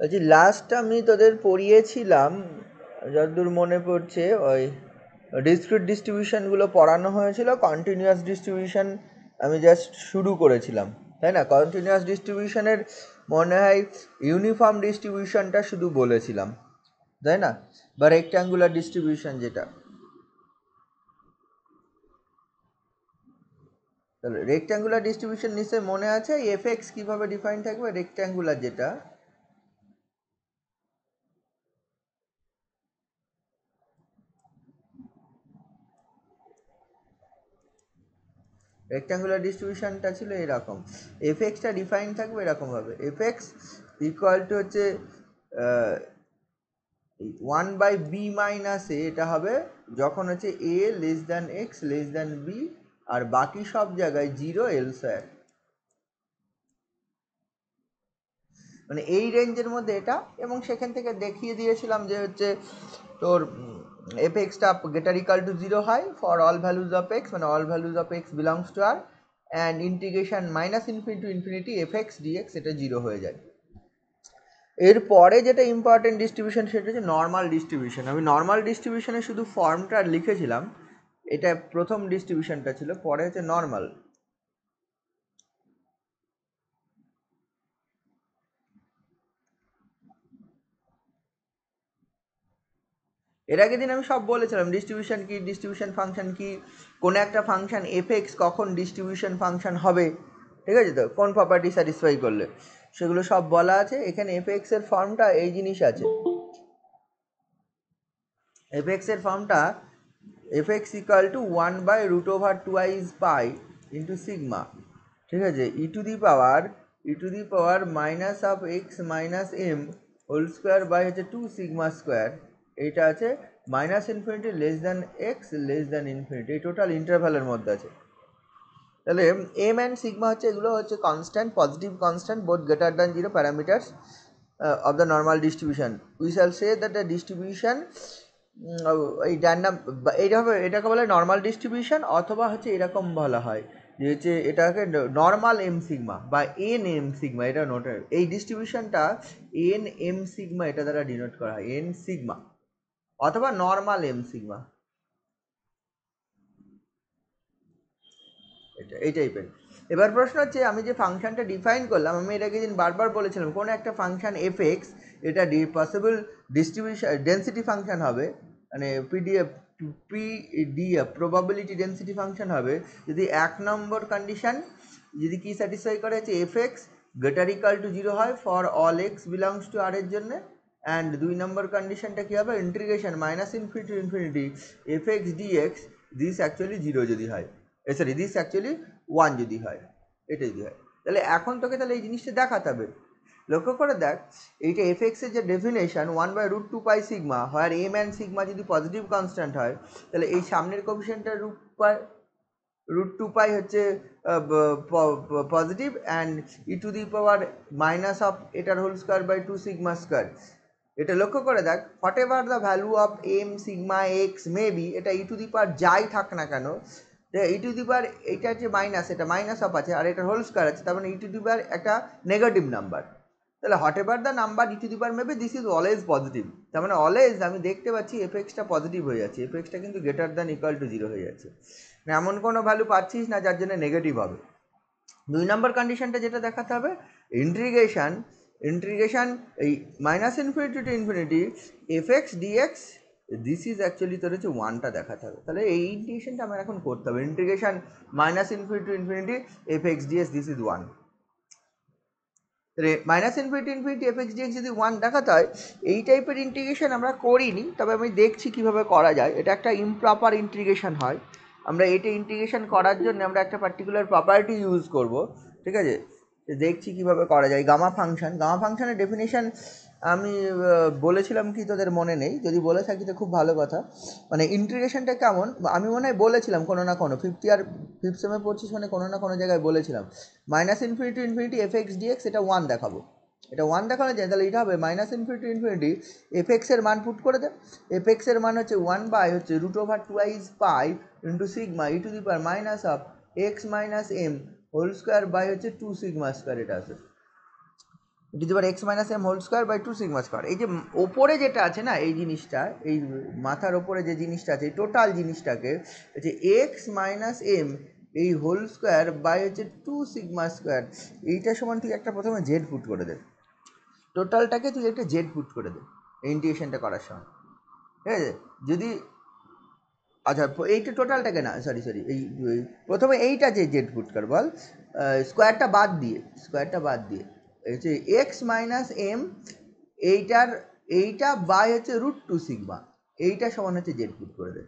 বলছি লাস্ট আমি তোদের পড়িয়েছিলাম যতদূর মনে পড়ছে ওই ডিসক্রিট ডিস্ট্রিবিউশনগুলো পড়ানো হয়েছিল, কন্টিনিউয়াস ডিস্ট্রিবিউশন আমি জাস্ট শুরু করেছিলাম, তাই না? কন্টিনিউয়াস ডিস্ট্রিবিউশনের মনে হয় ইউনিফর্ম ডিস্ট্রিবিউশনটা শুধু বলেছিলাম, তাই না? বা রেক্ট্যাঙ্গুলার ডিস্ট্রিবিউশন যেটা, তাহলে রেক্ট্যাঙ্গুলার ডিস্ট্রিবিউশন নিশ্চয়ই মনে আছে। এফ এক্স কীভাবে ডিফাইন থাকবে রেক্ট্যাঙ্গুলার যেটা? রেক্ট্যাঙ্গুলার ডিস্ট্রিবিউশনটা ছিল এরকম, এফ এক্সটা ডিফাইন থাকবে এরকমভাবে, এফ এক্স ইকুয়াল টু হচ্ছে 1/b-a, এটা হবে যখন হচ্ছে a less than x less than b, আর বাকি সব জায়গায় 0 এল স্কয়ার, মানে এই রেঞ্জের মধ্যে এটা। এবং সেখান থেকে দেখিয়ে দিয়েছিলাম যে হচ্ছে তোর এফ এক্সটা গ্রেটার ইকাল টু 0 হয় for all values of x, মানে all values of x belongs to R, and integration minus infinity to infinity f x dx এটা 0 হয়ে যায়। এরপরে যেটা ইম্পর্টেন্ট ডিস্ট্রিবিউশন সেটা হচ্ছে নর্মাল ডিস্ট্রিবিউশন। আমি নর্মাল ডিস্ট্রিবিউশনে শুধু ফর্মটা লিখেছিলাম, এটা প্রথম ডিস্ট্রিবিউশনটা ছিল, পরে হচ্ছে নর্মাল। এর আগের দিন আমি সব বলেছিলাম ডিস্ট্রিবিউশন কি, ডিস্ট্রিবিউশন ফাংশন কি, কোন একটা ফাংশন এফ এক্স কখন ডিস্ট্রিবিউশন ফাংশন হবে, ঠিক আছে তো, কোন প্রপার্টি স্যাটিসফাই করলে, সেগুলো সব বলা আছে এখানে। এফ এক্স এর ফর্মটা এই জিনিস আছে, এফ এক্স এর ফর্মটা f x equal to 1/√2i into sigma, ঠিক আছে, e to the power minus of x minus m whole square by হচ্ছে 2 সিগমা স্কোয়ার, এইটা আছে minus infinity less than x less than infinity, এই total ইন্টারভ্যালের মধ্যে আছে। তাহলে এম অ্যান্ড সিগমা হচ্ছে এগুলো হচ্ছে constant, positive constant, both greater than 0 parameters of the normal distribution. We shall say that the distribution এই ডান্ডাম এইভাবে এটাকে বলে নর্মাল ডিস্ট্রিবিউশন, অথবা হচ্ছে এরকম বলা হয় যে হচ্ছে এটাকে নর্মাল এম সিগমা বা এন এম সিগমা, এটা নোটের এই ডিস্ট্রিবিউশনটা এন এম সিগমা এটা দ্বারা ডিনোট করা হয়, এন সিগমা অথবা নর্মাল এম সিগমা, এটা এই টাইপের। এবার প্রশ্ন হচ্ছে আমি যে ফাংশনটা ডিফাইন করলাম, আমি এটাকে দিন বারবার বলেছিলাম কোনো একটা ফাংশন এফ এক্স এটা পসিবল ডিস্ট্রিবিউশন ডেন্সিটি ফাংশন হবে, মানে পিডিএফ প্রবাবিলিটি ডেন্সিটি ফাংশন হবে যদি এক নম্বর কন্ডিশন যদি কি স্যাটিসফাই করে হচ্ছে f x greater equal to 0 হয় for all x belongs to R এর জন্য, অ্যান্ড 2 নম্বর কন্ডিশনটা কী হবে integration minus infinity to infinity f x dx this actually 0 যদি হয়, সরি দিস অ্যাকচুয়ালি 1 যদি হয়, এটা যদি হয়। তাহলে এখন তোকে তাহলে এই জিনিসটা দেখাতে হবে, লক্ষ্য করে দেখ এইটা এফ এক্স এর যে ডেফিনেশন 1/√2π সিগমা, হয় এম অ্যান্ড সিগমা যদি পজিটিভ কনস্ট্যান্ট হয়, তাহলে এই সামনের কোফিশিয়েন্টটা √2π হচ্ছে positive, and e to the power minus of এটার whole square by 2 sigma square. এটা লক্ষ্য করে দেখ whatever the value of m sigma x may be, এটা ই টু দি পাওয়ার যাই থাক না কেন, ই টু দি পাওয়ার এটা হচ্ছে মাইনাস, এটা মাইনাস অফ আছে, আর এটা হোল স্কোয়ার আছে, তার মানে ই টু দি পাওয়ার একটা নেগেটিভ নাম্বার। তাহলে what ever the number E to the power maybe this is always positive, তার মানে অলওয়েজ আমি দেখতে পাচ্ছি এফ এক্সটা পজিটিভ হয়ে যাচ্ছে, এফ এক্সটা কিন্তু গ্রেটার দ্যান ইকুয়াল টু 0 হয়ে যাচ্ছে, এমন কোনো ভ্যালু পাচ্ছিস না যার জন্য নেগেটিভ হবে। 2 নম্বর কন্ডিশনটা যেটা দেখাতে হবে ইন্টিগ্রেশন এই minus infinity to infinity f x dx this is actually তোর হচ্ছে 1টা দেখাতে হবে। তাহলে এই ইন্টিগ্রেশনটা আমার এখন করতে হবে, integration minus infinity to infinity f x dx this is 1, minus infinity infinity f x dx যদি 1 দেখাতে হয়, এই টাইপের ইন্টিগ্রেশন আমরা করিনি, তবে আমি দেখছি কীভাবে করা যায়। এটা একটা ইমপ্রপার ইন্টিগ্রেশন হয়, আমরা এটা ইন্টিগ্রেশন করার জন্য আমরা একটা পার্টিকুলার প্রপার্টি ইউজ করব, ঠিক আছে, দেখছি কিভাবে করা যায়। গামা ফাংশনের ডেফিনেশন আমি বলেছিলাম কি তোদের মনে নেই, যদি বলে থাকি তো খুব ভালো কথা। মানে ইন্টিগ্রেশনটা কেমন আমি মনে হয় বলেছিলাম কোনো না কোনো ফিফথ সেমে পড়ছিস মানে কোনো না কোনো জায়গায় বলেছিলাম, minus infinity infinity f x dx এটা 1 দেখাবো, এটা 1 দেখানো যায়, তাহলে এটা হবে মাইনাস ইনফিনিটি ইনফিনিটি এফ এক্সের মান পুট করে দে, এফ এক্সের মান হচ্ছে 1/√2π into sigma e to the power minus of x minus m whole square by হচ্ছে 2 সিগমা স্কোয়ার, এটা আছে। To the power x minus m whole square by 2 sigma square. এই যে ওপরে যেটা আছে না, এই জিনিসটা, এই মাথার ওপরে যে জিনিসটা আছে, এই টোটাল জিনিসটাকে হচ্ছে এক্স মাইনাস এম এই হোল স্কোয়ার বাই হচ্ছে 2 সিগমা স্কোয়ার, এইটা সমান তুই একটা প্রথমে জেড পুট করে দে, টোটালটাকে তুই একটা জেড পুট করে দে ইন্টিগ্রেশনটা করার সময়, ঠিক আছে? যদি আচ্ছা এইটা টোটালটাকে না, সরি এই প্রথমে এইটা যে জেড পুট কর বল, স্কোয়ারটা বাদ দিয়ে হচ্ছে এক্স মাইনাস এম এইটা বাই হচ্ছে √2 সিগমা, এইটা সমান হচ্ছে জেড পুট করে দে।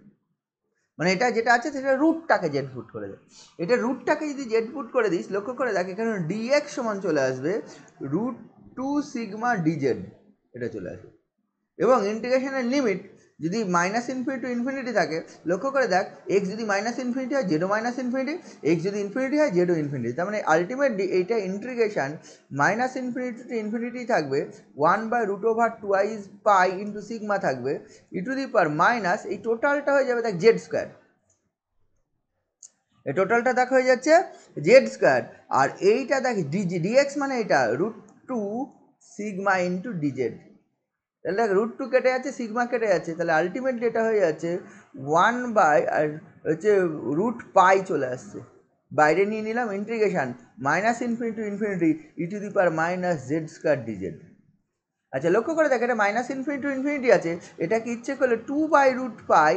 মানে এটা যেটা আছে সেটা রুটটাকে জেড পুট করে দে। এটা রুটটাকে যদি জেড পুট করে দিস, লক্ষ্য করে দেখ এখানে ডিএক্স সমান চলে আসবে √2 সিগমা ডিজেড, এটা চলে আসবে। এবং ইন্টিগ্রেশনের লিমিট যদি মাইনাস ইনফিনিটি টু ইনফিনিটি থাকে, লক্ষ্য করে দেখ এক্স যদি মাইনাস ইনফিনিটি হয় জেডও মাইনাস ইনফিনিটি, এক্স যদি ইনফিনিটি হয় জেডও ইনফিনিটি। তার মানে আলটিমেটলি এইটা integration minus infinity to infinity থাকবে 1/√2 পাই ইন্টু সিগমা থাকবে e to the power minus, এই টোটালটা হয়ে যাবে দেখ জেড স্কোয়ার, এই টোটালটা দেখ হয়ে যাচ্ছে জেড স্কোয়ার। আর এইটা দেখ ডিএক্স মানে এটা √2 সিগমা ইন্টু ডিজেড, তাহলে √2 কেটে যাচ্ছে, সিগমা কেটে যাচ্ছে, তাহলে আলটিমেটলি এটা হয়ে যাচ্ছে 1 বাই আর হচ্ছে √পাই চলে আসছে, বাইরে নিয়ে নিলাম integration minus infinity to infinity e to the power minus z square DZ. আচ্ছা লক্ষ্য করে দেখ এটা মাইনাস ইনফিনিটি টু ইনফিনিটি আছে, এটাকে ইচ্ছে করলে 2/√পাই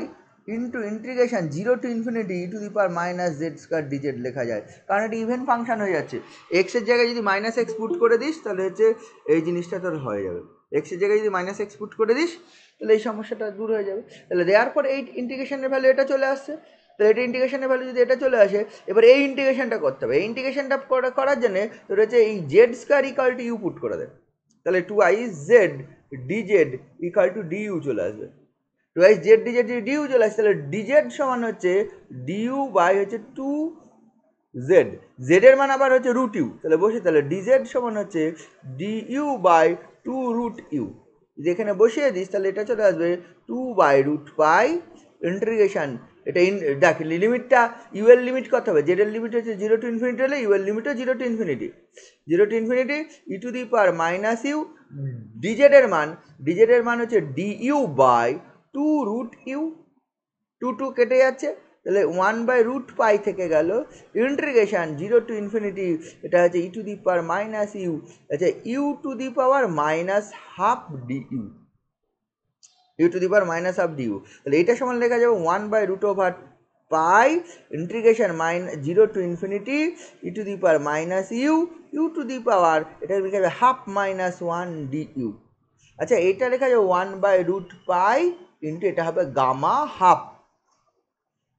into integration 0 to infinity e to the power minus z square dz লেখা যায়, কারণ এটা ইভেন ফাংশন হয়ে যাচ্ছে। এক্সের জায়গায় যদি মাইনাস এক্স পুট করে দিস তাহলে হচ্ছে এই জিনিসটা তোর হয়ে যাবে, এক্সের জায়গায় যদি মাইনাস এক্স পুট করে দিস তাহলে এই সমস্যাটা দূর হয়ে যাবে। তাহলে দেওয়ার পর এই ইন্টিগ্রেশনের ভ্যালু এটা চলে আসছে, তাহলে এটা ইন্টিগ্রেশনের ভ্যালু যদি এটা চলে আসে, এবার এই ইন্টিগ্রেশনটা করতে হবে। এই ইন্টিগ্রেশনটা করার জন্য তোর হচ্ছে এই z square equal to u put করে দেয়, তাহলে 2iz dz equal to due চলে আসবে, 2iz dz ডিউ চলে আসছে, তাহলে dz সমান হচ্ছে ডিউ বাই হচ্ছে 2z, জেডের মান আবার হচ্ছে √u, তাহলে বসে তাহলে dz সমান হচ্ছে ডিউ বাই 2√u, যেখানে বসিয়ে দিস তাহলে এটা চলে আসবে 2/√পাই ইন্টিগ্রেশন, এটা দেখ লিমিটটা ইউ এর লিমিট কত হবে, জেড এর লিমিট হচ্ছে 0 টু ইনফিনিটি হলে ইউ এর লিমিটও 0 to infinity e to the power minus u, dz এর মান হচ্ছে ডিইউ বাই 2√u, 2 কেটে যাচ্ছে, তাহলে 1/√পাই থেকে গেল ইন্টিগ্রেশন 0 টু ইনফিনিটি, এটা হচ্ছে e to the power minus u, আচ্ছা u to the power minus half du, u to the power minus half du, তাহলে এটা সমান লেখা যাবে 1/√পাই integration 0 to infinity e to the power minus u to the power, এটা লেখা যাবে হাফ মাইনাস 1 ডিইউ। আচ্ছা এটা লেখা যাবে 1/√পাই ইন্টু এটা হবে গামা হাফ।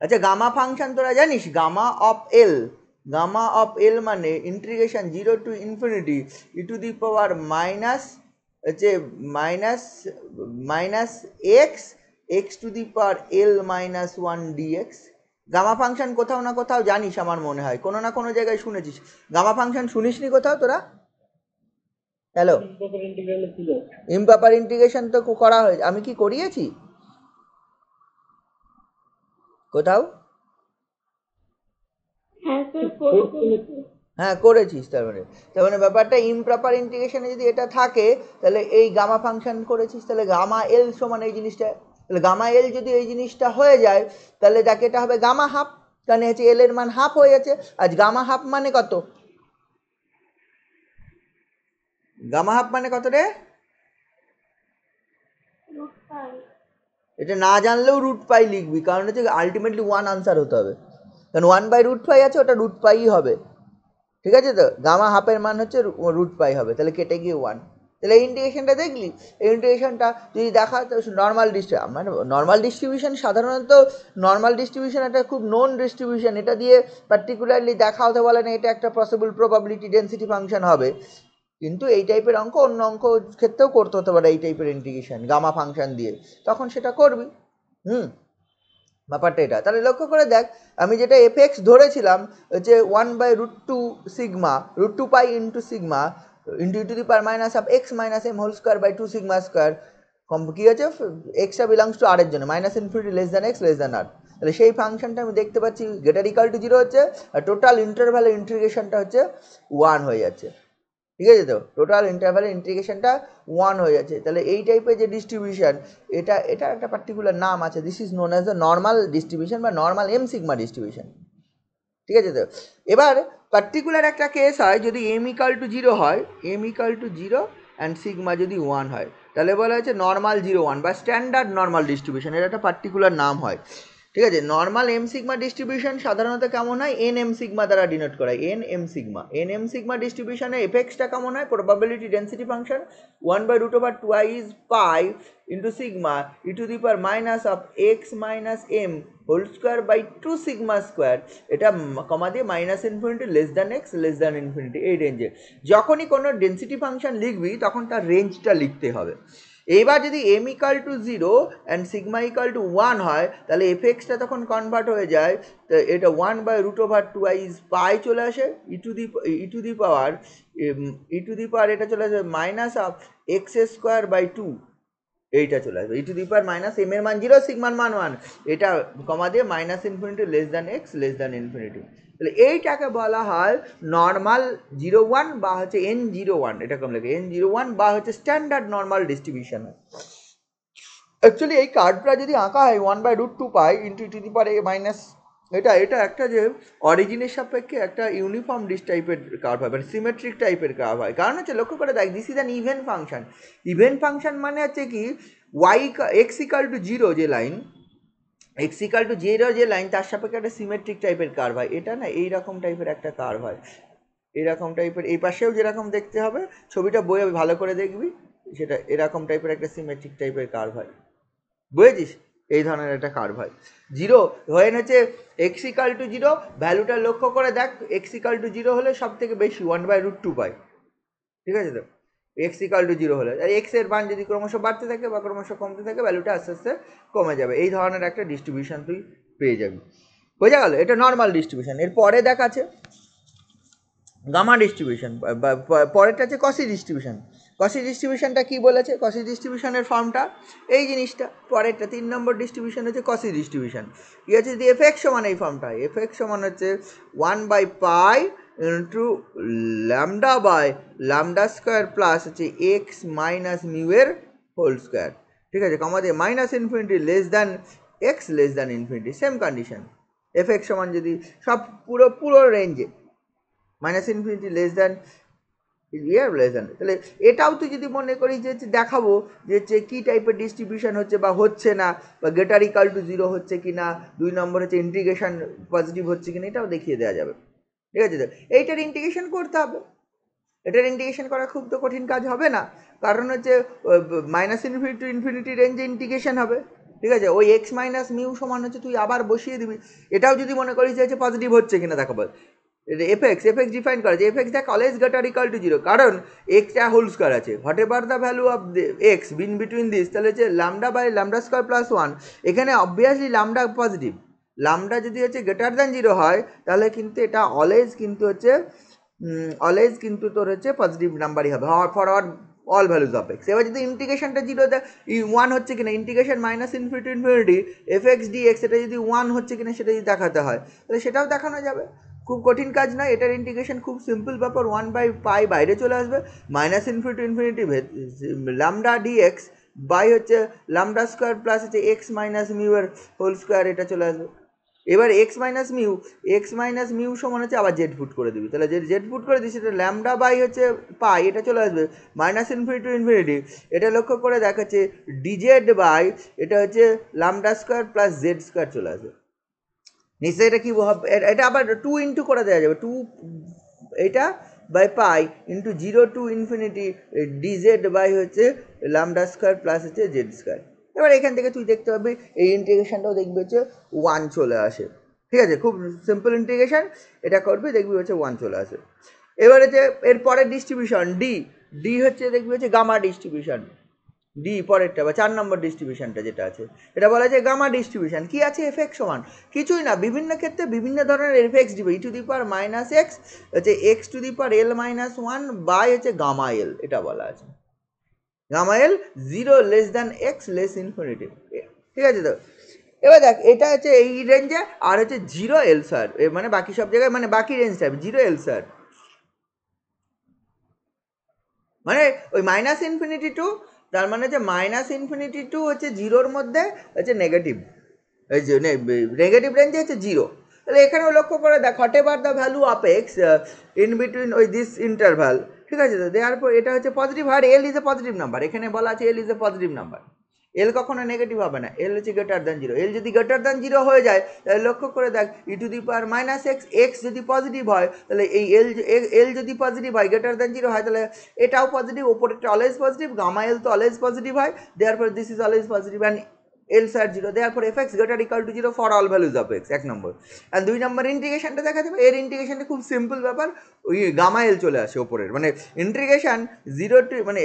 আচ্ছা গামা ফাংশন তোরা জানিস, গামা অফ এল মানে integration 0 to infinity e to the power minus হচ্ছে minus x to the power l minus 1 dx. Gamma function কোথাও না কোথাও জানিস, আমার মনে হয় কোনো না কোনো জায়গায় শুনেছিস। গামা ফাংশন শুনিসনি কোথাও তোরা? হ্যালো, ইমপ্রপার ইন্টিগ্রেশন তো করা হয়েছে, আমি কি করিয়েছি কোথাও? হ্যাঁ করেছিস, তার মানে ব্যাপারটা ইমপ্রপার ইন্টিগ্রেশনে যদি এটা থাকে তাহলে এই গামা ফাংশন করেছিস, তাহলে গামা এল সমান এই জিনিসটা, তাহলে গামা এল যদি এই জিনিসটা হয়ে যায় তাহলে দেখে এটা হবে গামা হাফ, কারণ হচ্ছে এল এর মান হাফ হয়ে যাচ্ছে। আজ গামা হাফ মানে কত, গামা হাফ মানে কত রে? এটা না জানলেও √পাই লিখবি, কারণ হচ্ছে আলটিমেটলি 1 আনসার হতে হবে, কারণ 1/√পাই আছে, ওটা √পাই হবে, ঠিক আছে? তো গামা হাফের মান হচ্ছে √পাই হবে, তাহলে কেটে গিয়ে 1, তাহলে এই ইন্টিগ্রেশনটা দেখলি, এই ইন্টিগ্রেশনটা যদি দেখা তো নর্মাল ডিস্ট্রিবিউশন সাধারণত নর্মাল ডিস্ট্রিবিউশন একটা খুব নোন ডিস্ট্রিবিউশন, এটা দিয়ে পার্টিকুলারলি দেখা হতে বলে না এটা একটা পসিবল প্রবাবিলিটি ডেন্সিটি ফাংশন হবে, কিন্তু এই টাইপের অঙ্ক অন্য অঙ্ক ক্ষেত্রেও করতে হতে পারে এই টাইপের ইন্টিগ্রেশন গামা ফাংশন দিয়ে, তখন সেটা করবি। ব্যাপারটা এটা, তাহলে লক্ষ্য করে দেখ আমি যেটা এফএক্স ধরেছিলাম যে 1/√2 sigma √2 pi into sigma into e to the power minus of x minus m whole square by 2 sigma square, কী হচ্ছে এক্সটা বিলংস টু আর এর জন্য minus infinity less than x less than R, তাহলে সেই ফাংশনটা আমি দেখতে পাচ্ছি গ্রেটার ইকাল টু 0 হচ্ছে, আর টোটাল ইন্টারভ্যালের ইন্টিগ্রেশনটা হচ্ছে 1 হয়ে যাচ্ছে। ঠিক আছে তো, টোটাল ইন্টারভ্যালের ইন্টিগ্রেশনটা 1 হয়ে যাচ্ছে। তাহলে এই টাইপের যে ডিস্ট্রিবিউশন, এটা একটা পার্টিকুলার নাম আছে, this is known as the normal distribution বা নর্মাল এম সিগমা ডিস্ট্রিবিউশন। ঠিক আছে তো, এবার পার্টিকুলার একটা কেস হয় যদি এম ইকাল টু 0 হয়, m equal to 0 and sigma যদি 1 হয়, তাহলে বলা হচ্ছে নর্মাল 0 1 বা স্ট্যান্ডার্ড নর্মাল ডিস্ট্রিবিউশন, এর একটা পার্টিকুলার নাম হয়। ঠিক আছে, নর্মাল এম সিগমা ডিস্ট্রিবিউশন সাধারণত কেমন হয়, এন এম সিগমা দ্বারা ডিনোট করা হয়, এন এম সিগমা ডিস্ট্রিবিউশনে এফেক্সটা কেমন হয়, probability density function 1/√2 pi into sigma e to the power minus of x minus m whole square by 2 sigma square, এটা কমা দিয়ে minus infinity less than x less than infinity, এই রেঞ্জে। যখনই কোনো ডেন্সিটি ফাংশন লিখবি তখন তার রেঞ্জটা লিখতে হবে। এইবার যদি m equal to 0 and sigma equal to 1 হয়, তাহলে এফেক্সটা তখন কনভার্ট হয়ে যায়, তো এটা 1/√2 পাই চলে আসে ই টু দি পাওয়ার এটা চলে আসে minus of x square by 2, এইটা চলে আসবে e to the power minus m এর মান 0 সিগমার মান 1, এটা কমা দিয়ে minus infinity less than x less than infinity. তাহলে এইটাকে বলা হয় নর্মাল 0 1 বা হচ্ছে N01, এটা কম লাগে N01 বা হচ্ছে স্ট্যান্ডার্ড নর্মাল ডিস্ট্রিবিউশন। অ্যাকচুয়ালি এই কার্ভটা যদি আঁকা হয় 1/√2 pi into e to the power A minus, এটা একটা যে অরিজিনের সাপেক্ষে একটা ইউনিফর্ম ডিস টাইপের কার্ভ হয়, মানে সিমেট্রিক টাইপের কার্ভ হয়। কারণ হচ্ছে লক্ষ্য করে দেখ, this is an even function. Even function মানে হচ্ছে কি, এক্স ইকাল টু 0 যে লাইন, এক্স ইকাল টু 0 যে লাইন, তার সাপেক্ষে একটা সিমেট্রিক টাইপের কার্ভ হয়। এটা না এইরকম টাইপের একটা কার্ভ হয়, এরকম টাইপের, এই পাশেও যেরকম দেখতে হবে, ছবিটা বইয়ে ভালো করে দেখবি, সেটা এরকম টাইপের একটা সিমেট্রিক টাইপের কার্ভ হয়, বুঝেছিস? এই ধরনের একটা কার্ভ হয়। 0 হয়ে হচ্ছে এক্স ইকাল টু 0, ভ্যালুটা লক্ষ্য করে দেখ, এক্স ইকাল টু 0 হলে সব থেকে বেশি 1/√2 পাই। ঠিক আছে তো, এক্স ইকাল টু 0 হলে, আর এক্স এর মান যদি ক্রমশ বাড়তে থাকে বা ক্রমশ কমতে থাকে, ভ্যালুটা আস্তে আস্তে কমে যাবে। এই ধরনের একটা ডিস্ট্রিবিউশন তুই পেয়ে যাবি, বোঝা গেল? এটা নর্মাল ডিস্ট্রিবিউশন। এর পরে দেখাচ্ছে গামা ডিস্ট্রিবিউশন, পরেরটা হচ্ছে কসি ডিস্ট্রিবিউশন। কসি ডিস্ট্রিবিউশনটা কি বলেছে, কসি ডিস্ট্রিবিউশনের ফর্মটা এই জিনিসটা, পরেরটা 3 নম্বর ডিস্ট্রিবিউশন হচ্ছে কসি ডিস্ট্রিবিউশন। কি আছে, যদি এফ এক্স সমান এই ফর্মটা, এফ এক্স সমান হচ্ছে 1/পাই into lambda by lambda square plus হচ্ছে এক্স মাইনাস মিউ এর হোল স্কোয়ার। ঠিক আছে, কমা দিয়ে minus infinity less than x less than infinity, same condition. F x সমান যদি সব পুরো রেঞ্জে minus infinity less than less than, তাহলে এটাও তুই যদি মনে করিস যে দেখাবো যে কী টাইপের ডিস্ট্রিবিউশন হচ্ছে বা হচ্ছে না, বা গ্রেটার ইকাল টু 0 হচ্ছে কি না, 2 নম্বর হচ্ছে ইন্টিগ্রেশন পজিটিভ হচ্ছে কি না, এটাও দেখিয়ে দেওয়া যাবে। ঠিক আছে, এইটার ইন্টিগ্রেশন করতে হবে। এটার ইন্টিগ্রেশন করা খুব তো কঠিন কাজ হবে না, কারণ হচ্ছে মাইনাস ইনফিনিটি টু ইনফিনিটি রেঞ্জে ইন্টিগ্রেশন হবে। ঠিক আছে, ওই এক্স মাইনাস মিউ সমান হচ্ছে তুই আবার বসিয়ে দিবি। এটাও যদি মনে করিস যে পজিটিভ হচ্ছে কিনা দেখাবো, এফএক্স ডিফাইন করা যে fx that always greater equal to 0, কারণ এক্সটা হোল স্কোয়ার আছে, whatever the value of x been between this, তাহলে হচ্ছে lambda by lambda square plus 1, এখানে অবভিয়াসলি ল্যামডা পজিটিভ, ল্যামডা যদি হচ্ছে গ্রেটার দ্যান 0 হয়, তাহলে কিন্তু এটা অলওয়েজ কিন্তু তোর হচ্ছে পজিটিভ নাম্বারই হবে for all values of x. এবার যদি ইন্টিগ্রেশনটা 0 1 হচ্ছে কিনা, integration minus infinity infinity f x D x, এটা যদি 1 হচ্ছে কিনা সেটা যদি দেখাতে হয়, তাহলে সেটাও দেখানো যাবে। খুব কঠিন কাজ নয়, এটার ইন্টিগ্রেশন খুব সিম্পল ব্যাপার, 1/পাই বাইরে চলে আসবে, minus infinity infinity lambda d x by হচ্ছে ল্যামডা স্কোয়ার প্লাস হচ্ছে এক্স মাইনাস মিউ এর হোল স্কোয়ার, এটা চলে আসবে। এবার এক্স মাইনাস মিউ সমান হচ্ছে আবার জেড ফুট করে দিবি, তাহলে জেড ফুট করে দিস, এটা ল্যামডা বাই হচ্ছে পাই, এটা চলে আসবে মাইনাস ইনফিনিটি টু ইনফিনিটি, এটা লক্ষ্য করে দেখাচ্ছে ডিজেড বাই এটা হচ্ছে lambda square plus Z square চলে আসবে। নিশ্চয়ই এটা কি এটা আবার 2 ইন্টু করে দেওয়া যাবে, 2 এটা by pi into 0 to infinity dz by হচ্ছে ল্যামডা স্কোয়ার প্লাস হচ্ছে জেড স্কোয়ার। এবার এখান থেকে তুই দেখতে পাবি এই ইন্টিগ্রেশনটাও দেখবি হচ্ছে 1 চলে আসে। ঠিক আছে, খুব সিম্পল ইন্টিগ্রেশন, এটা করবি দেখবি হচ্ছে 1 চলে আসে। এবারে যে এরপরের ডিস্ট্রিবিউশন ডি হচ্ছে দেখবি হচ্ছে গামা ডিস্ট্রিবিউশন। ডি পরেরটা বা 4 নম্বর ডিস্ট্রিবিউশনটা যেটা আছে, এটা বলা যায় গামা ডিস্ট্রিবিউশন। কি আছে, এফ এক্স সমান কিছুই না, বিভিন্ন ক্ষেত্রে বিভিন্ন ধরনের এফ এক্স দিবে, e to the power minus x হচ্ছে x to the power l minus 1 by হচ্ছে গামা এল, এটা বলা আছে gamma l 0 less than x less infinity. ঠিক আছে তো, এবার দেখ এটা হচ্ছে এই রেঞ্জে, আর হচ্ছে 0 এল স্যার, মানে বাকি সব জায়গায় মানে বাকি রেঞ্জটা 0 এল স্যার। মানে ওই মাইনাস ইনফিনিটি টু, তার মানে হচ্ছে মাইনাস ইনফিনিটি টু হচ্ছে জিরোর মধ্যে হচ্ছে নেগেটিভ, এই যে নেগেটিভ রেঞ্জে হচ্ছে জিরো। তাহলে এখানেও লক্ষ্য করে দেখ whatever the value of x in between ওই দিস ইন্টারভ্যাল, ঠিক আছে, তো দেওয়ার পর এটা হচ্ছে পজিটিভ, আর l is a positive number, এখানে বলা আছে l is a positive number, l কখনো নেগেটিভ হবে না, এল হচ্ছে গ্রেটার দ্যান জিরো, এল যদি গ্রেটার দ্যান জিরো হয়ে যায় তাহলে লক্ষ্য করে দেখ e to the power minus x, x যদি পজিটিভ হয় তাহলে এই এল যদি পজিটিভ হয় গ্রেটার দ্যান জিরো হয় তাহলে এটাও পজিটিভ, ওপরেরটা অলওয়েজ পজিটিভ, গামা এল তো অলওয়েজ পজিটিভ হয়, দেওয়ার পর this is always positive and l sir zero, দেওয়ার পর f x greater equal to zero for all values of x, এক নম্বর। আর দুই নম্বর ইন্টিগ্রেশনটা দেখা যাবে, এর ইন্টিগ্রেশনটা খুব সিম্পল ব্যাপার, ওই গামা এল চলে আসে ওপরের, মানে ইন্টিগ্রেশন জিরো টু মানে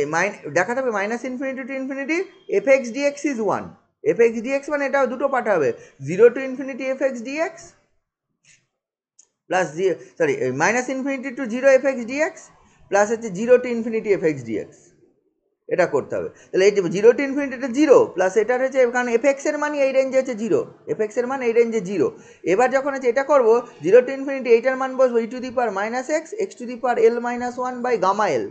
দেখা যাবে minus infinity to infinity f x dx is one, f x dx মানে এটাও দুটো পার্ট হবে, zero to infinity f x dx plus sorry minus infinity to zero f x dx plus হচ্ছে zero to infinity f x dx, এটা করতে হবে। তাহলে এই জিরো টু ইনফিনিটিটা জিরো প্লাস এটার হচ্ছে, কারণ এফ এক্সের মান এই রেঞ্জে হচ্ছে জিরো, এফ এক্সের মান এই রেঞ্জে জিরো, এবার যখন হচ্ছে এটা করবো জিরো টু ইনফিনিটি এইটার মান বসবো e to the power minus x, x to the power l minus one by gamma l,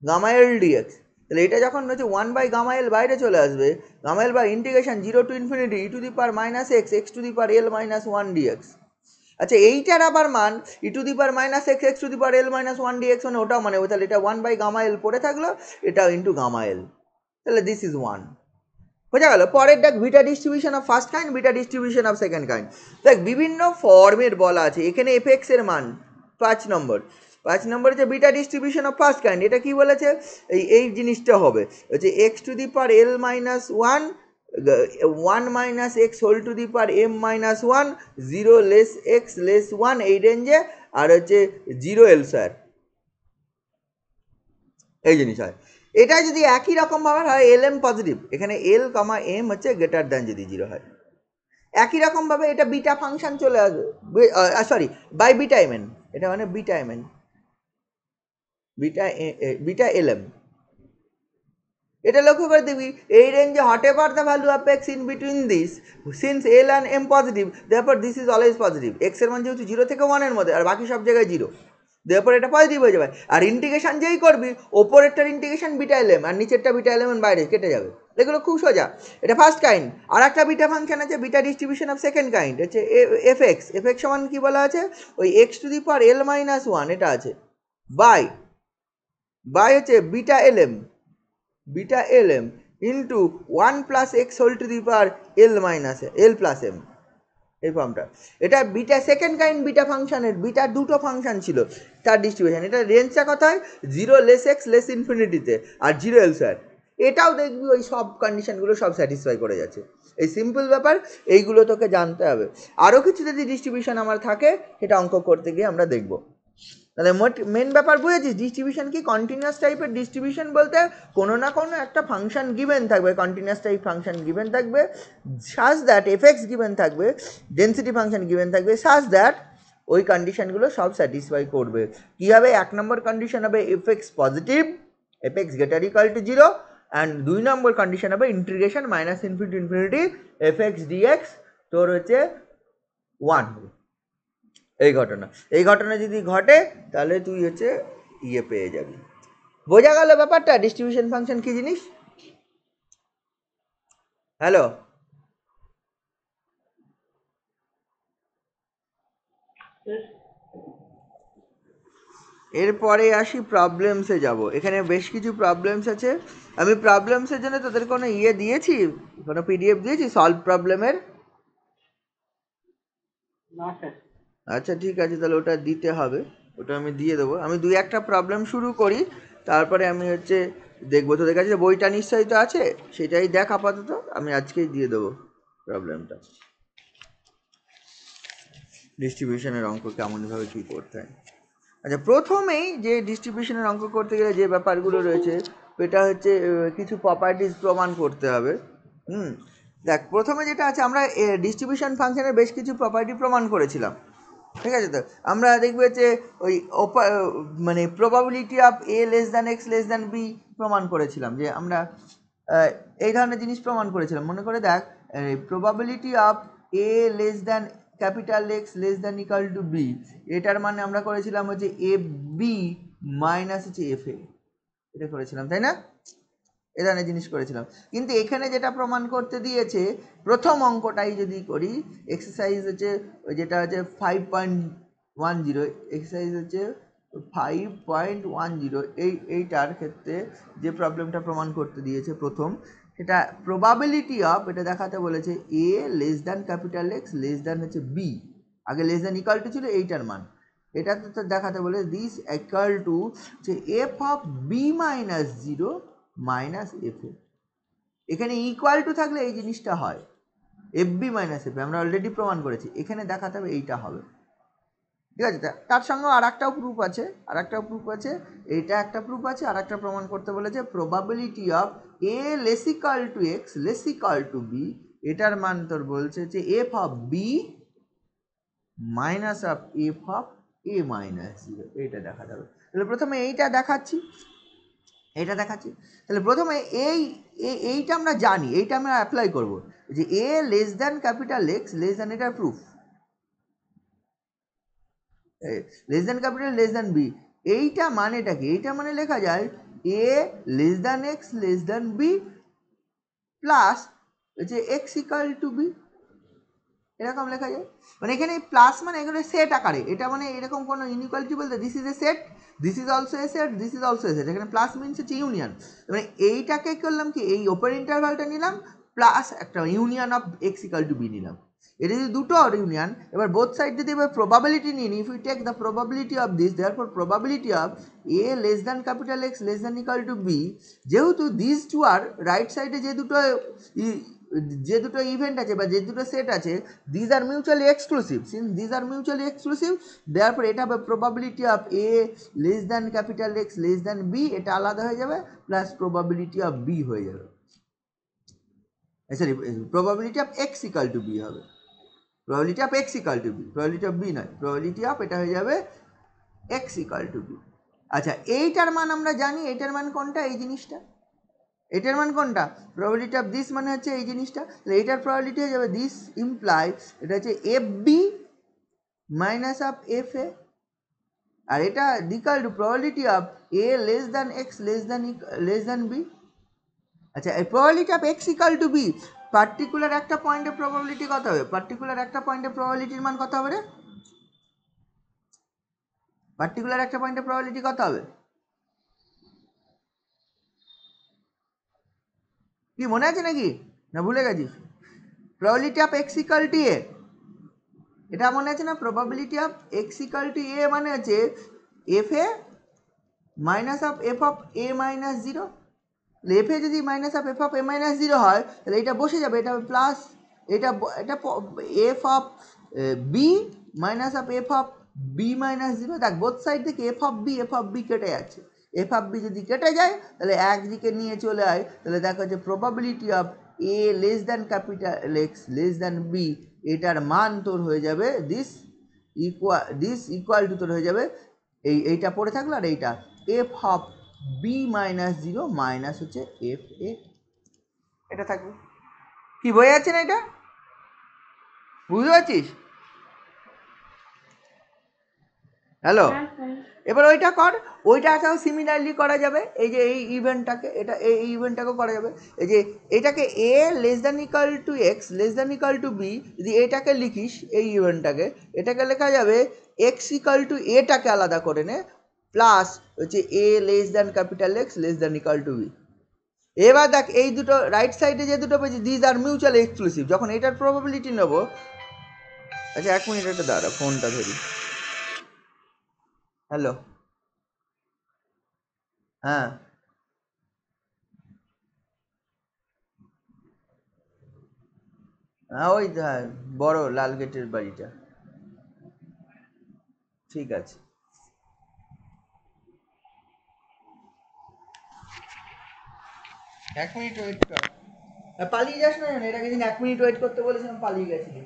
gamma l dx. তাহলে এটা যখন হচ্ছে ওয়ান বাই গামা এল বাইরে চলে আসবে, gamma l by integration zero to infinity e to the power minus x, x to the power l minus one dx. আচ্ছা এইটার আবার মান e to the power minus x, x to the power l minus one dx, মানে ওটাও মানে তাহলে এটা one by gamma এল পড়ে থাকলো, এটা ইন্টু গামা এল, তাহলে দিস ইজ ওয়ান, বোঝা গেল। পরের দেখ beta distribution of first kind, beta distribution of second kind, দেখ বিভিন্ন ফর্মের বলা আছে, এখানে এফ এক্স এর মান 5 নম্বর হচ্ছে beta distribution of first kind, এটা কি বলেছে এই জিনিসটা হবে হচ্ছে x to the power l minus one, one minus x whole to the power m minus one, zero less x less one এই রেঞ্জে, আর হচ্ছে জিরো এল স্যার, এই জিনিস হয়। এটা যদি একই রকম ভাবে হয় এল এম পজিটিভ, এখানে এল কমা এম হচ্ছে গ্রেটার দ্যান যদি জিরো হয়, একই রকম ভাবে এটা বিটা ফাংশন চলে আসবে, sorry by beta m n, এটা মানে beta m n, beta beta l m, এটা লক্ষ্য করে দিবি এই রেঞ্জে whatever the value of x in between this, since l and m positive দেয়ারপর this is always positive, x এর মান যেহেতু জিরো থেকে ওয়ানের মধ্যে আর বাকি সব জায়গায় জিরো, দেওয়ার এটা পজিটিভ হয়ে যাবে, আর ইন্টিগ্রেশন যেই করবি ওপরেরটার ইন্টিগ্রেশন বিটা এলএম আর নিচেরটা বিটা এলএম বাইরে কেটে যাবে, এগুলো খুব সোজা, এটা ফার্স্ট কাইন্ড। আর একটা বিটা ফাংশন আছে beta distribution of second kind, হচ্ছে এফ এক্স, এফ এক্স সমান কি বলা আছে ওই x to the power l minus one, এটা আছে বাই বাই হচ্ছে beta l m, beta l m into one plus x whole to the power l minus l plus m, এই ফর্মটা, এটা বিটা সেকেন্ড কাইন্ড বিটা ফাংশনের, বিটা দুটো function ছিল তার ডিস্ট্রিবিউশন, এটা রেঞ্জটা কোথায় জিরো লেস এক্স লেস ইনফিনিটিতে আর জিরো এল স্যার, এটাও দেখবি ওই সব কন্ডিশনগুলো সব স্যাটিসফাই করে যাচ্ছে, এই সিম্পল ব্যাপার, এইগুলো তোকে জানতে হবে। আরও কিছু যদি ডিস্ট্রিবিউশন আমার থাকে সেটা অঙ্ক করতে গিয়ে আমরা দেখব। তাহলে মেন ব্যাপার বুঝেছিস, ডিস্ট্রিবিউশন কি কন্টিনিউয়াস টাইপের ডিস্ট্রিবিউশন বলতে কোনো না কোনো একটা ফাংশন গিভেন থাকবে, কন্টিনিউয়াস টাইপ ফাংশন গিভেন থাকবে, such that F x given থাকবে, ডেন্সিটি ফাংশন গিভেন থাকবে, সাজ দ্যাট ওই কন্ডিশনগুলো সব স্যাটিসফাই করবে। কী হবে, এক নম্বর কন্ডিশন হবে f x positive, f x greater equal to zero, and দুই নম্বর কন্ডিশন হবে integration minus infinity infinity f x dx তোর হচ্ছে ওয়ান হবে, এই ঘটনা যদি ঘটে তাহলে তুই হচ্ছে ইয়ে পেয়ে যাবি। বোঝা গেল ব্যাপারটা, ডিস্ট্রিবিউশন ফাংশন কি জিনিস? হ্যালো, এরপরে আসি প্রবলেমসে যাব, এখানে বেশ কিছু প্রবলেমস আছে, আমি প্রবলেমসের জন্য তোদের কোনো ইয়ে দিয়েছি, কোনো পিডিএফ দিয়েছি সলভ প্রবলেমের? আচ্ছা ঠিক আছে, তাহলে ওটা দিতে হবে, ওটা আমি দিয়ে দেবো। আমি দুই একটা প্রবলেম শুরু করি, তারপরে আমি হচ্ছে দেখবো, তোদের কাছে বইটা নিশ্চয়ই তো আছে, সেটাই দেখ আপাতত, আমি আজকেই দিয়ে দেবো প্রবলেমটা, ডিস্ট্রিবিউশনের অঙ্ক কেমনভাবে কী করতে হয়। আচ্ছা, প্রথমেই যে ডিস্ট্রিবিউশনের অঙ্ক করতে গেলে যে ব্যাপারগুলো রয়েছে এটা হচ্ছে কিছু প্রপার্টিজ প্রমাণ করতে হবে। দেখ প্রথমে যেটা আছে, আমরা ডিস্ট্রিবিউশন ফাংশনের বেশ কিছু প্রপার্টি প্রমাণ করেছিলাম, ঠিক আছে, তো আমরা দেখবে যে ওই মানে probability of a less than x less than b প্রমাণ করেছিলাম, যে আমরা এই ধরনের জিনিস প্রমাণ করেছিলাম, মনে করে দেখ probability of a less than capital x less than equal to b, এটার মানে আমরা করেছিলাম হচ্ছে এ বি মাইনাস হচ্ছে এফ এ, এটা করেছিলাম তাই না, এ ধরনের জিনিস করেছিলাম। কিন্তু এখানে যেটা প্রমাণ করতে দিয়েছে প্রথম অঙ্কটাই যদি করি, এক্সারসাইজ হচ্ছে যেটা হচ্ছে 5.10, এক্সারসাইজ হচ্ছে 5.10, এইটার ক্ষেত্রে যে প্রবলেমটা প্রমাণ করতে দিয়েছে প্রথম, সেটা প্রবাবিলিটি অফ, এটা দেখাতে বলেছে a less than capital x less than হচ্ছে বি, আগে লেস দ্যান ইকুয়াল টু ছিল এইটার মান, এটা তো দেখাতে বলে দিস ইকুয়াল টু যে f of b minus zero minus f a. এখানে ইকুয়াল টু থাকলে এই জিনিসটা হয়, এফ বি মাইনাস এফ, আমরা অলরেডি প্রমাণ করেছি, এখানে দেখাতে হবে এইটা হবে। ঠিক আছে, তার সঙ্গে আর একটাও প্রুফ আছে, এইটা একটা প্রুফ আছে, আর একটা প্রমাণ করতে বলেছে probability of a less equal to x less equal to b, এটার মান তোর বলছে যে f of b minus of f of a minus zero, এইটা দেখা যাবে। তাহলে প্রথমে এইটা দেখাচ্ছি, তাহলে প্রথমে এইটা আমরা জানি, এইটা আমরা অ্যাপ্লাই করব যে a less than capital x less than, এটার proof less than capital less than b, এইটা মানেটা কি, এইটা মানে লেখা যায় a less than x less than b plus হচ্ছে এক্স ইকুয়াল টু বি, এরকম লেখা যায়। মানে এখানে প্লাস মানে এখানে সেট আকারে, এটা মানে এরকম কোনো ইনইকুয়ালিটি বলতে this is A set, this is also a set, this is also a set, এখানে প্লাস মিনস হচ্ছে ইউনিয়ন। মানে এইটাকে করলাম কি, এই ওপেন ইন্টারভালটা নিলাম প্লাস একটা union of x equal to b নিলাম, এটা যদি দুটো ইউনিয়ন, এবার বোথ সাইড যদি এবার প্রবাবিলিটি নিই, if you take the probability of this, therefore probability of a less than capital x less than equal to b, যেহেতু দিস টু আর রাইট সাইডে যে দুটো ইভেন্ট আছে বা যে দুটো সেট আছে, these are mutually exclusive, since these are mutually exclusive, therefore এটা হবে probability of a less than capital x less than b, এটা আলাদা হয়ে যাবে, প্লাস প্রবাবিলিটি অফ বি হয়ে যাবে, sorry probability of x equal to b হবে, probability of x equal to b, probability of b নয়, প্রবাবিলিটি অফ এটা হয়ে যাবে এক্স ইকাল টু বি। আচ্ছা, এইটার মান আমরা জানি, এইটার মান কোনটা, এই জিনিসটা, এটার মান কোনটা, প্রবাবিলিটি অফ দিস মানে হচ্ছে এই জিনিসটা, তাহলে এটার প্রবাবিলিটি হয়ে যাবে দিস ইমপ্লাই, এটা হচ্ছে f b minus of f a, আর এটা equal to probability of a less than x less than b. আচ্ছা, এই probability of x equal to b, particular একটা পয়েন্টে প্রবাবিলিটি কত হবে, পার্টিকুলার একটা পয়েন্টে প্রবাবিলিটির মান কত হবে রে, পার্টিকুলার একটা পয়েন্টে প্রবাবিলিটি কত হবে, কি মনে আছে নাকি, না ভুলে গেছিস, probability of x equal to a, এটা মনে আছে না, probability of x equal to a মানে হচ্ছে f a minus of f of a minus zero, f a যদি minus of f of a minus zero হয়, তাহলে এটা বসে যাবে, এটা প্লাস, এটা এটা f of b minus of f of b minus zero, দেখ বোথ সাইড থেকে এফ অফ বি কেটে যাচ্ছে, এফ অফ বি যদি কেটে যায় তাহলে একদিকে নিয়ে চলে আয়, তাহলে দেখা যাচ্ছে probability of a less than capital x less than b, এটার মান তোর হয়ে যাবে দিস ইকুয়াল টু তোর হয়ে যাবে এইটা পড়ে থাকলো, আর এইটা f of b minus zero minus হচ্ছে এফ এ, এটা থাকবে। কি বোঝা যাচ্ছে না, এটা বুঝতে পারছিস, হ্যালো, এবার ওইটা কর, ওইটাকেও সিমিলারলি করা যাবে, এই যে এই ইভেন্টটাকে, এটা এই ইভেন্টটাকেও করা যাবে, এই যে এটাকে a less than equal to x less than equal to b, যদি এটাকে লিখিস এই ইভেন্টটাকে, এটাকে লেখা যাবে এক্স ইকাল টু এটাকে আলাদা করে নে প্লাস হচ্ছে a less than capital x less than equal to b. এবার দেখ এই দুটো রাইট সাইডে যে দুটো পেয়েছি দিজ আর মিউচুয়ালি এক্সক্লুসিভ, যখন এটার প্রবাবিলিটি নেব, আচ্ছা 1 মিনিট একটা দাঁড়া, ফোনটা ধরি, হ্যালো, হ্যাঁ হ্যাঁ ওই হ্যাঁ বড় লাল গেটের বাড়িটা, ঠিক আছে। 1 মিনিট ওয়েট কর, পালিয়ে যাস না যেন, এটাকে দিন 1 মিনিট ওয়েট করতে বলেছিলাম, পালিয়ে গেছিলি।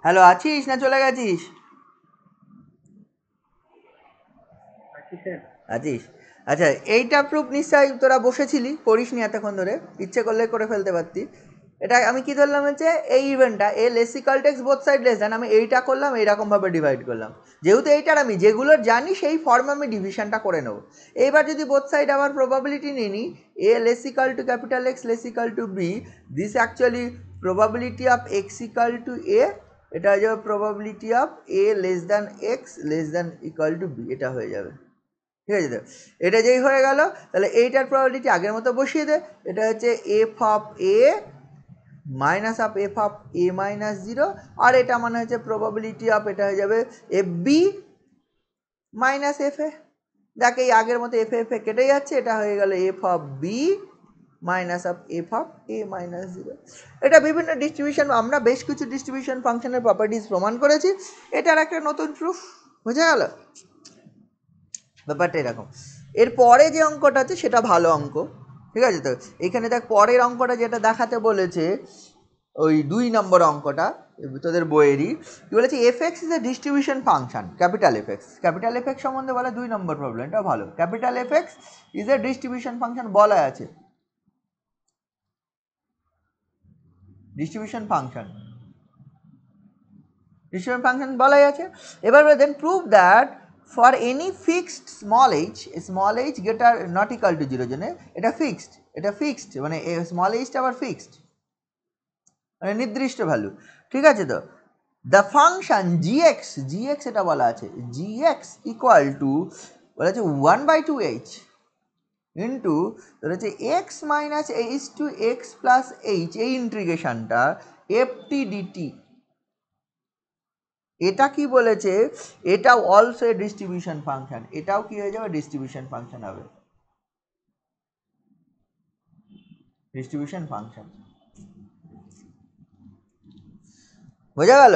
হ্যালো, আছিস না চলে গেছিস? আছিস? আচ্ছা, এইটা প্রুফ নিশ্চয়ই তোরা বসেছিলি, করিসনি এতক্ষণ ধরে, ইচ্ছে করলে করে ফেলতে পারতি। এটা আমি কি ধরলাম হচ্ছে এই ইভেন্টটা a less equal to x both side less then, আমি এইটা করলাম এইরকমভাবে ডিভাইড করলাম। যেহেতু এইটার আমি যেগুলোর জানি সেই ফর্মে আমি ডিভিশনটা করে নেবো। এইবার যদি বোথ সাইড আবার প্রবাবিলিটি নিয়ে নিই, a less equal to capital x less equal to b, this actually probability of x equal to a, এটা হয়ে যাবে probability of a less than x less than equal to b, এটা হয়ে যাবে। ঠিক আছে তো, এটা যেই হয়ে গেল, তাহলে এইটার প্রবাবিলিটি আগের মতো বসিয়ে দে। এটা হচ্ছে f of a minus of f of a minus zero, আর এটা মানে হচ্ছে প্রবাবিলিটি অফ, এটা হয়ে যাবে f b minus f a. দেখ এই আগের মতো এফ এফ এ কেটে যাচ্ছে, এটা হয়ে গেল f of b minus of f of a minus zero. এটা বিভিন্ন ডিস্ট্রিবিউশন, আমরা বেশ কিছু ডিস্ট্রিবিউশন ফাংশনের প্রপার্টিজ প্রমাণ করেছি, এটার একটা নতুন প্রুফ। বুঝে গেল ব্যাপারটা এরকম। এর পরে যে অঙ্কটা আছে সেটা ভালো অঙ্ক, ঠিক আছে তো। এখানে দেখ পরের অঙ্কটা যেটা দেখাতে বলেছে, ওই 2 নম্বর অঙ্কটা তোদের বইয়েরই, কি বলেছে, f x is a distribution function, capital F x. Capital F x সম্বন্ধে বলে 2 নম্বর প্রবলেমটা ভালো, capital F x is a distribution function বলা আছে, ডিস্ট্রিবিউশন ফাংশন বলাই আছে। এবার then prove that for any fixed small h greater not equal to zero জন্য, এটা ফিক্সড মানে স্মল এইচটা আবার ফিক্সড মানে নির্দিষ্ট ভ্যালু, ঠিক আছে তো। দ্য ফাংশন জিএক্স এটা বলা আছে, জিএক্স ইকুয়াল টু বলা আছে 1/2h ইন্টু হচ্ছে x minus h to x plus h, এই ইন্টিগ্রেশনটা এফ টি ডিটি। এটা কি বলেছে, এটাও অলসো এ ডিস্ট্রিবিউশন ফাংশন, এটাও কি হয়ে যাবে, ডিস্ট্রিবিউশন ফাংশন হবে, ডিস্ট্রিবিউশন ফাংশন। বোঝা গেল?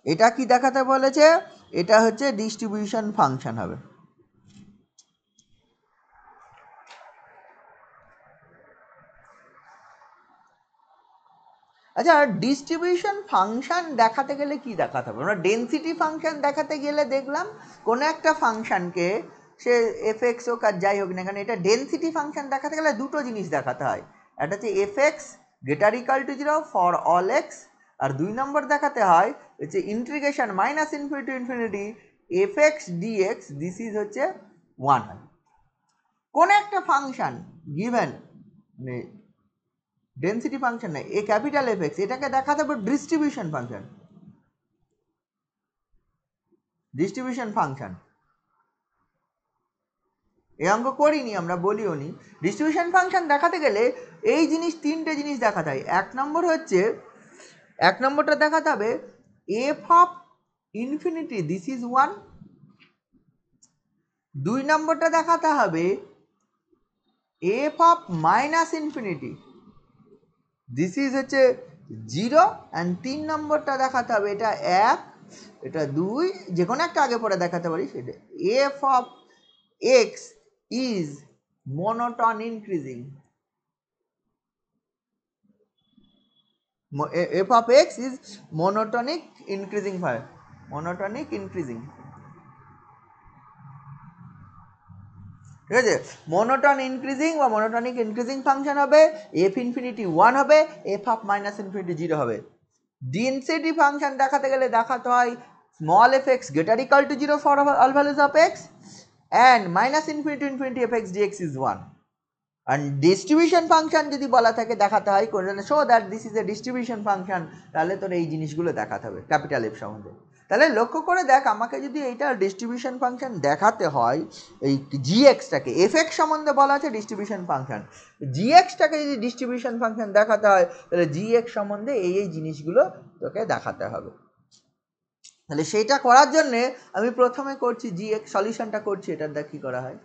এটা কি দেখাতে বলেছে, এটা হচ্ছে ডিস্ট্রিবিউশন ফাংশন হবে। আচ্ছা, ডিস্ট্রিবিউশন ফাংশন দেখাতে গেলে কি দেখাতে হবে? আমরা ডেনসিটি ফাংশন দেখাতে গেলে দেখলাম কোনো একটা ফাংশনকে, সে এফ এক্স হোক আর যাই হোক না কেন, এটা ডেনসিটি ফাংশন দেখাতে গেলে দুটো জিনিস দেখাতে হয়, একটা হচ্ছে f x greater equal to zero for all x, আর 2 নম্বর দেখাতে হয় হচ্ছে integration minus infinity to infinity f x dx, this is হচ্ছে 1 হয়। কোন একটা ফাংশন গিভেন মানে ডেনসিটি ফাংশন না, এ ক্যাপিটাল এফ এক্স, এটাকে দেখাতে হবে ডিস্ট্রিবিউশন ফাংশন। এই অঙ্ক করিনি আমরা, বলিও নি। ডিস্ট্রিবিউশন ফাংশন দেখাতে গেলে এই তিনটে জিনিস দেখাতে হয়। এক নম্বরটা দেখাতে হবে f of infinity, this is 1। 2 নম্বরটা দেখাতে হবে f of minus infinity, this is হচ্ছে 0। অ্যান্ড 3 নম্বরটা দেখাতে হবে এটা 1, এটা 2, যে কোনো একটা আগে পরে দেখাতে পারি, সেটা f of x is monotone increasing, f of x is monotonic increasing ঠিক আছে। মোনোটন ইনক্রিজিং বা মোনোটনিক ইনক্রিজিং ফাংশন হবে, এফ ইনফিনিটি 1 হবে, এফ অফ মাইনাস ইনফিনিটি 0 হবে। ডেনসিটি ফাংশন দেখাতে গেলে দেখাতে হয় small f x greater equal to 0 for all values of x, and minus infinity to infinity f x dx is 1। আর distribution function যদি বলা থাকে দেখাতে হয় show that this is a distribution function, তাহলে তোর এই জিনিসগুলো দেখাতে হবে ক্যাপিটাল এফ সম্বন্ধে। তাহলে লক্ষ্য করে দেখ, আমাকে যদি এইটা ডিস্ট্রিবিউশন ফাংশন দেখাতে হয়, এই জিএক্সটাকে এফ এক্স সম্বন্ধে বলা আছে ডিস্ট্রিবিউশন ফাংশন, জিএক্সটাকে যদি ডিস্ট্রিবিউশন ফাংশন দেখাতে হয়, তাহলে জিএক্স সম্বন্ধে এই জিনিসগুলো তোকে দেখাতে হবে। তাহলে সেইটা করার জন্যে আমি প্রথমে করছি জিএক্স সলিউশনটা করছি, এটার দেখ কী করা হয়,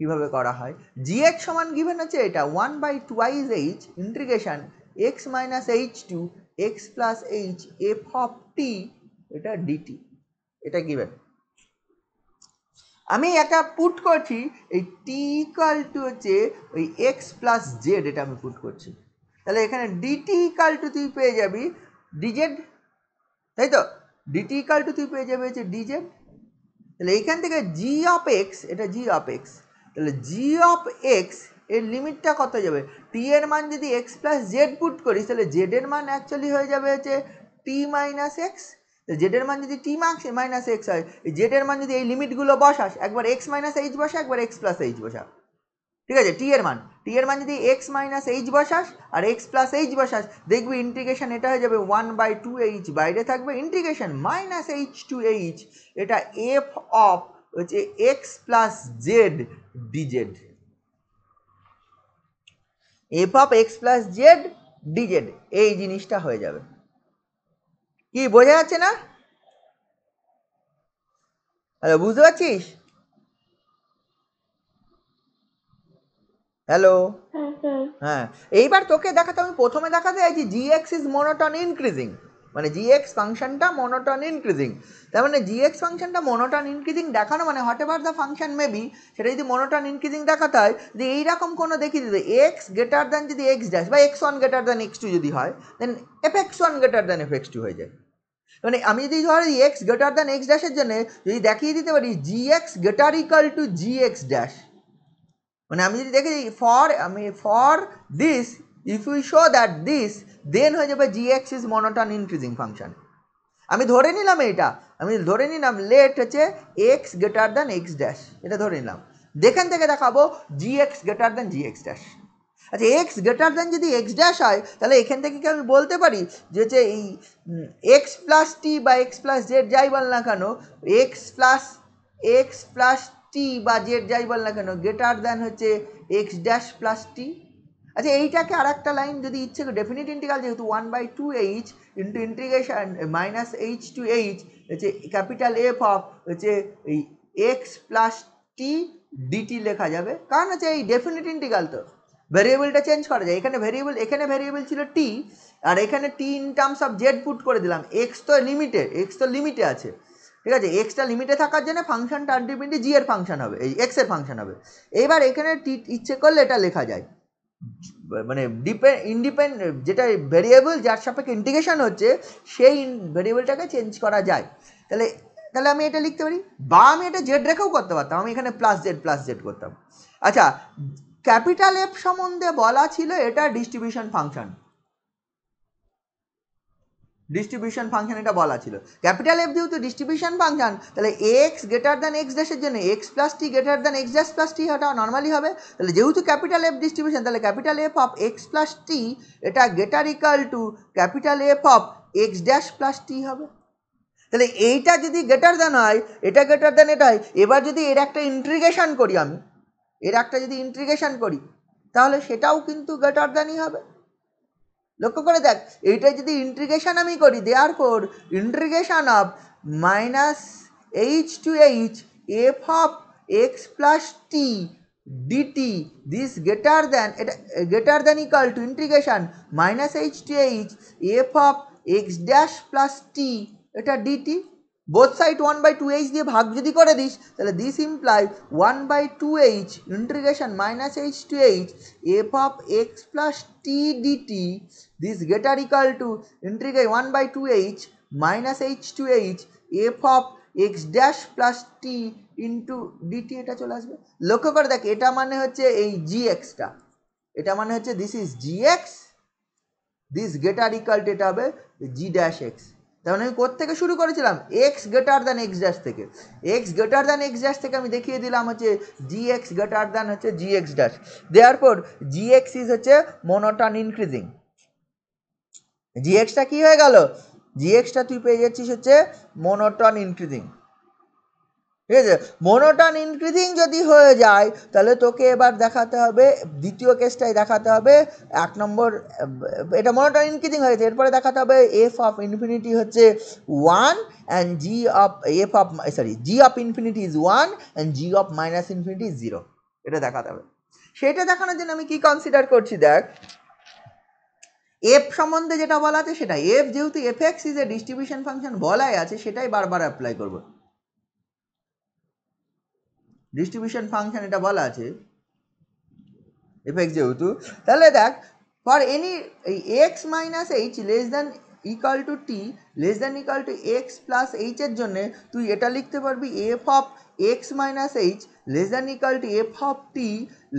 কিভাবে করা হয়। জিএক্স সমান গিভেন হচ্ছে এটা 1/2h integration x minus h to x plus h f of t, এটা ডিটি, এটা গিভেন। আমি একটা পুট করছি এই টি ইকাল টু হচ্ছে ওই এক্স প্লাস জেড, এটা আমি পুট করছি। তাহলে এখানে ডিটি ইকাল টু তুই পেয়ে যাবি ডিজেড, তাই তো, ডিটি ইকাল টু তুই পেয়ে যাবে হচ্ছে ডিজেড। তাহলে এইখান থেকে জি অফ এক্স, এটা জি অফ এক্স, তাহলে জি অফ এক্স এর লিমিটটা কত যাবে, টি এর মান যদি এক্স প্লাস জেড পুট করিস তাহলে জেড এর মান অ্যাকচুয়ালি হয়ে যাবে হচ্ছে টি মাইনাস এক্স। জেড এর মান যদি টি মাইনাস এক্স হয়, জেড এর মান যদি এই লিমিটগুলো বসাস, একবার এক্স মাইনাস এইচ বসা, একবার এক্স প্লাস এইচ বসা, ঠিক আছে, টি এর মান যদি এক্স মাইনাস এইচ বসাস আর এক্স প্লাস এইচ বসাস, দেখবি ইন্টিগ্রেশন এটা হয়ে যাবে 1/2h, বাইরে থাকবে integration minus h to h, এটা এফ অফ হচ্ছে x plus z dz, f of x plus z dz, এই জিনিসটা হয়ে যাবে। কি বোঝা যাচ্ছে না? বুঝতে পারছিস? হ্যালো, হ্যাঁ, এইবার তোকে দেখাতে, আমি প্রথমে দেখাতে চাইছি জি এক্স ইজ মোনোটন ইনক্রিজিং, মানে জি এক্স ফাংশনটা মোনোটন ইনক্রিজিং। তার মানে জি এক্স ফাংশনটা মোনোটন ইনক্রিজিং দেখানো মানে what ever the function maybe, সেটা যদি মোনোটন ইনক্রিজিং দেখাতে হয়, যদি এইরকম কোনো দেখিয়ে দিতে এক্স গ্রেটার দ্যান যদি এক্স ড্যাশ বা x one greater than x two যদি হয়, then f x one greater than f x two হয়ে যায়। মানে আমি যদি ধরি এক্স গ্রেটার দ্যান এক্স ড্যাশের জন্য যদি দেখিয়ে দিতে পারি g x greater equal to g x dash, মানে আমি যদি দেখি for this if you show that this, then হয়ে যাবে g x is monotone increasing function. আমি ধরে নিলাম এইটা, আমি ধরে নিলাম লেট হচ্ছে x greater than x dash, এটা ধরে নিলাম, যেখান থেকে দেখাবো g x greater than g x dash. আচ্ছা, এক্স গ্রেটার দ্যান যদি এক্স ড্যাশ হয় তাহলে এখান থেকে কি আমি বলতে পারি যে হচ্ছে এই এক্স প্লাস টি বা এক্স প্লাস জেড যাই বল না কেন, এক্স প্লাস টি বা জেড যাই বল না কেন গ্রেটার দ্যান হচ্ছে এক্স ড্যাশ প্লাস টি। আচ্ছা, এইটাকে আর একটা লাইন যদি ইচ্ছে ডেফিনিট ইন্টিগ্রাল যেহেতু 1/2h into integration minus h to h হচ্ছে ক্যাপিটাল এফ অফ হচ্ছে এই এক্স প্লাস টি ডিটি লেখা যাবে, কারণ হচ্ছে এই ডেফিনিট ইন্টিগ্রাল তো ভেরিয়েবলটা চেঞ্জ করা যায়। এখানে ভেরিয়েবল ছিল টি, আর এখানে t in terms of z put করে দিলাম, এক্স তো লিমিটে আছে, ঠিক আছে, এক্সটা লিমিটে থাকার জন্য ফাংশনটা আলটিমেটলি জি এর ফাংশন হবে, এই এক্স এর ফাংশন হবে। এবার এখানে টি ইচ্ছে করলে এটা লেখা যায়, মানে যেটা ভেরিয়েবল যার সাপেক্ষে ইন্টিগ্রেশন হচ্ছে সেই ভেরিয়েবলটাকে চেঞ্জ করা যায়। তাহলে তাহলে আমি এটা লিখতে পারি, বা আমি এটা জেড রেখেও করতে পারতাম, আমি এখানে প্লাস জেড করতাম। আচ্ছা, ক্যাপিটাল এফ সম্বন্ধে বলা ছিল এটা ডিস্ট্রিবিউশন ফাংশন, এটা বলা ছিল। ক্যাপিটাল এফ যেহেতু ডিস্ট্রিবিউশন ফাংশন, তাহলে এক্স গ্রেটার দ্যান এক্স ড্যাশের জন্য x plus t greater than x dash plus t হওয়াটা নর্মালি হবে। তাহলে যেহেতু ক্যাপিটাল এফ ডিস্ট্রিবিউশন, তাহলে capital F of x plus t এটা greater equal to capital F of x dash plus t হবে। তাহলে এইটা যদি গ্রেটার দ্যান হয়, এটা গ্রেটার দ্যান এটা হয়, এবার যদি এর একটা ইন্টিগ্রেশন করি, আমি এর একটা যদি ইন্টিগ্রেশন করি তাহলে সেটাও কিন্তু গ্রেটার দ্যানই হবে। লক্ষ্য করে দেখ, এইটা যদি ইন্টিগ্রেশন আমি করি, therefore integration of minus h to h f of x plus t dt this greater than, এটা greater than equal to integration minus h to h f of x dash plus t, এটা dt both side 1/2h দিয়ে ভাগ যদি করে this তাহলে this imply 1/2h integration minus h to h f of x plus t dt this greater equal to integrate 1/2h minus h to h f of x dash plus t into dt, এটা চলে আসবে। লক্ষ্য করে দেখ, এটা মানে হচ্ছে এই জি এক্সটা, এটা মানে হচ্ছে this is G x, this greater equal to এটা হবে জি ড্যাশ এক্স। তার মানে আমি কোত্থেকে শুরু করেছিলাম, x greater than x dash থেকে, x greater than x dash থেকে আমি দেখিয়ে দিলাম হচ্ছে জি এক্স গ্রেটার দ্যান হচ্ছে g x dash, therefore g x is হচ্ছে মোনোটন ইনক্রিজিং। জি এক্সটা কী হয়ে গেল, জি এক্সটা তুই পেয়ে যাচ্ছিস হচ্ছে মোনোটন ইনক্রিজিং, ঠিক আছে। মোনোটন ইনক্রিজিং যদি হয়ে যায় তাহলে তোকে এবার দেখাতে হবে, দ্বিতীয় কেসটাই দেখাতে হবে, এক নম্বর এটা মোনোটন ইনক্রিজিং হয়েছে, এরপরে দেখাতে হবে এফ অফ ইনফিনিটি হচ্ছে 1 and G of G of infinity is 1 and G of minus infinity is 0, এটা দেখাতে হবে। সেটা দেখানোর জন্য আমি কি কনসিডার করছি দেখ, এফ সম্বন্ধে যেটা বলা আছে সেটা, এফ যেহেতু F x is a distribution function বলাই আছে, সেটাই বারবার অ্যাপ্লাই করবো। ডিস্ট্রিবিউশন ফাংশন এটা বলা আছে এফ এক্স যেহেতু, তাহলে দেখ ফর এনি এই x minus h less than equal to t less than equal to x plus এইচের জন্যে তুই এটা লিখতে পারবি f of x minus h less than equal to f of t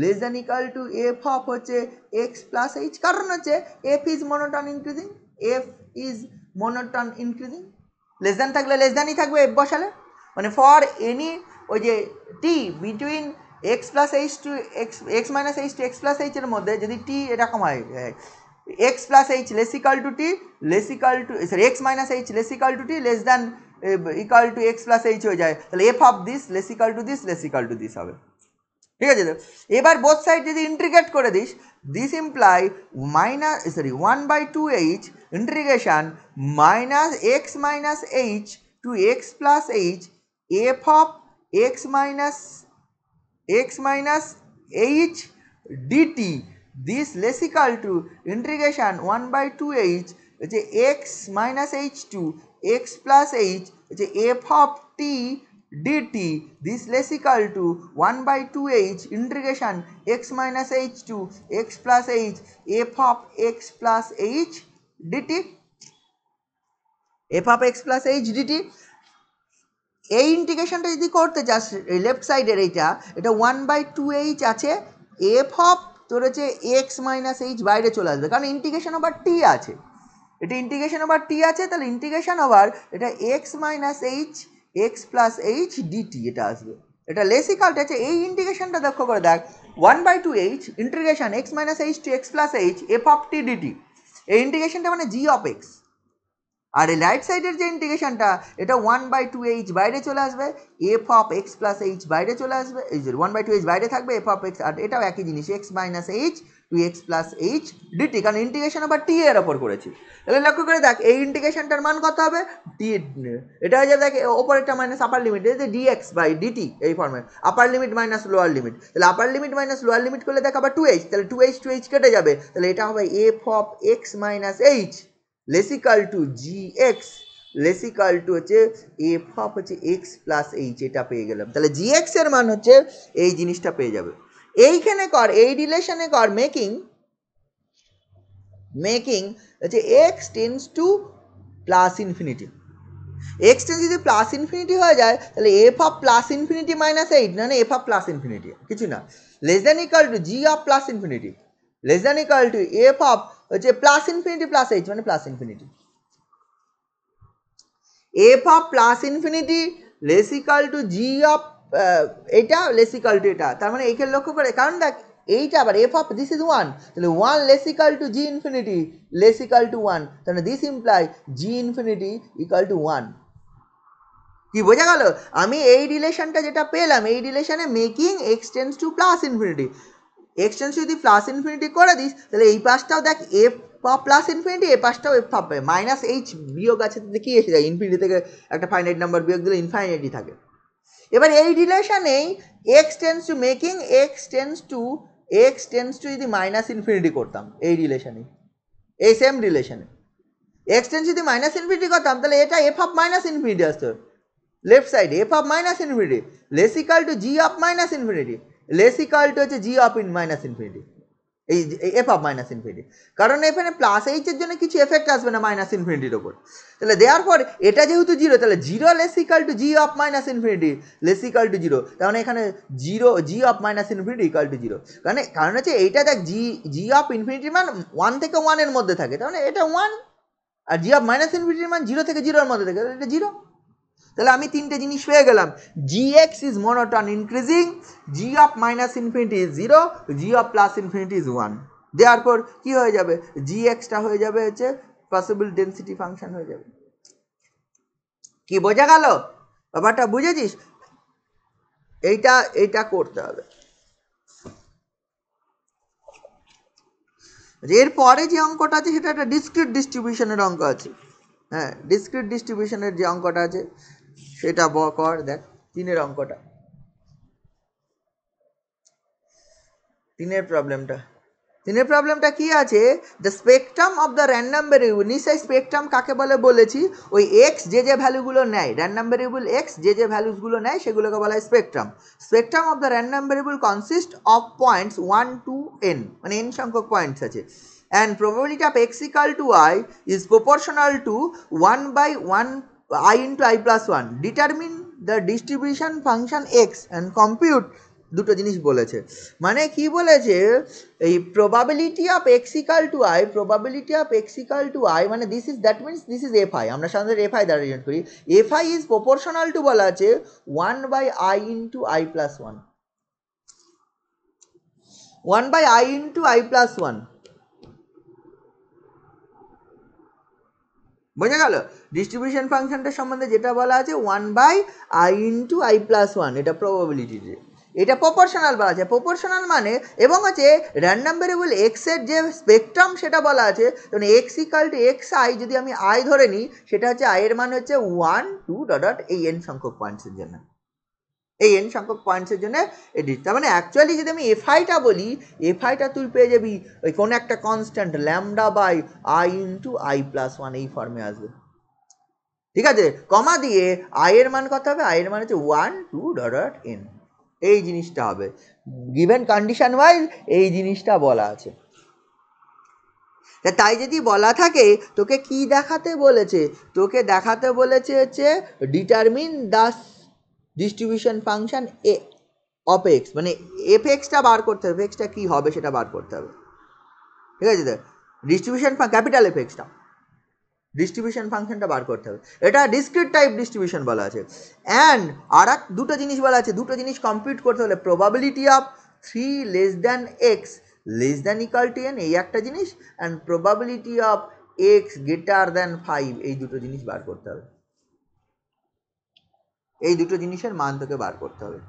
less than equal to f of হচ্ছে x plus h, কারণ হচ্ছে f is monotone increasing, f is monotone increasing, less than থাকলে less দ্যানই থাকবে f বসালে, মানে for any ওই যে t between x plus h to x minus h to x plus এইচের মধ্যে যদি টি এরকম হয় x plus h less equal to t less equal to sorry x minus h less equal to t less than equal to x plus h হয়ে যায়, তাহলে f of this less equal to this less equal to this হবে, ঠিক আছে। তো এবার both side যদি integrate করে this, this imply one by two h integration minus x minus h to x plus h f of x minus h dt, this less equal to integration one by two h হচ্ছে x minus h to x plus h হচ্ছে f of t dt, this less equal to 1 by 2h integration x minus h to x plus h f of x plus h dt, f of x plus h dt। এই ইন্টিগ্রেশনটা যদি করতে চাস left সাইডের এটা 1 by 2h আছে, f of তোর হচ্ছে x minus h বাইরে চলে আসবে কারণ ইন্টিগ্রেশন ওভার t আছে, এটা ইন্টিগ্রেশন ওভার t আছে, তাহলে ইন্টিগ্রেশন ওভার এটা x minus h x plus h dt এটা আসবে, এটা লেস ইকাল টু আছে। এই ইন্টিগ্রেশনটা লক্ষ্য করে দেখ 1/2h integration x minus h to x plus h f of t dt, এই ইন্টিগ্রেশনটা মানে জি অফ এক্স, আর এই রাইট সাইডের যে ইন্টিগ্রেশনটা এটা 1/2h বাইরে চলে আসবে, F of x plus H বাইরে চলে আসবে, এই যে 1/2h বাইরে থাকবে এফ অফ এক্স, আর এটাও একই জিনিস x minus h to x plus h dt, কারণ ইন্টিগ্রেশন আবার টি এর ওপর করেছি। তাহলে লক্ষ্য করে দেখ এই ইন্টিগ্রেশনটার মান কত হবে, টি এটা হয়ে যাবে দেখ ওপরেরটা minus upper limit dx by dt এই ফর্মে, upper limit minus lower limit, তাহলে upper limit minus lower limit করলে দেখ আবার 2h, তাহলে 2h কেটে যাবে, তাহলে এটা হবে f of x minus h less equal to g x less equal to হচ্ছে এফ অফ হচ্ছে এক্স প্লাস এইচ, এটা পেয়ে গেলাম। তাহলে জি এক্স এর মান হচ্ছে এই জিনিসটা পেয়ে যাবে। এইখানে কর এই রিলেশনে কর মেকিং হচ্ছে x tends two plus infinity, x tends যদি প্লাস ইনফিনিটি হয়ে যায় তাহলে f of plus infinity minus eight না এফ অফ প্লাস ইনফিনিটি কিছু না, less than equal to g of plus infinity less than equal to f of হচ্ছে plus infinity plus H মানে plus infinity, F of plus infinity less equal to g of এটা less equal to এটা, তার মানে এইখানে লক্ষ্য করে কারণ দেখ এইটা আবার f of this is one, তাহলে one less equal to g infinity less equal to one, তাহলে this imply g infinity equal to one. কি বোঝা গেল? আমি এই রিলেশনটা যেটা পেলাম এই রিলেশনে making x tends two plus infinity, x tends যদি প্লাস ইনফিনিটি করে দিস তাহলে এই পাশটাও দেখ এফ প্লাস ইনফিনিটি, এই পাশটাও এফ পাবে মাইনাস এইচ বিয়োগ আছে কি এসে যায় ইনফিনিটি থেকে একটা ফাইনাইট নাম্বার বিয়োগ দিলে ইনফাইনাইটি থাকে। এবার এই রিলেশনেই x tends to making x tends to যদি মাইনাস ইনফিনিটি করতাম এই রিলেশনে, এই সেম রিলেশনে এক্স টেন্স যদি মাইনাস ইনফিনিটি করতাম তাহলে এটা এফ অফ মাইনাস ইনফিনিটি আসতো left side, f of minus infinity less equal to g of minus infinity less equal to হচ্ছে জি অফ মাইনাস ইনফিনিটি, এই এফ অফ মাইনাস ইনফিনিটি, কারণ এখানে plus এইচের জন্য কিছু এফেক্ট আসবে না মাইনাস ইনফিনিটির ওপর, তাহলে দেওয়ার পর এটা যেহেতু জিরো তাহলে zero less equal to g of minus infinity less equal to zero, তার মানে এখানে zero G of minus infinity equal to zero, কারণ হচ্ছে এইটা দেখ জি অফ ইনফিনিটির মান 1 থেকে 1 এর মধ্যে থাকে, তার মানে এটা 1, আর জি অফ মাইনাস ইনফিনিটির মান 0 থেকে 0 এর মধ্যে থাকে, এটা 0। তাহলে আমি তিনটে জিনিস পেয়ে গেলাম, g x is monotone increasing, g of minus infinity is 0, g of plus infinity is 1, দেওয়ার পর কি হয়ে যাবে জি এক্সটা হয়ে যাবে হচ্ছে পসিবল ডেন্সিটি ফাংশন হয়ে যাবে। কি বোঝা গেল ব্যাপারটা? বুঝেছিস? এইটা করতে হবে। এরপরে যে অঙ্কটা আছে সেটা একটা ডিসক্রিট ডিস্ট্রিবিউশনের অঙ্ক আছে, হ্যাঁ ডিসক্রিট ডিস্ট্রিবিউশনের যে অঙ্কটা আছে সেটা কর। দেখ তিনের অঙ্কটা, তিনের প্রবলেমটা কি আছে, the spectrum of the random variable, নিশ্চয়ই স্পেকট্রাম কাকে বলে বলেছি, ওই এক্স যে ভ্যালুগুলো নেয় র্যান্ডম ভ্যারিয়েবল এক্স যে ভ্যালুসগুলো নেয় সেগুলোকে বলা হয় spectrum of the random variable consist of points 1 to n, মানে n সংখ্যক পয়েন্টস আছে, and probability of x equal to I is proportional to 1 by 1 I into I plus 1. Determine the distribution function x and compute দুটো জিনিস বলেছে, মানে কি বলেছে, এই probability of x equal to I, probability of x equal to I মানে this is, that means this is fi, আমরা সাধারণত fi দ্বারা রিলেট করি, fi is proportional to বলা আছে 1 by I into I plus 1, 1 by I into I plus 1, বোঝা গেল? Distribution ফাংশনটার সম্বন্ধে যেটা বলা আছে 1 by i into i plus 1, এটা প্রবাবিলিটিতে, এটা প্রপোর্শনাল বলা আছে। প্রপোর্শনাল মানে এবং হচ্ছে র্যান্ডম ভেরিয়েবল এক্স এর যে স্পেকট্রাম সেটা বলা আছে, মানে x equal to x I, যদি আমি আই ধরে নিই সেটা হচ্ছে আই এর মান হচ্ছে 1 2 ডট এই এন সংখ্যক পয়েন্টসের জন্য, এই এন সংখ্যক পয়েন্টসের জন্য এটি, তার মানে অ্যাকচুয়ালি যদি আমি এফআইটা বলি, এফআইটা তুই পেয়ে যাবি ওই কোনো একটা constant lambda by i into i plus 1 এই ফর্মে আসবে, ঠিক আছে? কমা দিয়ে আই এর মান কত হবে, আই এর মান হচ্ছে 1 2 ডট এন, এই জিনিসটা হবে গিভেন কন্ডিশন ওয়াইজ, এই জিনিসটা বলা আছে। তাই যদি বলা থাকে তোকে কি দেখাতে বলেছে, তোকে দেখাতে বলেছে হচ্ছে determine the distribution function A of x, মানে এফ এক্সটা বার করতে হবে, এক্সটা কী হবে সেটা বার করতে হবে, ঠিক আছে? তো distribution capital F extra, distribution ফাংশনটা বার করতে হবে, এটা ডিসক্রিট টাইপ ডিস্ট্রিবিউশন বলা আছে। অ্যান্ড আর এক দুটো জিনিস বলা আছে, দুটো জিনিস কমপ্লিট করতে হলে probability of 3 less than x less than equal to N, এই একটা জিনিস, and probability of x greater than 5, এই দুটো জিনিস বার করতে হবে, এই দুটো জিনিসের মান তোকে বার করতে হবে।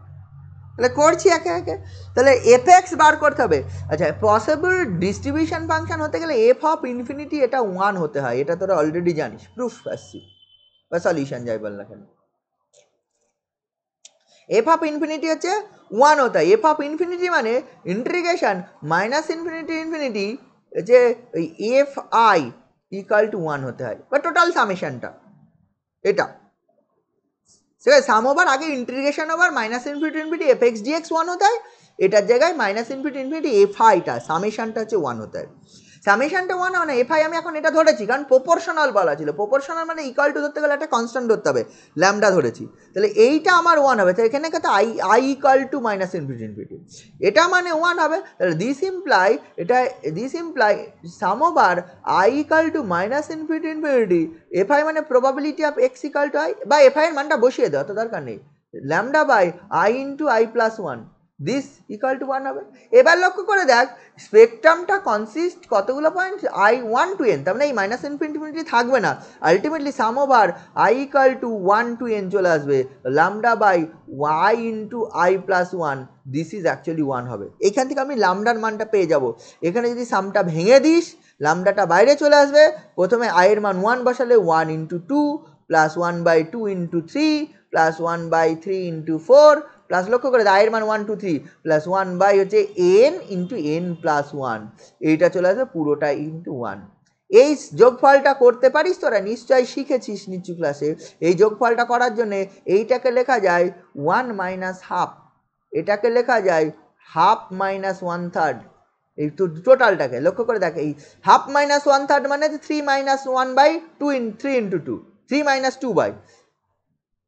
তাহলে করছি একে একে, তাহলে এফ এক্স বার করতে হবে। আচ্ছা, পসিবল ডিস্ট্রিবিউশন ফাংশন হতে গেলে এফ অফ ইনফিনিটি এটা 1 হতে হয়, এটা তোরা অলরেডি জানিস, প্রুফ আসছি বা সলিউশন যাই বল না কেন, এফ অফ ইনফিনিটি হচ্ছে 1 হতে হয়। এফ অফ ইনফিনিটি মানে ইন্টিগ্রেশন মাইনাস ইনফিনিটি ইনফিনিটি যে ওই এফ আই ইকাল টু 1 হতে হয়, বা টোটাল সামেশনটা এটা, ঠিক আছে? সাম ওভার আগে integration over minus infinity infinity f x dx 1 হতে হয়, এটার জায়গায় মাইনাস ইনফিনিটি ইনফিনিটি এফ আইটা সামেশনটা হচ্ছে 1 হতে হয়। সামেশনটা 1 হয় না, এফ আই আমি এখন এটা ধরেছি কারণ প্রপোর্শনাল বলা ছিল, প্রপোর্শনাল মানে ইকুয়াল টু ধরতে গেলে একটা কনস্ট্যান্ট ধরতে হবে, ল্যামডা ধরেছি, তাহলে এইটা আমার 1 হবে, তো এখানে কত i equal to minus infinity infinity, এটা মানে 1 হবে, তাহলে দিস ইমপ্লাই এটা, this imply sum over i equal to minus infinity infinity f i মানে probability of x equal to i, বা এফ আই এর মানটা বসিয়ে দেওয়া তো দরকার নেই, lambda by i into i plus 1, this equal to 1 হবে। এবার লক্ষ্য করে দেখ স্পেকট্রামটা কনসিস্ট কতগুলো পয়েন্ট, আই 1 টু এন, তার মানে এই মাইনাস ইনফিনিটি থাকবে না, ultimately sum over i equal to 1 to n চলে আসবে, lambda by i into i plus 1, this is actually 1 হবে। এখান থেকে আমি ল্যামডার মানটা পেয়ে যাব, এখানে যদি সামটা ভেঙে দিস ল্যামডাটা বাইরে চলে আসবে, প্রথমে আই এর মান 1 বসালে 1 into 2 plus 1 by 2 into 3 plus 1 by 3 into 4 plus, লক্ষ্য করে আয়ের মান 1 2 3 প্লাস 1 বাই হচ্ছে এন ইন্টু এন প্লাস 1, এইটা চলে আসবে পুরোটা ইন্টু 1। এই যোগফলটা করতে পারিস তোরা, নিশ্চয়ই শিখেছিস নিচু ক্লাসে। এই যোগফলটা করার জন্য এইটাকে লেখা যায় 1 মাইনাস হাফ, এটাকে লেখা যায় হাফ মাইনাস 1/3, এই টোটালটাকে লক্ষ্য করে দেখ, এই হাফ মাইনাস 1/3 মানে 3 minus 1 by 2 3 into 2, 3 minus 2 by,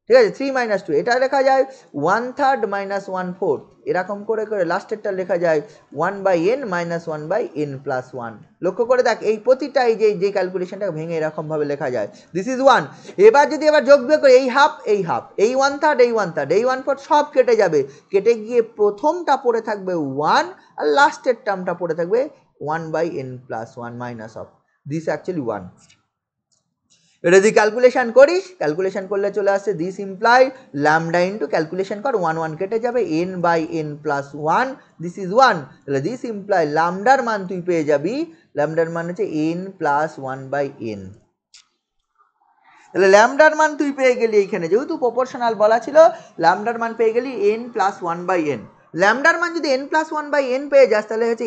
ঠিক আছে, 3 মাইনাস 2, এটা লেখা যায় 1/3 মাইনাস 1/4, এরকম করে করে লাস্টেরটা লেখা যায় 1 by n minus 1 by n plus 1। লক্ষ্য করে দেখ এই প্রতিটা এই যে ক্যালকুলেশনটা ভেঙে এরকমভাবে লেখা যায়, দিস ইজ 1। এবার যদি এবার যোগ বিয়োগ করে এই হাফ এই হাফ, এই 1/3 এই 1/3 এই 1/4 সব কেটে যাবে, কেটে গিয়ে প্রথমটা পড়ে থাকবে 1 আর লাস্টের টার্মটা পড়ে থাকবে 1 by n plus 1 minus of this actually 1। এটা যদি ক্যালকুলেশন করিস, ক্যালকুলেশন করলে চলে আসছে this imply lambda into calculation কর 1 1 কেটে যাবে n by n plus 1, this is 1, তাহলে দিস ইমপ্লাই ল্যামডার মান তুই পেয়ে যাবি, ল্যামডার মান হচ্ছে এন প্লাস 1 বাই এন। তাহলে ল্যামডার মান তুই পেয়ে গেলি এইখানে, যেহেতু প্রপোর্শনাল বলা ছিল, ল্যামডার মান পেয়ে গেলি এন প্লাস 1 বাই এন। ল্যামডার মান যদি এন প্লাস 1 বাই এন পেয়ে যাস তাহলে হচ্ছে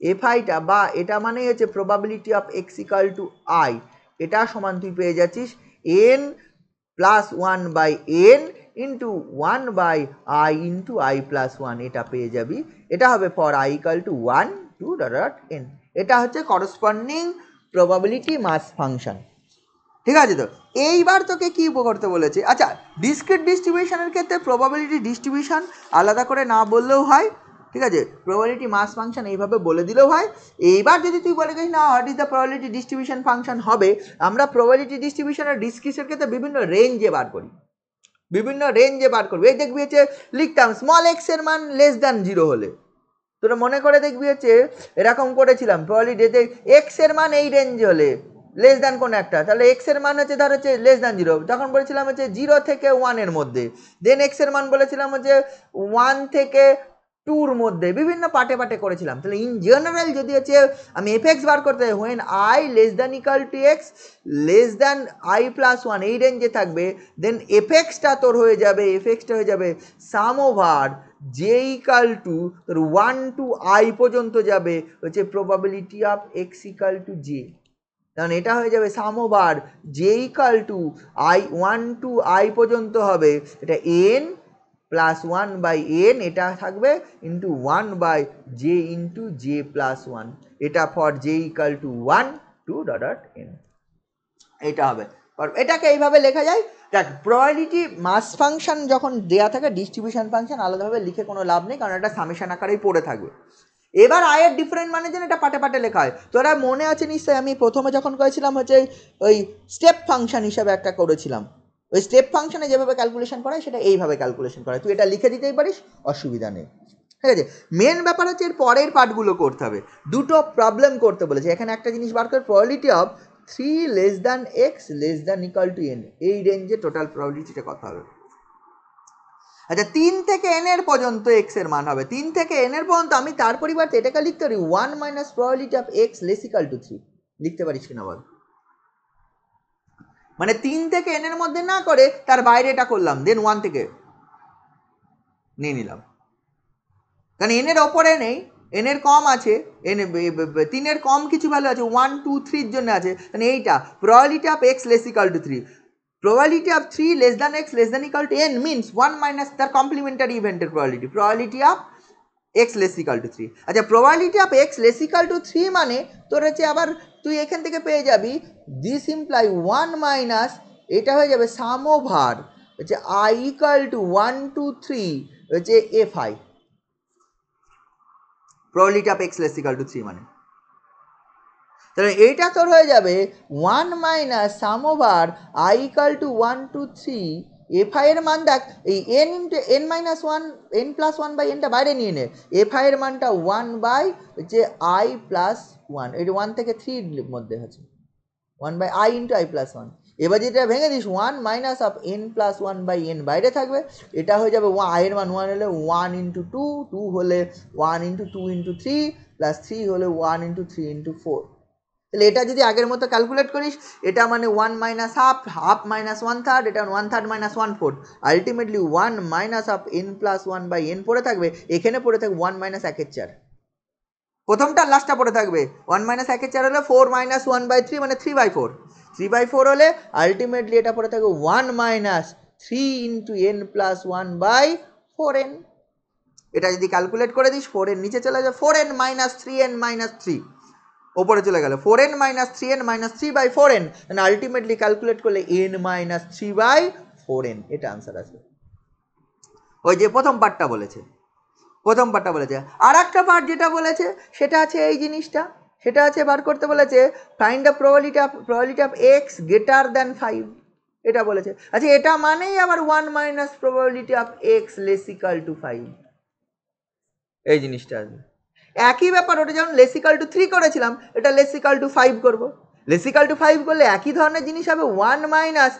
এফআইটা বা এটা মানেই হচ্ছে probability of x equal to i, এটা সমান তুই পেয়ে যাচ্ছিস n plus 1 by n into 1 by i into i plus 1, এটা পেয়ে যাবি, এটা হবে for i equal to 1 2 dot n. এটা হচ্ছে করসপন্ডিং প্রবাবিলিটি মাস ফাংশন। ঠিক আছে, তো এইবার তোকে কি করতে বলেছে, আচ্ছা ডিসক্রিট ডিস্ট্রিবিউশনের ক্ষেত্রে প্রবাবিলিটি ডিস্ট্রিবিউশন আলাদা করে না বললেও হয়, ঠিক আছে, প্রবাবিলিটি মাস ফাংশন এইভাবে বলে দিলেও হয়। এইবার যদি তুই বলে গেছিস না what is the probability distribution function হবে, আমরা প্রবাবিলিটি ডিস্ট্রিবিউশনের ডিসক্রিটের ক্ষেত্রে বিভিন্ন রেঞ্জে বার করি, বিভিন্ন রেঞ্জে বার করবো। এই দেখবি হচ্ছে লিখতাম স্মল এক্স এর মান লেস দ্যান 0 হলে, তোরা মনে করে দেখবি হচ্ছে এরকম করেছিলাম প্রবাবিলিটিতে এক্স এর মান এই রেঞ্জ হলে লেস দ্যান কোন একটা, তাহলে এক্স এর মান হচ্ছে ধর হচ্ছে লেস দ্যান 0, তখন বলেছিলাম হচ্ছে 0 থেকে 1 এর মধ্যে, দেন এক্স এর মান বলেছিলাম হচ্ছে 1 থেকে 2 মধ্যে, বিভিন্ন পার্টে পার্টে করেছিলাম। তাহলে ইন জেনারেল যদি হচ্ছে আমি এফ এক্স বার করতে when I less than equal to x less than I plus 1 এই রেঞ্জে থাকবে, দেন এফ এক্সটা তোর হয়ে যাবে, এফ এক্সটা হয়ে যাবে sum over j equal to তোর 1 টু আই পর্যন্ত যাবে হচ্ছে probability of x equal to j, কারণ এটা হয়ে যাবে sum over j equal to i 1 to i পর্যন্ত হবে, এটা এন প্লাস 1 বাই এন এটা থাকবে into 1 by j into j plus 1, এটা for j equal to 1 to dot n, এটা হবে। এটাকে এইভাবে লেখা যায়। দেখ প্রবাবিলিটি মাস ফাংশন যখন দেয়া থাকে ডিস্ট্রিবিউশন ফাংশন আলাদাভাবে লিখে কোনো লাভ নেই, কারণ এটা সামেশন আকারেই পড়ে থাকবে। এবার আয়ের ডিফারেন্ট মানের জন্য এটা পাটে পাটে লেখা হয়। তোরা মনে আছে নিশ্চয়ই আমি প্রথমে যখন করেছিলাম হচ্ছে ওই স্টেপ ফাংশন হিসাবে একটা করেছিলাম, ওই স্টেপ ফাংশনে যেভাবে ক্যালকুলেশন করা হয় সেটা এইভাবে ক্যালকুলেশন করা হয়, তুই এটা লিখে দিতেই পারিস, অসুবিধা নেই। ঠিক আছে, মেন ব্যাপার হচ্ছে এর পরের পার্টগুলো করতে হবে, দুটো প্রবলেম করতে বলেছে এখানে। একটা জিনিস বার করে probability of 3 less than x less than equal to N, এই রেঞ্জে টোটাল প্রবাবিলিটিটা কত হবে। আচ্ছা 3 থেকে n এর পর্যন্ত x এর মান হবে, 3 থেকে n এর পর্যন্ত আমি তার পরিবর্তে এটাকে লিখতে পারি 1 minus probability of x less equal two 3, লিখতে পারিস কিনা বল। মানে 3 থেকে n এর মধ্যে না করে তার বাইরে এটা করলাম, দেন 1 থেকে নিয়ে নিলাম, কারণ n এর ওপরে নেই, n এর কম আছে, n 3 এর কম কিছু ভ্যালু আছে, 1 2 3 এর জন্য আছে, মানে এইটা probability of x less equal two 3, probability of 3 less than x less than equal to n means 1 minus the complementary event probability of x less equal to 3। আচ্ছা probability of x less equal to 3 মানে তোর হচ্ছে আবার তুই এখান থেকে পেয়ে যাবি this imply 1 minus এটা হয়ে যাবে sum over হচ্ছে I equal to 1 to 3 হচ্ছে fi, probability of x less equal to 3 মানে তাহলে এইটা তোর হয়ে যাবে 1 minus sum over i equal to 1 to 3 f i এর মান দেখ এই n into n minus 1 n plus 1 by এনটা বাইরে নিয়ে নে, এফ আই এর মানটা 1 বাই যে আই প্লাস 1, এটা 1 থেকে 3 মধ্যে আছে 1 by i into i plus 1। এবার যেটা ভেঙে this 1 minus of n plus 1 by n বাইরে থাকবে, এটা হয়ে যাবে আই এর মান 1 হলে 1 ইন্টু 2, 2 হলে 1 ইন্টু 2 ইন্টু 3 প্লাস 3 হলে 1 ইন্টু 3 ইন্টু 4। তাহলে এটা যদি আগের মতো ক্যালকুলেট করিস এটা মানে 1 মাইনাস হাফ, হাফ মাইনাস 1/3, এটা 1/3 minus 1/4, ultimately 1 minus of n plus 1 by n পড়ে থাকবে, এখানে পড়ে থাকবে 1 মাইনাস 1/4, প্রথমটা লাস্টটা পড়ে থাকবে 1 মাইনাস 1/4 হলে 4 মাইনাস 1/3 মানে 3/4, 3/4 হলে আলটিমেটলি এটা পড়ে থাকবে 1 minus 3 into n plus 1 by 4n। এটা যদি ক্যালকুলেট করে দিস 4n নিচে চলে যাবে 4n মাইনাস 3n মাইনাস 3 ওপরে চলে গেল 4n minus 3n minus 3 by 4n, মানে আলটিমেটলি ক্যালকুলেট করলে n মাইনাস 3 বাই 4n, এটা আনসার আছে। ওই যে প্রথম পার্টটা বলেছে, প্রথম পার্টটা বলেছে। আর একটা পার্ট যেটা বলেছে সেটা আছে এই জিনিসটা, সেটা আছে বার করতে বলেছে find the probability of x greater than 5, এটা বলেছে। আচ্ছা এটা মানেই আবার 1 minus probability of x less equal two 5, এই জিনিসটা আছে। একই ব্যাপার, ওটা যেমন লেস ইকাল টু 3 করেছিলাম এটা লেস ইকাল টু 5 করবো, লেস ইকাল টু 5 করলে একই ধরনের জিনিস হবে 1 মাইনাস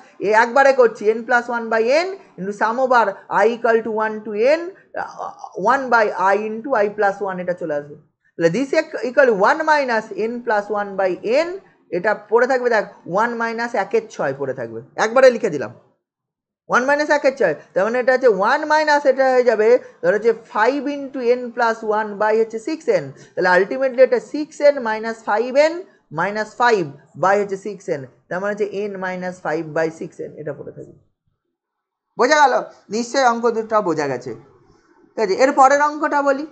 একবারে করছি n plus 1 by n into sum over i equal to 1 to n 1 by i into i plus 1, এটা চলে আসবে। তাহলে this equal 1 minus n plus 1 by n, এটা পড়ে থাকবে দেখ 1 মাইনাস 1/6 পড়ে থাকবে, একবারে লিখে দিলাম 1 মাইনাস 1/6, তার মানে এটা হচ্ছে 1 মাইনাস এটা হয়ে যাবে ধর হচ্ছে 5 ইন্টু এন প্লাস 1 বাই হচ্ছে 6n, তাহলে আলটিমেটলি এটা 6n minus 5n minus 5 by হচ্ছে 6n, তার মানে হচ্ছে n মাইনাস 5 বাই 6n, এটা পড়ে থাকবে। বোঝা গেল নিশ্চয়ই, অঙ্ক দুটো বোঝা গেছে। ঠিক আছে, এর পরের অঙ্কটা বলি,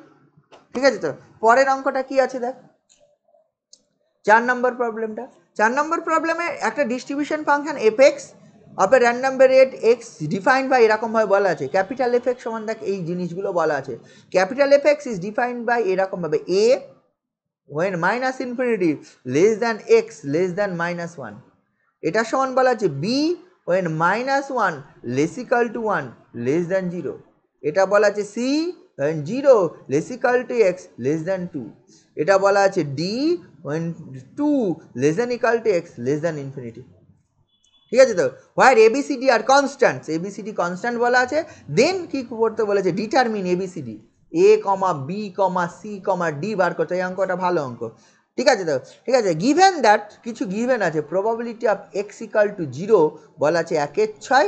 ঠিক আছে, তো পরের অঙ্কটা কি আছে দেখ, 4 নম্বর প্রবলেমটা, 4 নম্বর প্রবলেমে একটা distribution function f x of a random variate x defined by এরকমভাবে বলা আছে ক্যাপিটাল এফ এক্স সমান দেখ এই জিনিসগুলো বলা আছে capital F x is defined by এরকমভাবে a when minus infinity less than x less than minus 1 এটা সমান বলা আছে b when minus 1 less equal to 1 less than 0 এটা বলা আছে c when 0 less equal to x less than 2 এটা বলা আছে d when 2 less than equal to x less than infinity ঠিক আছে তো where abcd are constants abcd constant বলা আছে দেন কি করতে বলেছে determine abcd a, b, c, d বার করতে এই অঙ্কটা ভালো অঙ্ক ঠিক আছে তো ঠিক আছে গিভেন দ্যাট কিছু গিভেন আছে probability of x equal to 0 বলা আছে 1/6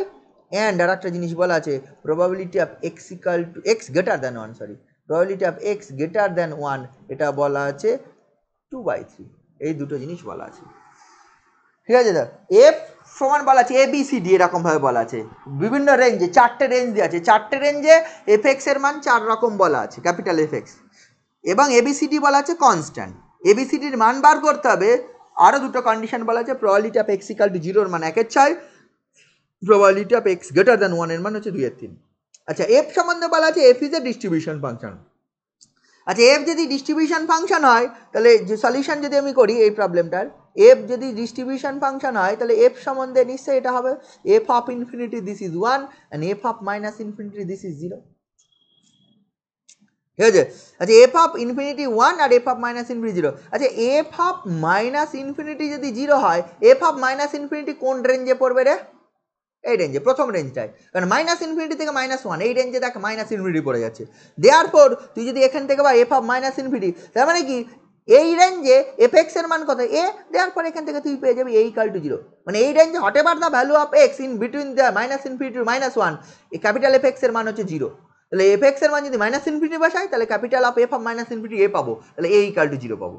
অ্যান্ড আর একটা জিনিস বলা আছে probability of x equal to x greater than 1 sorry probability of x greater than 1 এটা বলা আছে 2/3 এই দুটো জিনিস বলা আছে ঠিক আছে তো এফ সমান বলা আছে এবিসিডি এরকমভাবে বলা আছে বিভিন্ন রেঞ্জে 4টে রেঞ্জ দিয়ে আছে 4টে রেঞ্জে এফ এক্স এর মান 4 রকম বলা আছে ক্যাপিটাল এফ এক্স এবং এবিসিডি বলা আছে কনস্ট্যান্ট এবিসিডির মান বার করতে হবে আরও দুটো কন্ডিশন বলা আছে probability of x equal to 0 এর মান 1/6 probability of x greater than 1 এর মান হচ্ছে 2/3 আচ্ছা এফ সম্বন্ধে বলা আছে f is a distribution function আচ্ছা এফ যদি ডিস্ট্রিবিউশন ফাংশন হয় তাহলে যে সলিউশন যদি আমি করি এই প্রবলেমটার এফ যদি ডিস্ট্রিবিউশন ফাংশন হয় তাহলে এফ সম্বন্ধে নিশ্চয়ই এটা হবে f of infinity this is 1 and f of minus infinity this is 0 ঠিক আছে আচ্ছা এফ অফ ইনফিনিটি 1 আর এফ অফ মাইনাস ইনফিনিটি 0 আচ্ছা এফ অফ মাইনাস ইনফিনিটি যদি 0 হয় এফ অফ মাইনাস ইনফিনিটি কোন রেঞ্জে পড়বে রে এই রেঞ্জে প্রথম রেঞ্জটায় কারণ মাইনাস ইনফিনিটি থেকে -1 এই রেঞ্জে দেখ মাইনাস ইনফিনিটি পড়ে যাচ্ছে দেয়ারফর তুই যদি এখান থেকে বা এফ অফ মাইনাস ইনফিনিটি তার মানে কি এই রেঞ্জে এফ এক্স এর মান কত এ দেয়ারফর এখান থেকে তুই পেয়ে যাবি এ ইকুয়াল টু 0 মানে এই রেঞ্জে whatever the value of x in between the minus infinity to -1 এই ক্যাপিটাল এফ এক্স এর মান হচ্ছে 0 তাহলে এফ এক্স এর মান যদি মাইনাস ইনফিনিটি বসাই তাহলে capital of f of minus infinity এ পাবো তাহলে এ ইকুয়াল টু 0 পাবো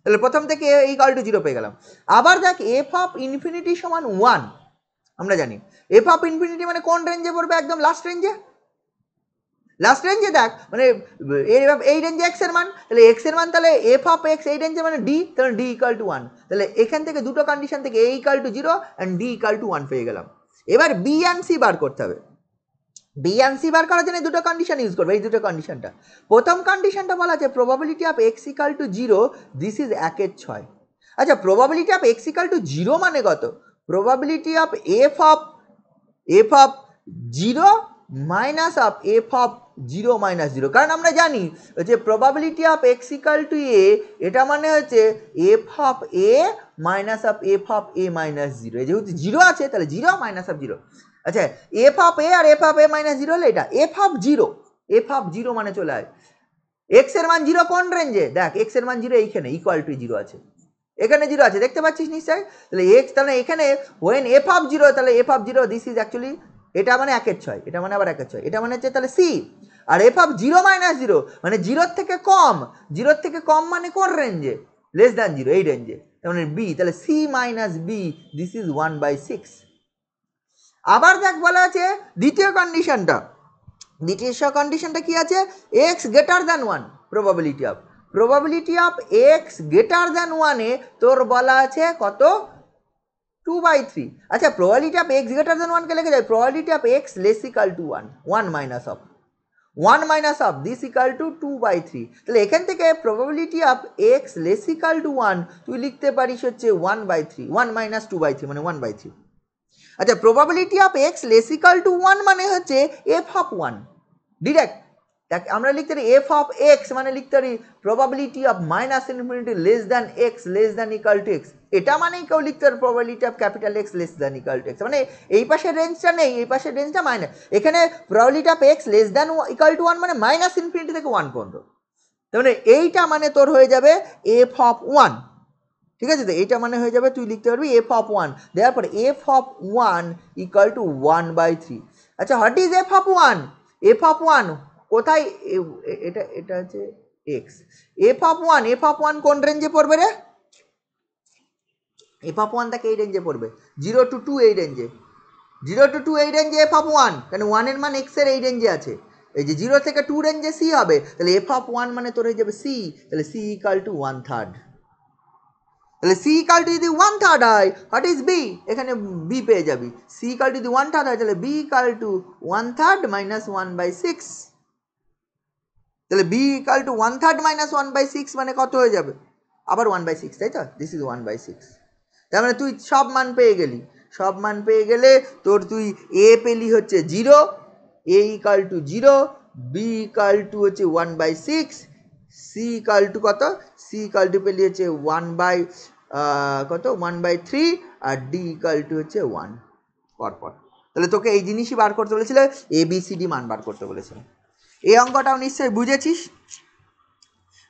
তাহলে প্রথম থেকে এ ইকুয়াল টু 0 পেয়ে গেলাম আবার দেখ এফ অফ ইনফিনিটি সমান 1 আমরা জানি এফ অফ ইনফিনিটি মানে কোন রেঞ্জে পড়বে একদম লাস্ট রেঞ্জে দেখ মানে এই রেঞ্জে এক্স এর মান তাহলে এক্স এর মান তাহলে এফ অফ এক্স এই রেঞ্জে মানে ডি তাহলে ডি ইকুয়াল টু 1 তাহলে এখান থেকে দুটো কন্ডিশন থেকে a equal to 0 and d equal to 1 পেয়ে গেলাম এবার বি অ্যান্ড সি বার করতে হবে বি অ্যান্ড সি বার করার জন্য দুটো কন্ডিশন ইউজ করবে এই দুটো কন্ডিশনটা প্রথম কন্ডিশনটা বলা আছে probability of x equal to 0 this is 1/6 আচ্ছা probability of x equal to 0 মানে কত probability of f of 0 minus of f of 0 minus 0 কারণ আমরা জানি যে probability of x equal to a এটা মানে হচ্ছে f of a minus of f of a minus 0 যেহেতু 0 আছে তাহলে 0 মাইনাস অফ 0 আচ্ছা এফ অফ এ আর এফ অফ এ মাইনাস 0 হলে এটা এফ অফ 0 মানে চলে আসে এক্স এর মান 0 কোন রেঞ্জে দেখ এক্স এর মান 0 এইখানে ইকুয়াল টু 0 আছে এখানে 0 আছে দেখতে পাচ্ছিস নিশ্চয়ই তাহলে এক্স তাহলে এখানে ওয়েন এফ অফ 0 তাহলে f of 0 this is actually এটা মানে 1/6 এটা মানে আবার 1/6 এটা মানে হচ্ছে তাহলে সি আর এফ অফ 0 মাইনাস 0 মানে 0 থেকে কম মানে কোন রেঞ্জে লেস দ্যান 0 এই রেঞ্জে তার মানে বি তাহলে C minus B this is 1/6 আবার দেখ বলা আছে দ্বিতীয় কন্ডিশনটা কি আছে x greater than 1 probability of x greater than 1 এ তোর বলা আছে কত 2/3 আচ্ছা probability of x greater than 1 কে লিখে যায় probability of x less equal to 1 minus of this equal to 2/3 তাহলে এখান থেকে probability of x less equal to 1 তুই লিখতে পারিস হচ্ছে 1/3 1 মাইনাস 2/3 মানে 1/3 আচ্ছা probability of x less equal to 1 মানে হচ্ছে এফ অফ 1 ডিরেক্ট দেখ আমরা লিখতে পারি এফ অফ এক্স মানে লিখতে পারি probability of minus infinity less than x less than equal to x এটা মানেই কেউ লিখতে পারে probability of capital x less than equal to x মানে এই পাশের রেঞ্জটা নেই এই পাশের রেঞ্জটা মাইনাস এখানে probability of x less than equal to 1 মানে মাইনাস ইনফিনিটি থেকে 1 পর্যন্ত তার মানে এইটা মানে তোর হয়ে যাবে এফ অফ 1 ঠিক আছে তো এইটা মানে হয়ে যাবে তুই লিখতে পারবি এফ অফ 1 দেওয়ার পরে এফ অফ 1 ইকুয়াল টু 1/3 আচ্ছা হোয়াট ইজ এফ অফ 1 কোথায় এটা হচ্ছে এক্স এফ অফ 1 কোন রেঞ্জে পড়বে রে এফ অফ 1 তাকে এই রেঞ্জে পড়বে 0 to 2 এই রেঞ্জে 0 to 2 এই রেঞ্জে এফ অফ 1 কারণ 1 এর মান এক্স এর এই রেঞ্জে আছে এই যে 0 থেকে 2 রেঞ্জে সি হবে তাহলে এফ অফ 1 মানে তোর হয়ে যাবে সি তাহলে সি ইকুয়াল টু 1/3 তাহলে সি ইকাল টু যদি 1/3 হয়, হোয়াট ইজ বি? এখানে বি পেয়ে যাবি। সি ইকাল টু যদি 1/3 হয় তাহলে বি ইকাল টু 1/3 মাইনাস 1/6। তাহলে বি ইকাল টু 1/3 মাইনাস 1/6 মানে কত হয়ে যাবে? আবার 1/6, তাই তো? This is 1/6। তার মানে তুই সব মান পেয়ে গেলি। সব মান পেয়ে গেলে তোর তুই এ পেলি হচ্ছে 0, A equal to 0, B equal to হচ্ছে 1/6, সি ইকাল টু কত? সি ইকাল টু পেলি হচ্ছে 1/3, আর ডি ইকাল টু হচ্ছে 1 পরপর। তাহলে তোকে এই জিনিসই বার করতে বলেছিল, এ বি সি ডি মান বার করতে বলেছিল। এই অঙ্কটাও নিশ্চয়ই বুঝেছিস।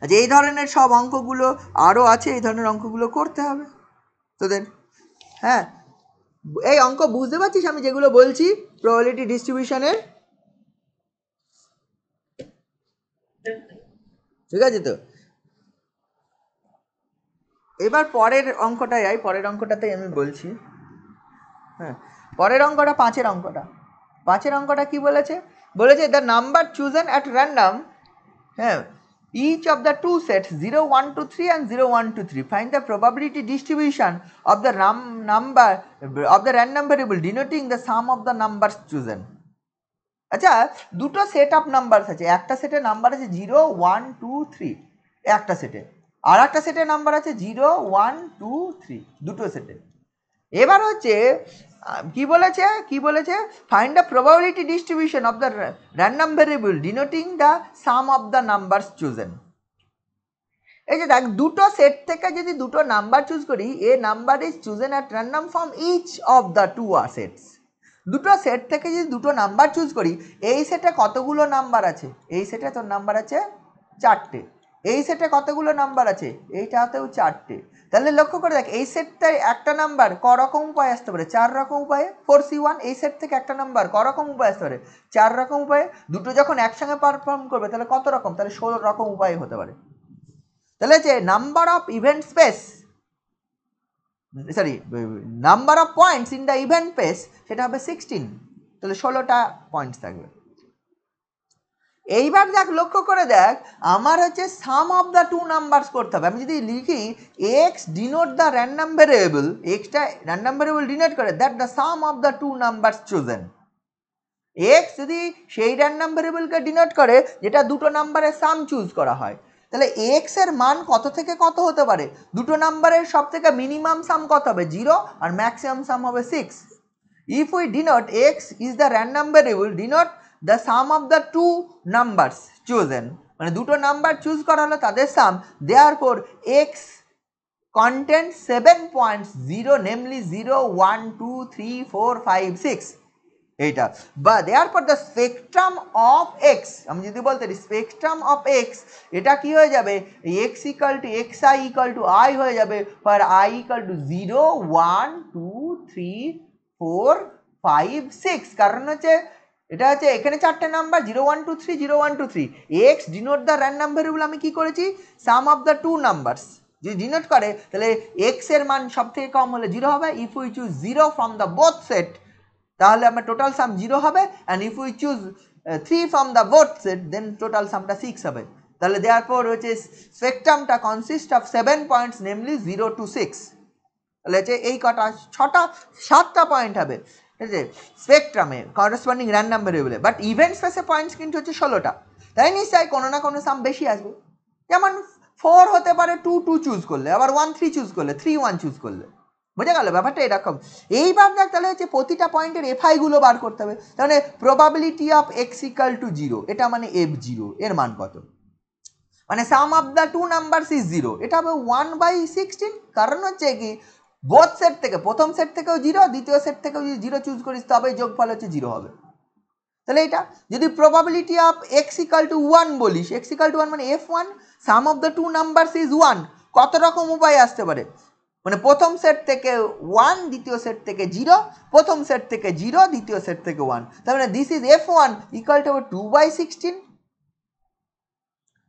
আচ্ছা, এই ধরনের সব অঙ্কগুলো আরও আছে, এই ধরনের অঙ্কগুলো করতে হবে তোদের। হ্যাঁ, এই অঙ্ক বুঝতে পারছিস আমি যেগুলো বলছি প্রবাবিলিটি ডিস্ট্রিবিউশনের? ঠিক আছে তো? এবার পরের অঙ্কটায় যাই, পরের অঙ্কটাতেই আমি বলছি। হ্যাঁ, পরের অঙ্কটা 5-এর অঙ্কটা। 5-এর অঙ্কটা কি বলেছে? বলেছে the number chosen at random, হ্যাঁ, each of the two sets 0, 1, 2, 3 and 0, 1, 2, 3, find the probability distribution of the number of the random variable denoting the sum of the numbers chosen. আচ্ছা, দুটো সেট অফ নাম্বার আছে। একটা সেটের number আছে 0, 1, 2, 3 একটা সেটে, আর একটা সেটের নাম্বার আছে 0, 1, 2, 3 দুটো সেটে। এবার হচ্ছে কি বলেছে find the probability distribution of the random variable denoting the sum of the numbers chosen. এই যে দেখ, দুটো সেট থেকে যদি দুটো নাম্বার চুজ করি, a number is chosen at random from each of the two sets. দুটো সেট থেকে যদি দুটো নাম্বার চুজ করি, এই সেটে কতগুলো নাম্বার আছে? এই সেটে তোর নাম্বার আছে 4টে। এই সেটে কতগুলো নাম্বার আছে? এইটাতেও 4টে। তাহলে লক্ষ্য করে দেখ, এই সেটটায় একটা নাম্বার ক রকম উপায় আসতে পারে? 4 রকম উপায়ে। 4C1 এই সেট থেকে একটা নাম্বার ক রকম উপায় আসতে পারে? 4 রকম উপায়ে। দুটো যখন একসঙ্গে পারফর্ম করবে তাহলে কত রকম? তাহলে 16 রকম উপায় হতে পারে। তাহলে যে number of event space, sorry, number of points in the event space, সেটা হবে 16। তাহলে 16টা পয়েন্টস থাকবে। এইবার দেখ, লক্ষ্য করে দেখ, আমার হচ্ছে sum of the two numbers করতে হবে। আমি যদি লিখি x denote the random variable, এক্সটা র্যান্ডম ভেরিয়েবল ডিনোট করে that the sum of the two numbers chosen. X যদি সেই র্যান্ডম ভেরিয়েবলকে ডিনোট করে যেটা দুটো নাম্বারের সাম চুজ করা হয়, তাহলে এক্স এর মান কত থেকে কত হতে পারে? দুটো নাম্বারের সব থেকে মিনিমাম সাম কত হবে? 0, আর ম্যাক্সিমাম সাম হবে 6। If we denote x is the random variable denote the sum of the two numbers chosen, মানে দুটো নাম্বার চুজ করা হলো তাদের sum, therefore x contains 7 points 0, namely 0, 1, 2, 3, 4, 5, 6 এইটা। বা therefore the spectrum of x, আমি যদি বলতে স্পেকট্রাম অফ এক্স, এটা কি হয়ে যাবে? X equal to x I equal to I হয়ে যাবে, ফর আই ইকাল টু 0, 1, 2, 3, 4, 5, 6। কারণ হচ্ছে এটা হচ্ছে এখানে 4টে number 0, 1, 2, 3, 0, 1, 2, 3। X denote the random variable, আমি কি করেছি? Sum of the two numbers যদি ডিনোট করে, তাহলে এক্স এর মান সব থেকে কম হলে 0 হবে। If we choose 0 from the both set, তাহলে আমার টোটাল সাম 0 হবে। And if we choose 3 from the both set, then total সামটা 6 হবে। তাহলে দেয়ারফর হচ্ছে স্পেকট্রামটা consist of 7 points, namely 0 to 6। তাহলে হচ্ছে এই কটা 7টা পয়েন্ট হবে, ঠিক আছে, স্পেকট্রামে করেসপন্ডিং র্যান্ডম ভেরিয়েবলে। বাট ইভেন্ট স্পেসে পয়েন্টস কিন্তু হচ্ছে 16টা। তাই নিশ্চয়ই কোনো না কোনো সাম বেশি আসবে। যেমন 4 হতে পারে 2, 2 চুজ করলে, আবার 1, 3 চুজ করলে, 3, 1 চুজ করলে। বুঝে গেল ব্যাপারটা এরকম। এইবার দেখ, তাহলে হচ্ছে প্রতিটা পয়েন্টের এফআই গুলো বার করতে হবে। তাহলে probability of x equal to 0, এটা মানে F0 এর মান কত? মানে sum of the two numbers is 0, এটা হবে 1/16। কারণ হচ্ছে কি, বোথ সেট থেকে, প্রথম সেট থেকেও 0, দ্বিতীয় সেট থেকেও যদি 0 চুজ করিস তবেই যোগফল হচ্ছে 0 হবে। তাহলে এটা যদি probability of x equal to 1 বলিস, এক্স ইকাল টু 1 মানে F1, sum of the two numbers is 1, কত রকম উপায় আসতে পারে? মানে প্রথম সেট থেকে 1, দ্বিতীয় সেট থেকে 0, প্রথম সেট থেকে 0, দ্বিতীয় সেট থেকে 1। তার মানে this is F1 equal to 2/16।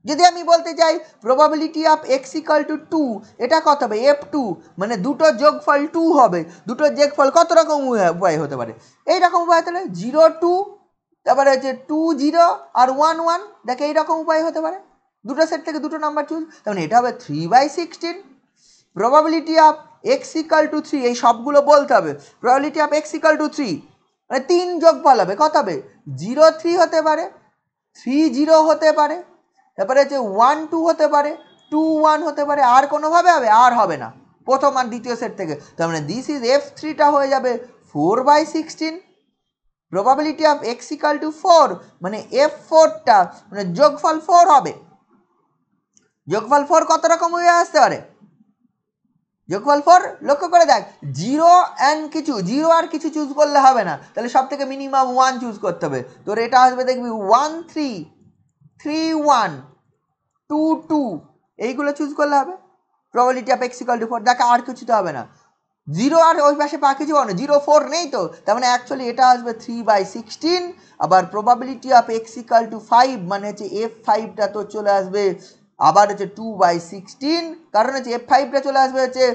যদি আমি বলতে চাই probability of x equal to 2, এটা কত হবে? F2, মানে দুটো যোগফল 2 হবে। দুটো যোগফল কত রকম উপায় হতে পারে? এইরকম উপায়, তাহলে 0, 2, তারপরে হচ্ছে 2, 0 আর 1, 1, দেখে এইরকম উপায় হতে পারে। দুটো সেট থেকে দুটো নাম্বার চুজ, তার মানে এটা হবে 3/16। Probability of x equal two 3, এই সবগুলো বলতে হবে। Probability of x equal two 3 মানে 3 যোগফল হবে, কত হবে? 0 3 হতে পারে, 3 0 হতে পারে, তারপরে হচ্ছে 1 2 হতে পারে, 2 1 হতে পারে, আর কোনোভাবে হবে? আর হবে না, প্রথম আর দ্বিতীয় সেট থেকে। তার মানে দিস ইজ F3টা হয়ে যাবে 4/16। Probability of x equal two 4 মানে F4টা মানে যোগফল 4 হবে। যোগফল 4 কত রকম হয়ে আসতে পারে? যোগফল 4 লক্ষ্য করে দেখ, 0 অ্যান্ড কিছু, 0 আর কিছু চুজ করলে হবে না, তাহলে সব থেকে মিনিমাম 1 চুজ করতে হবে। তোর এটা আসবে দেখবি 1 3 3 1 2 2, এইগুলো চুজ করলে হবে। Probability of x equal two 4, দেখে আর কিছু তো হবে না। 0 আর ওই পাশে পা কিছু হবে না, 0 4 নেই তো, তার মানে অ্যাকচুয়ালি এটা আসবে 3/16। আবার probability of x equal two 5 মানে হচ্ছে F5টা তো চলে আসবে আবার হচ্ছে 2/16, কারণ হচ্ছে F5টা চলে আসবে হচ্ছে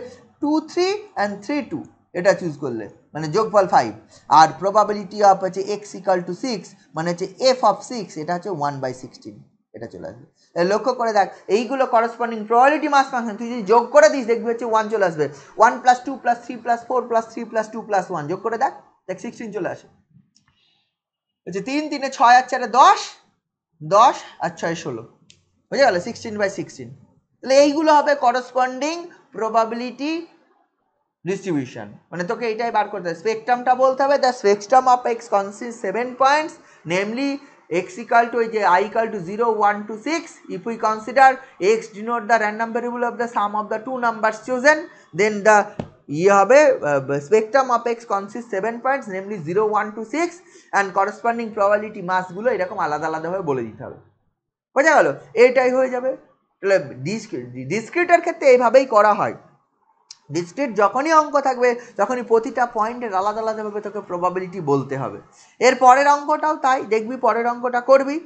2 3 অ্যান্ড 3 2, এটা চুজ করলে মানে যোগফল 5। আর প্রবাবিলিটি অফ হচ্ছে এক্স ইকাল টু 6 মানে হচ্ছে F অফ 6, এটা হচ্ছে 1/16, এটা চলে আসবে। লক্ষ্য করে দেখ, এইগুলো করসপন্ডিং প্রবাবিলিটি মাস ফাংশন, তুই যদি যোগ করে দিস দেখবি হচ্ছে 1 চলে আসবে। 1 + 2 + 3 + 4 + 3 + 2 + 1 যোগ করে দেখ, দেখ 16 চলে আসে। হচ্ছে 3 3 6 আর 4 10, 10 আর 6 16, বুঝে গেল? 16/16। তাহলে এইগুলো হবে করসপন্ডিং প্রবাবিলিটি ডিস্ট্রিবিউশন। মানে তোকে এইটাই বার করতে হবে, স্পেকট্রামটা বলতে হবে। The spectrum of x consist 7 points, namely x equal to I equal to 0 1 to 6. If we consider x denote the random variable of the sum of the two numbers chosen, then the হবে spectrum of x consists 7 points, namely 0 1 to 6, and corresponding probability mass গুলো এরকম আলাদা আলাদাভাবে বলে দিতে হবে। বোঝা গেল? এইটাই হয়ে যাবে। তাহলে ডিসক্রিটের ক্ষেত্রে এইভাবেই করা হয়। ডিসক্রিট যখনই অঙ্ক থাকবে তখনই প্রতিটা পয়েন্টের আলাদা আলাদাভাবে তোকে প্রবাবিলিটি বলতে হবে। এর পরের অঙ্কটাও তাই, দেখবি পরের অঙ্কটা করবি,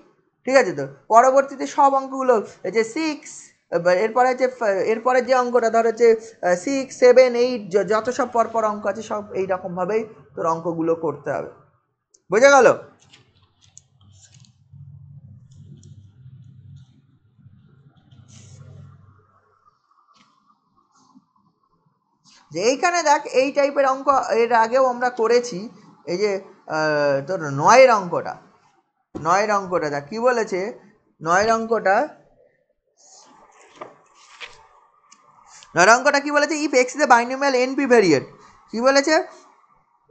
ঠিক আছে? তো পরবর্তীতে সব অঙ্কগুলো এই যে 6, এরপরে হচ্ছে এরপরে যে অঙ্কটা ধর হচ্ছে 6 7 8 যত সব পরপর অঙ্ক আছে সব এইরকমভাবেই তোর অঙ্কগুলো করতে হবে। বোঝা গেল? যে এইখানে দেখ এই টাইপের অঙ্ক এর আগেও আমরা করেছি। এই যে তোর 9 অঙ্কটা দেখ কি বলেছে। 9 অঙ্কটা কি বলেছে? If x is a binomial n p variate, কি বলেছে?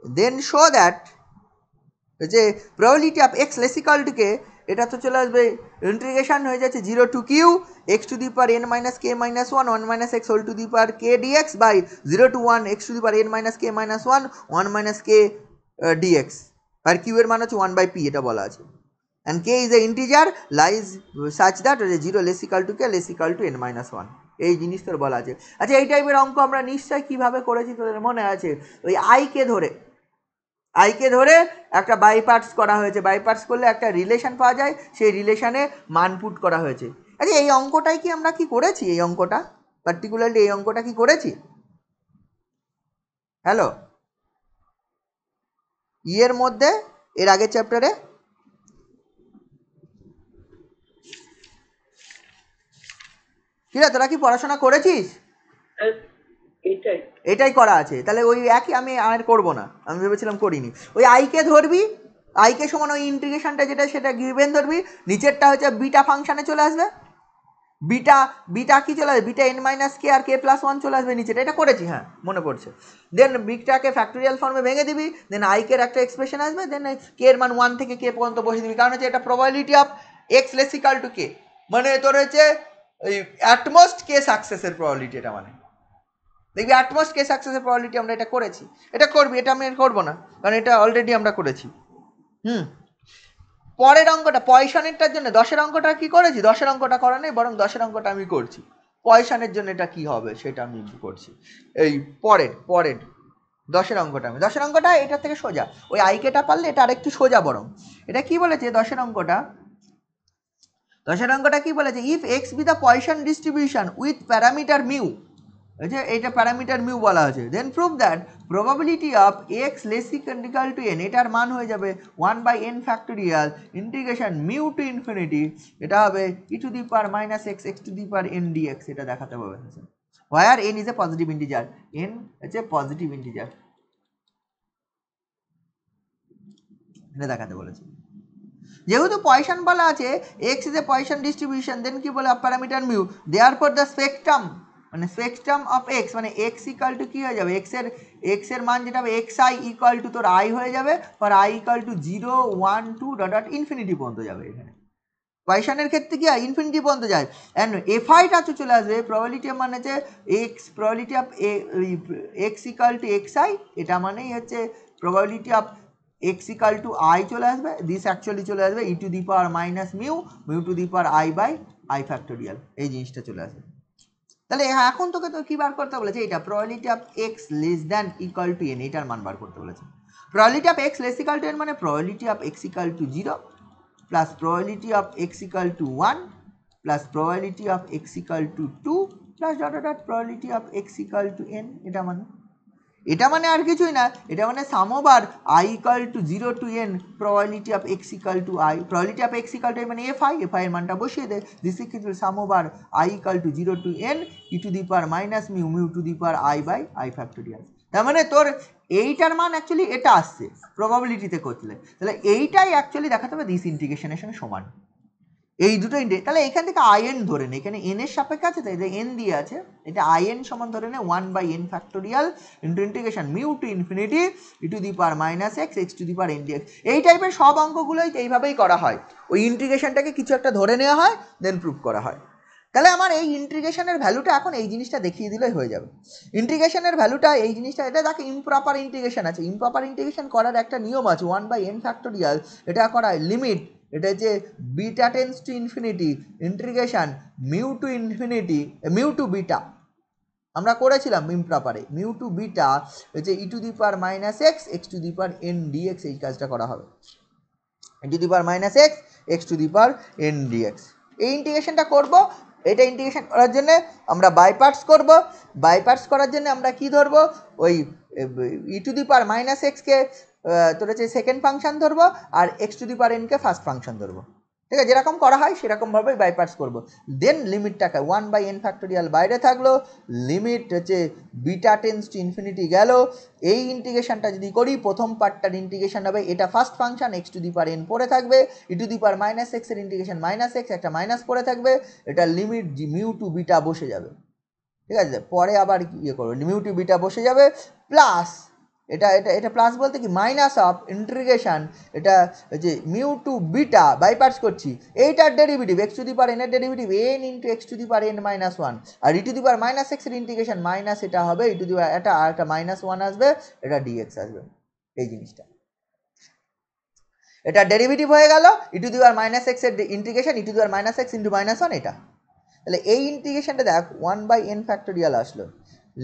দেন শো দ্যাট যে probability of x less equal to k, এটা তো চলে আসবে ইন্টিগ্রেশন হয়ে যাচ্ছে 0 to q x to the power n minus k minus 1 1 minus x whole to the power k dx by 0 to 1 x to the power n minus k minus 1 1 minus k dx, R q এর মান হচ্ছে 1/p, এটা বলা আছে। and k is a integer lies such that 0 less equal to k less equal to n minus 1, এই জিনিস তোর বলা আছে। আচ্ছা, এই টাইপের অঙ্ক আমরা নিশ্চয়ই কিভাবে করেছি তোদের মনে আছে? ওই আইকে ধরে একটা বাইপার্টস করা হয়েছে, বাইপার্টস করলে একটা রিলেশন পাওয়া যায়, সেই রিলেশনে মান পুট করা হয়েছে। আচ্ছা, এই অঙ্কটাই কি আমরা কি করেছি? এই অঙ্কটা পার্টিকুলারলি এই অঙ্কটা কি করেছি? হ্যালো, এর মধ্যে এর আগের চ্যাপ্টারে কিরা তোরা কি পড়াশোনা করেছিস? এটাই করা আছে, তাহলে ওই একই আমি আর করবো না, আমি ভেবেছিলাম করিনি। ওই আইকে ধরবি, আইকে সমান ওই ইন্টিগ্রেশনটা যেটা সেটা গিভেন ধরবি, নিচেরটা হচ্ছে বিটা ফাংশানে চলে আসবে, বিটা কি চলে আসবে? বিটা এন মাইনাস কে আর কে প্লাস 1 চলে আসবে নিচেটা, এটা করেছি, হ্যাঁ মনে পড়ছে। দেন বিটাকে ফ্যাক্টোরিয়াল ফর্মে ভেঙে দিবি, দেন আইকের একটা এক্সপ্রেশন আসবে, দেন কে এর মান 1 থেকে কে পর্যন্ত বসে দিবি, কারণ হচ্ছে এটা probability of x less equal to k, মানে তোর হচ্ছে ওই অ্যাটমোস্ট কে সাকসেসের প্রবাবিলিটি, এটা মানে দেখবি অ্যাটমোস্ট কে সাকসেসের প্রবাবিলিটি আমরা এটা করেছি। এটা করবি, এটা আমি করবো না কারণ এটা অলরেডি আমরা করেছি। পরের অঙ্কটা পয়সানেরটার জন্য 10-এর অঙ্কটা কি করেছি? 10-এর অঙ্কটা করা নেই, বরং 10-এর অঙ্কটা আমি করছি। পয়সানের জন্য এটা কি হবে সেটা আমি করছি। এই পরের 10-এর অঙ্কটা আমি 10-এর অঙ্কটা এটা থেকে সোজা, ওই আইকেটা পারলে এটা আরেকটু সোজা বরং। এটা কি বলেছে 10-এর অঙ্কটা কি বলেছে? If x be the Poisson distribution with parameter mu, যে এইটা প্যারামিটার মিউ বলা আছে, then prove that probability of x less equal to n, এটার মান হয়ে যাবে 1/n factorial integration mu to infinity, এটা হবে e to the power minus x x to the power n dx, এটা দেখাতে হবে। where n is a positive integer, n হচ্ছে পজিটিভ ইন্টিজার, এটা দেখাতে বলেছে। যেহেতু পয়সন বলা আছে x is a Poisson distribution, দেন কি বলে parameter mu, therefore the spectrum মানে স্পেকট্রাম অফ x মানে x ইকুয়াল টু কি হয়ে যাবে, x এর মান যেটা হবে xi ইকুয়াল টু তোর i হয়ে যাবে, for i equal to 0 1 2 dot infinity পর্যন্ত যাবে। এখানে পয়সনের ক্ষেত্রে কি হয়, ইনফিনিটি পর্যন্ত যায়। অ্যান্ড এফআইটা তো চলে আসবে, প্রবাবিলিটি মানে হচ্ছে x, probability of x equal to x i, এটা মানেই হচ্ছে probability of x equal to i চলে আসবে, দিস অ্যাকচুয়ালি চলে আসবে e to the power minus mu, mu to the power i by i factorial, এই জিনিসটা চলে আসবে। তাহলে এখন তোকে তো কি বার করতে বলেছে, এটা probability of x less than equal to n, এটার মান বার করতে বলেছে। Probability of x less equal to n মানে probability of x equal to 0 plus probability of x equal to 1 plus probability of x equal to 2 plus dot dot dot probability of x equal to n, এটা মানে আর কিছুই না, এটা মানে সাম over i equal to 0 to n probability of x equal to i, probability of x equal to i মানে fi, fi এর মানটা বসিয়ে দে, this equal sum over i equal to 0 to n e to the power minus mu, mu to the power i by i factorial। তার মানে তোর এইটার মান অ্যাকচুয়ালি এটা আসছে প্রবাবিলিটিতে করলে, তাহলে এইটাই অ্যাকচুয়ালি দেখাতে হবে দিস ইন্টিগ্রেশনের সঙ্গে সমান, এই দুটো তাহলে এখান থেকে আইএন ধরে নে, এখানে এন এর সাপেক্ষে আছে তাই এন দিয়ে আছে, এটা আইএন সমান ধরে নে 1 by n factorial into integration mu to infinity e to the power minus x x to the power n dx. এই টাইপের সব অঙ্কগুলোই এইভাবেই করা হয়, ওই ইন্টিগ্রেশনটাকে কিছু একটা ধরে নেওয়া হয় দেন প্রুভ করা হয়। তাহলে আমার এই ইন্টিগ্রেশনের ভ্যালুটা এখন এই জিনিসটা দেখিয়ে দিলেই হয়ে যাবে। ইন্টিগ্রেশনের ভ্যালুটা এই জিনিসটা, এটা দেখে ইমপ্রপার ইন্টিগ্রেশন আছে, ইমপ্রপার ইন্টিগ্রেশন করার একটা নিয়ম আছে 1 বাই এন ফ্যাক্টোরিয়াল, এটা করা লিমিট, এটা হচ্ছে beta tends to infinity integration mu to infinity mu to beta, আমরা করেছিলাম ইমপ্রপারে মিউ টু বিটা হচ্ছে e to the power minus x x to the power n dx, এই কাজটা করা হবে e to the power minus x x to the power n dx. এই ইন্টিগ্রেশনটা করব, এটা ইন্টিগ্রেশন করার জন্য আমরা বাই পার্টস করব, বাই পার্টস করার জন্য আমরা কি ধরবো, ওই ই টু দি পাওয়ার মাইনাস এক্সকে তোর হচ্ছে সেকেন্ড ফাংশন ধরবো, আর এক্স টু দি পাওয়ার এনকে ফার্স্ট ফাংশন ধরবো, ঠিক আছে, যেরকম করা হয় সেরকমভাবেই বাই পার্টস করবো। দেন লিমিটটাকে 1 বাই এন ফ্যাক্টোরিয়াল বাইরে থাকলো, লিমিট হচ্ছে বিটা টেন্স টু ইনফিনিটি গেল, এই ইন্টিগ্রেশনটা যদি করি প্রথম পার্টটার ইন্টিগ্রেশন হবে এটা first function x to the power n পড়ে থাকবে, e to the power minus x এর ইন্টিগ্রেশন মাইনাস এক্স একটা মাইনাস পড়ে থাকবে, এটা লিমিট মিউ টু বিটা বসে যাবে, ঠিক আছে, পরে আবার ইয়ে করবো মিউ টু বিটা বসে যাবে, প্লাস এটা এটা এটা প্লাস বলতে কি মাইনাস অফ ইন্টিগ্রেশন, এটা হচ্ছে mu to beta by parts করছি, এইটার derivative x to the power n এর derivative n into x to the power n minus one, আর e to the power minus x এর integration minus এটা হবে e to the power এটা আর একটা minus one আসবে, এটা ডিএক্স আসবে, এই জিনিসটা এটা ডেরিভেটিভ হয়ে গেল, e to the power minus x এর integration e to the power minus x into minus one এটা। তাহলে এই ইন্টিগ্রেশনটা দেখ 1 বাই এন ফ্যাক্টোরিয়াল আসলো,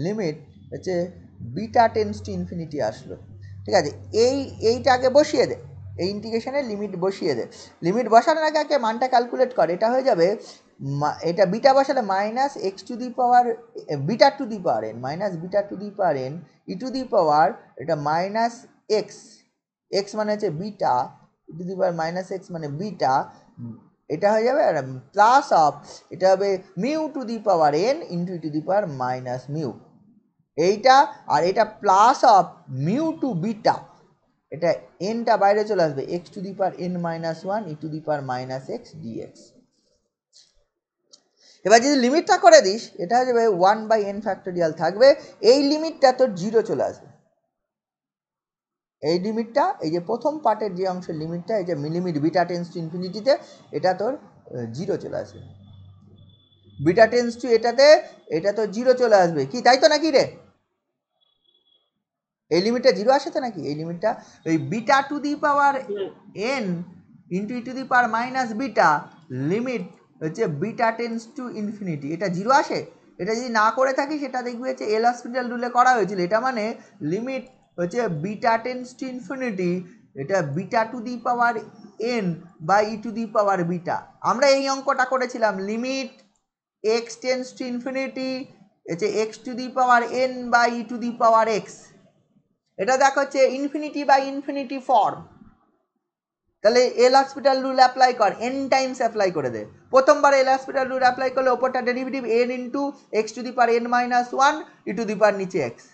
লিমিট হচ্ছে বিটা টেন্স টু ইনফিনিটি আসলো, ঠিক আছে, এইটাকে বসিয়ে দে, এই ইন্টিগ্রেশনের লিমিট বসিয়ে দে, লিমিট বসানোর আগে আগে মানটা ক্যালকুলেট কর, এটা হয়ে যাবে এটা বিটা বসালে minus x to the power beta to the power n minus beta to the power n e to the power এটা মাইনাস এক্স, এক্স মানে হচ্ছে beta e to the power minus x মানে beta, এটা হয়ে যাবে আর plus of এটা হবে mu to the power n into to the power minus mu, এইটা আর এটা plus of mu to beta, এটা এনটা বাইরে চলে আসবে x to the power n minus one e to the power minus x dx. এবার যদি লিমিটটা করে দিস এটা হয়ে যাবে 1 বাই এন ফ্যাক্টোরিয়াল থাকবে, এই লিমিটটা তোর জিরো চলে আসবে, এই লিমিটটা এই যে প্রথম পার্টের যে অংশের লিমিটটা এই যে লিমিট বিটা টেন্স টু ইনফিনিটিতে এটা তোর জিরো চলে আসবে, বিটা টেন্স টু এটাতে এটা তো জিরো চলে আসবে, কি তাই তো নাকি রে, এই লিমিটটা জিরো আসে তো নাকি, এই লিমিটটা ওই beta to the power n into e to the power minus beta limit হচ্ছে বিটা টেন্স টু ইনফিনিটি, এটা জিরো আসে, এটা যদি না করে থাকি সেটা দেখবি হচ্ছে এল হসপিটাল রুলে করা হয়েছিল, এটা মানে লিমিট হচ্ছে বিটা টেন্স টু ইনফিনিটি এটা beta to the power n বা e to the power beta, আমরা এই অঙ্কটা করেছিলাম limit x tends to infinity হচ্ছে x to the power n বা e to the power x, এটা দেখো হচ্ছে ইনফিনিটি বাই ইনফিনিটি ফর্ম, তাহলে এল হসপিটাল রুল অ্যাপ্লাই কর, এন টাইমস অ্যাপ্লাই করে দে। প্রথমবার এল হসপিটাল রুল অ্যাপ্লাই করলে ওপরটা derivative n into x to the power n minus one e to the power নিচে এক্স।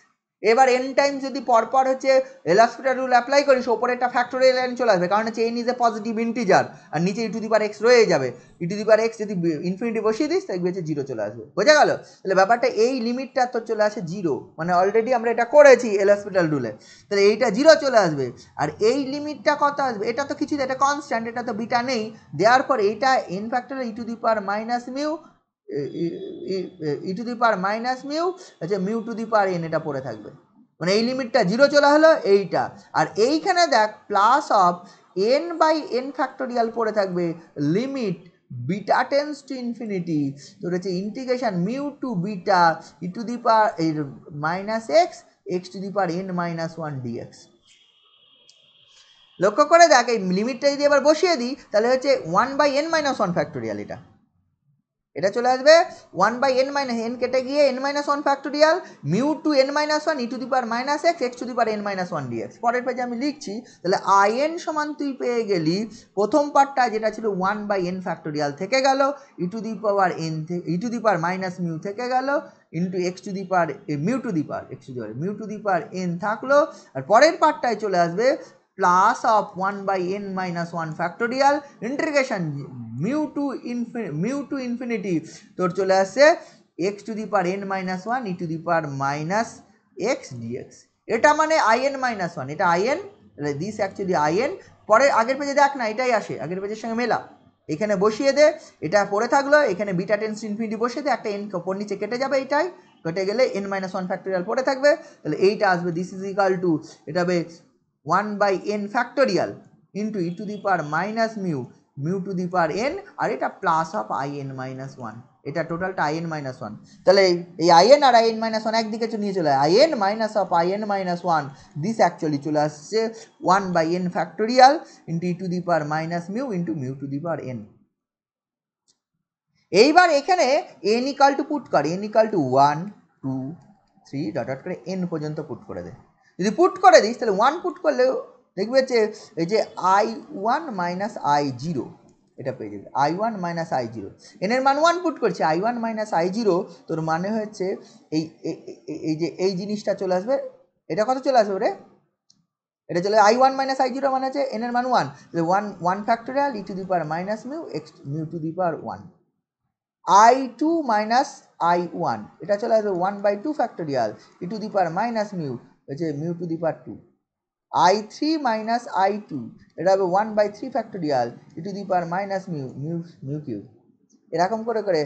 এবার এন টাইমস যদি পরপর হচ্ছে এল হসপিটাল রুল অ্যাপ্লাই করিস, ওপরে একটা ফ্যাক্টোরিয়াল এন চলে আসবে, কারণ হচ্ছে n is a positive integer, আর নিচে e to the power x রয়ে যাবে। E to the power x যদি ইনফিনিটি বসিয়ে দিস দেখবি হচ্ছে জিরো চলে আসবে। বোঝা গেল? তাহলে ব্যাপারটা এই লিমিটটা তোর চলে আসে জিরো, মানে অলরেডি আমরা এটা করেছি এল হসপিটাল রুলে, তাহলে এইটা জিরো চলে আসবে। আর এই লিমিটটা কত আসবে? এটা তো কিছু, এটা কনস্ট্যান্ট, এটা তো বিটা নেই, দেওয়ার পর এইটা n factorial e to the power minus mu e to the power minus mu হচ্ছে mu to the power n, এটা পড়ে থাকবে। মানে এই লিমিটটা জিরো চলে হলো এইটা, আর এইখানে দেখ plus of n by n factorial পড়ে থাকবে limit beta tends to infinity, তো হচ্ছে integration mu to beta e to the power minus x x to the power n minus one dx. লক্ষ্য করে দেখ এই লিমিটটা যদি এবার বসিয়ে দিই তাহলে হচ্ছে one by n minus one factorial, এটা চলে আসবে one by n minus n কেটে গিয়ে n minus one factorial mu to n minus one e to the power minus x x to the power n minus one dx. পরের পেজে আমি লিখছি, তাহলে আই এন সমান তুই পেয়ে গেলি প্রথম পার্টটা যেটা ছিল ওয়ান বাই এন ফ্যাক্টোরিয়াল থেকে গেল, e to the power n e to the power minus mu থেকে গেল into x to the power mu to the power x to the power mu to the power n থাকলো, আর পরের পার্টটায় চলে আসবে plus of one by n minus one factorial integration mu to infinity তোর চলে আসছে x to the power n minus one e to the power minus x dx. এটা মানে আই এন মাইনাস ওয়ান, এটা I N, this actually I N. পরে আগের পেজে দেখ না, এটাই আসে, আগের পেজের সঙ্গে মেলা, এখানে বসিয়ে দে, এটা পড়ে থাকলো, এখানে বিটা টেন্স টু ইনফিনিটি বসিয়ে দে, একটা এন ওপর নিচে কেটে যাবে, এইটাই কেটে গেলে এন মাইনাস ওয়ান ফ্যাক্টোরিয়াল পড়ে থাকবে, তাহলে এইটা আসবে দিস ইজ ইকাল টু, এটা হবে one by n factorial into e to the power minus mu mu to the power n, আর এটা plus of I n minus one, এটা টোটালটা আই এন মাইনাস ওয়ান। তাহলে এই আই এন আর i n minus one একদিকে নিয়ে চলে i n minus of I n minus one, this actually চলে আসছে one by n factorial into e to the power minus mu into mu to the power n. এইবার এখানে n equal to put কর, n equal to one two three dot dot করে n পর্যন্ত put করে দে। যদি put করে this তাহলে ওয়ান পুট করলেও দেখবে যে এই যে I one minus i zero, এটা পেয়ে যাবে I one minus i zero, এনের মান ওয়ান পুট করছে I one minus i zero, তোর মানে হচ্ছে এই এই যে এই জিনিসটা চলে আসবে, এটা কত চলে আসবে রে, এটা চলে i one minus i zero মানে হচ্ছে এনের মান one, one one factorial e to the power minus mu x mu to the power one, i two minus i one এটা চলে আসবে one by two factorial e to the power minus mu হচ্ছে mu to the power two, i three minus i two এটা হবে one by three factorial e to the power minus mu mu mu q, এরকম করে করে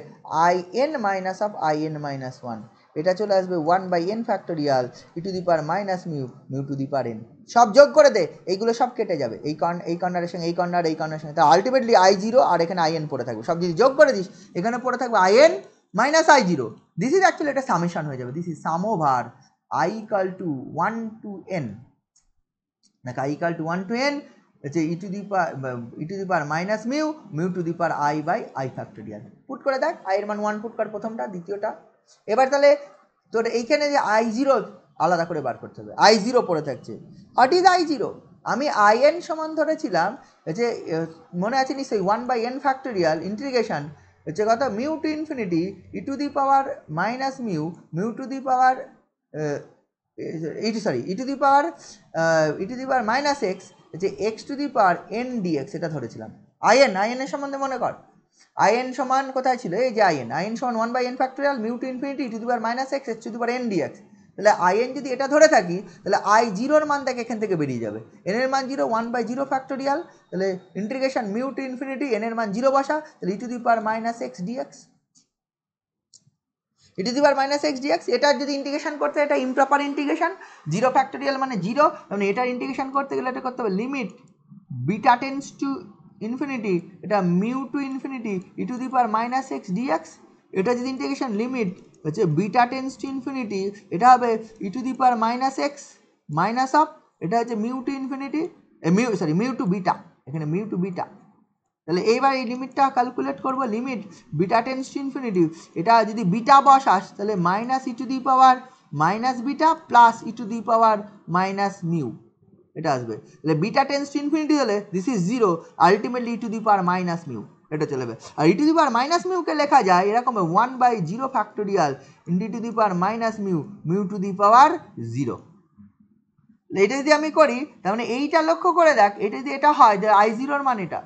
I n minus of I n minus one এটা চলে আসবে one by n factorial e to the power minus mu mu to the power n. সব যোগ করে দে, এইগুলো সব কেটে যাবে, এই কর্নারের সঙ্গে এই কর্নার এই কর্নারের সঙ্গে, তা আলটিমেটলি আই জিরো আর এখানে আই এন পড়ে থাকবে, সব যদি যোগ করে দিস এখানে পড়ে থাকবে i n minus i zero, this is actually এটা সামেশন হয়ে যাবে, this is sum over i equal to one to n, নাকি i equal to one to n হচ্ছে e to the power minus mu mu to the power i by i factorial. Put করে দেখ, I এর মান one put কর প্রথমটা, দ্বিতীয়টা, এবার তাহলে তোর এইখানে যে আই জিরো আলাদা করে বার করতে হবে, আই জিরো পড়ে থাকছে, হোয়াট ইজ আই জিরো, আমি আই এন সমান ধরেছিলাম যে মনে আছে নিশ্চয়ই one by n factorial integration হচ্ছে কত mu to infinity e to the power minus mu mu to the power e to the power minus x যে x to the power n dx, এটা ধরেছিলাম। আইএনের সম্বন্ধে মনে কর, আইএন সমান কোথায় ছিল, এই যে আইএন সমান one by n factorial mu to infinity e to the power minus x x to the power n dx, তাহলে আইএন যদি এটা ধরে থাকি তাহলে আই জিরোর মান দেখ এখান থেকে বেরিয়ে যাবে, এন এর মান zero one by zero factorial, তাহলে integration mu to infinity n এর মান জিরো বসা, তাহলে e to the power minus x dx, e to the power minus x dx. এটা যদি ইন্টিগ্রেশন করতে এটা ইমপ্রপার ইন্টিগ্রেশন, জিরো ফ্যাক্টোরিয়াল মানে জিরো, মানে এটার ইন্টিগ্রেশন করতে গেলে এটা করতে হবে limit beta tends to infinity এটা mu to infinity e to the power minus x dx, এটা যদি ইন্টিগ্রেশন লিমিট হচ্ছে বিটা টেন্স টু ইনফিনিটি এটা হবে e to the power minus x minus of এটা হচ্ছে mu to infinity mu to beta, এখানে mu to beta, তাহলে এইবার এই লিমিটটা ক্যালকুলেট করবো, limit beta tends to infinity এটা যদি বিটা বসাস তাহলে minus e to the power minus beta plus e to the power minus mu, এটা আসবে। তাহলে বিটা টেন্স টু ইনফিনিটি হলে this is 0, ultimately E to the power minus mu, এটা চলে যাবে। আর e to the power minus মিউকে লেখা যায় এরকম 1/0 factorial into to the power minus mu, mu to the power 0। এটা যদি আমি করি তার মানে এইটা লক্ষ্য করে দেখ, এটা যদি এটা হয় যে I0 মান এটা,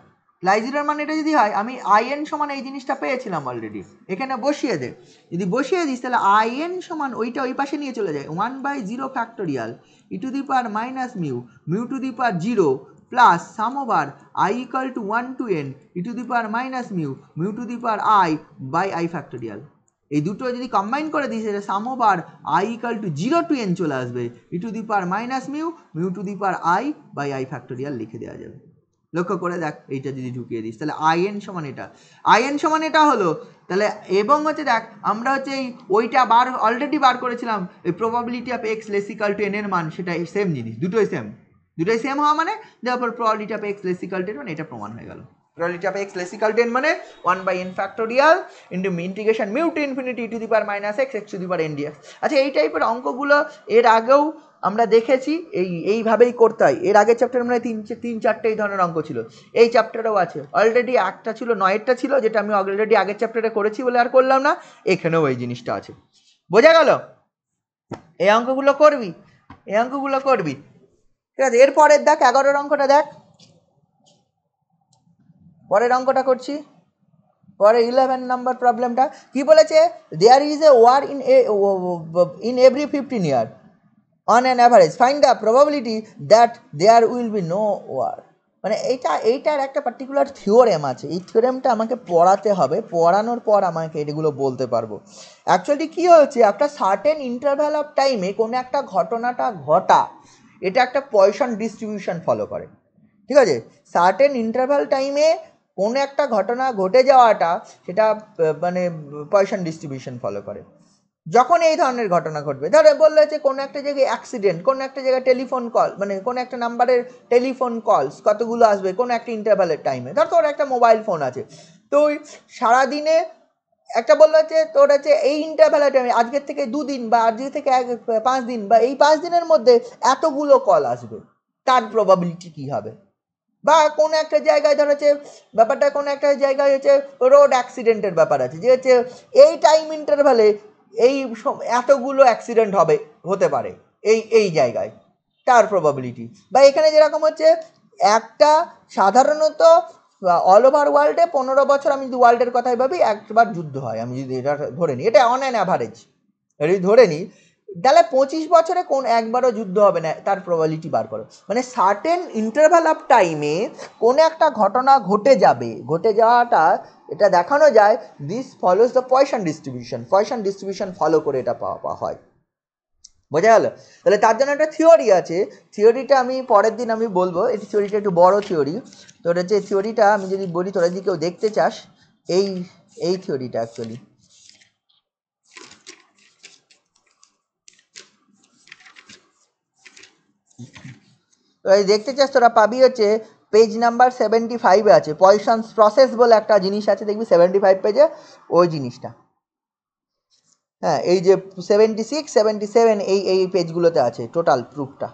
I0 মান এটা যদি হয়, আমি IN সমান এই জিনিসটা পেয়েছিলাম অলরেডি, এখানে বসিয়ে দে। যদি বসিয়ে দিস তাহলে IN সমান ওইটা ওই পাশে নিয়ে চলে যায় 1/0 factorial e to the power minus mu, mu to the power 0 plus sum over I equal to 1 to n e to the power minus mu, mu to the power I by I factorial. এই দুটো যদি combine করে দিই সেটা sum over I equal to 0 to n চলে আসবে e to the power minus mu, mu to the power I by I factorial লিখে দেওয়া যাবে। লক্ষ্য করে দেখ এইটা যদি ঢুকিয়ে দিস তাহলে IN সমান এটা, IN সমান এটা হলো। তাহলে এবং হচ্ছে দেখ আমরা হচ্ছে এই ওইটা অলরেডি বার করেছিলাম এই probability of x less equal to N এর মান, সেটা সেম জিনিস, দুটোই সেম হওয়া মানে তারপর probability of x less equal to n মানে এটা প্রমাণ হয়ে গেল। Probability of x less equal to n মানে 1/n factorial into integration mu to infinity e to the power minus x x to the power n dx. আচ্ছা এই টাইপের অঙ্কগুলো এর আগেও আমরা দেখেছি, এইভাবেই করতে হয়। এর আগের চ্যাপ্টার মানে তিন চারটে এই ধরনের অঙ্ক ছিল, এই চ্যাপ্টারেও আছে। অলরেডি একটা ছিল 9টা ছিল যেটা আমি অলরেডি আগের চ্যাপ্টারে করেছি বলে আর করলাম না, এখানেও এই জিনিসটা আছে। বোঝা গেল? এই অঙ্কগুলো করবি, ঠিক আছে। এরপরের দেখ 11 অঙ্কটা দেখ, পরের অঙ্কটা করছি, পরে 11 নম্বর প্রবলেমটা কি বলেছে, there is a war in every 15 year on an average find the probability that there will be no war। মানে এইটার একটা পার্টিকুলার থিওরেম আছে, এই থিওরেমটা আমাকে পড়াতে হবে, পড়ানোর পর আমাকে এগুলো বলতে পারবো। অ্যাকচুয়ালি কী হচ্ছে, একটা সার্টেন ইন্টারভ্যাল অফ টাইমে কোনো একটা ঘটনাটা ঘটা, এটা একটা পয়সন ডিস্ট্রিবিউশন ফলো করে, ঠিক আছে। সার্টেন ইন্টারভ্যাল টাইমে কোনো একটা ঘটনা ঘটে যাওয়াটা সেটা মানে পয়সন ডিস্ট্রিবিউশন ফলো করে। যখন এই ধরনের ঘটনা ঘটবে, ধরো বললো যে কোনো একটা জায়গায় অ্যাক্সিডেন্ট, কোনো একটা জায়গায় টেলিফোন কল, মানে কোনো একটা নাম্বারের টেলিফোন কলস কতগুলো আসবে কোনো একটা ইন্টারভ্যালের টাইমে, ধর তোর একটা মোবাইল ফোন আছে, তো ওই সারাদিনে একটা বললো হচ্ছে তোর হচ্ছে এই ইন্টারভ্যালের টাইমে আজকের থেকে 2 দিন বা আজকের থেকে 5 দিন বা এই 5 দিনের মধ্যে এতগুলো কল আসবে, তার প্রবাবিলিটি কী হবে। বা কোনো একটা জায়গায় ধর হচ্ছে ব্যাপারটা, কোনো একটা জায়গায় হচ্ছে রোড অ্যাক্সিডেন্টের ব্যাপার আছে, যে হচ্ছে এই টাইম ইন্টারভ্যালে এই এতগুলো অ্যাক্সিডেন্ট হতে পারে এই জায়গায়, তার প্রবাবিলিটি। বা এখানে যেরকম হচ্ছে একটা সাধারণত অল ওভার ওয়ার্ল্ডে 15 বছর, আমি যদি ওয়ার্ল্ডের কথাই ভাবি, একবার যুদ্ধ হয়, আমি যদি এটা ধরে নিই, এটা অন অ্যান অ্যাভারেজ যদি ধরে নিই, তাহলে 25 বছরে একবারও যুদ্ধ হবে না, তার প্রবাবিলিটি বার করো। মানে সার্টেন ইন্টারভ্যাল অফ টাইমে কোনো একটা ঘটনা ঘটে যাওয়াটা এটা দেখানো যায়, this follows the Poisson distribution follow করে এটা পাওয়া হয়। বোঝা গেল? তাহলে তার জন্য একটা থিওরি আছে, থিওরিটা আমি পরের দিন আমি বলবো, এই থিওরিটা একটু বড় থিওরি। তোর হচ্ছে থিওরিটা আমি যদি বলি, তোরা যদি কেউ দেখতে চাস, এই থিওরিটা অ্যাকচুয়ালি তোরা দেখতে চাস, তোরা পাবি হচ্ছে পেজ নাম্বার 75-এ আছে, পয়সনস প্রসেস বলে একটা জিনিস আছে, দেখবি 75 পেজে ওই জিনিসটা। হ্যাঁ, এই যে 76, 77 এই পেজগুলোতে আছে টোটাল প্রুফটা,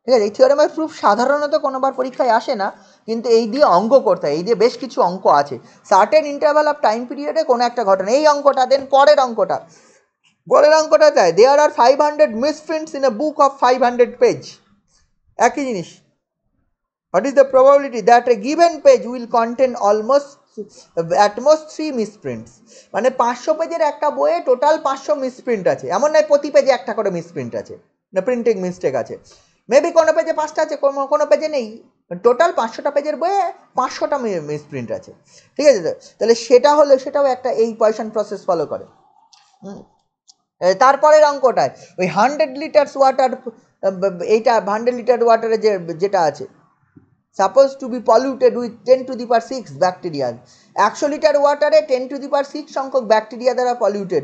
ঠিক আছে। এই থিওরেমের প্রুফ সাধারণত কোনোবার পরীক্ষায় আসে না, কিন্তু এই দিয়ে অঙ্ক করতে হয়, এই দিয়ে বেশ কিছু অঙ্ক আছে। সার্টেন ইন্টারভ্যাল অফ টাইম পিরিয়ডে কোনো একটা ঘটনা, এই অঙ্কটা, দেন পরের অঙ্কটা চাই, there are 500 misprints in a book of 500 page. একই জিনিস, what is the probability that a given page will contain at most 3 misprints। মানে 500 পেজের একটা বইয়ে টোটাল 500 মিসপ্রিন্ট আছে, এমন নয় প্রতি পেজে একটা করে মিসপ্রিন্ট আছে, না প্রিন্টিং মিস্টেক আছে, মেবি কোনো পেজে 5টা আছে, কোনো পেজে নেই, টোটাল 500টা পেজের বইয়ে 500টা মিসপ্রিন্ট আছে, ঠিক আছে। তাহলে সেটাও একটা এই পয়সন প্রসেস ফলো করে। তারপরের অঙ্কটায় ওই 100 লিটার্স ওয়াটার, এইটা 100 লিটার ওয়াটারে যেটা আছে, suppose to be polluted with 10 to the power 6 bacteria, 100 litre ওয়াটারে 10 to the power 6 সংখ্যক ব্যাকটেরিয়া দ্বারা পলিউটেড,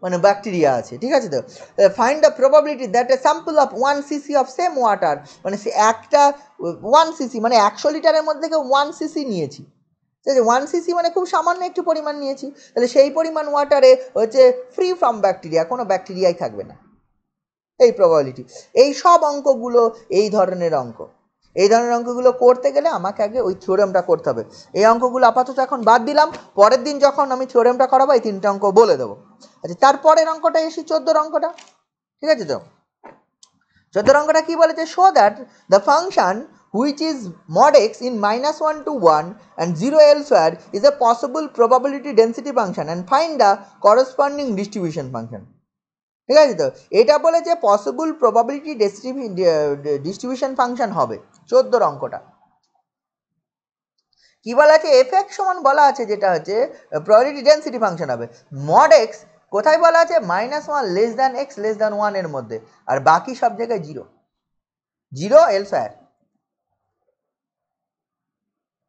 মানে ব্যাকটেরিয়া আছে, ঠিক আছে। তো find the probability that a sample of 1 cc of same water, মানে সে একটা 1 cc মানে 100 লিটারের মধ্যে থেকে 1 cc নিয়েছি, ঠিক আছে। 1 cc মানে খুব সামান্য একটু পরিমাণ নিয়েছি, তাহলে সেই পরিমাণ ওয়াটারে হচ্ছে ফ্রি ফ্রম ব্যাকটেরিয়া, কোনো ব্যাকটেরিয়াই থাকবে না, এই প্রবাবিলিটি, এই সব অঙ্কগুলো এই ধরনের অঙ্ক। এই ধরনের অঙ্কগুলো করতে গেলে আমাকে আগে ওই থিওরেমটা করতে হবে। এই অঙ্কগুলো আপাতত এখন বাদ দিলাম, পরের দিন যখন আমি থিওরেমটা করাবো এই 3টে অঙ্ক বলে দেবো। আচ্ছা, তারপরের অঙ্কটা এসি 14 অঙ্কটা, ঠিক আছে? তো 14 অঙ্কটা কি বলেছে? Show that the function which is mod x in -1 to 1 and 0 elsewhere is a possible probability density function and find the corresponding distribution function। ঠিক আছে? তো এটা বলেছে পসিবল প্রবাবিলিটি ডিস্ট্রিবিউশন ফাংশন হবে 14 অঙ্কটা। কি বলা আছে? এফ এক্স সমান বলা আছে যেটা হচ্ছে প্রবাবিলিটি ডেন্সিটি ফাংশন হবে। মড এক্স কোথায় বলা আছে? -1 less than x less than 1 এর মধ্যে, আর বাকি সব জায়গায় 0 0 এলসওয়্যার,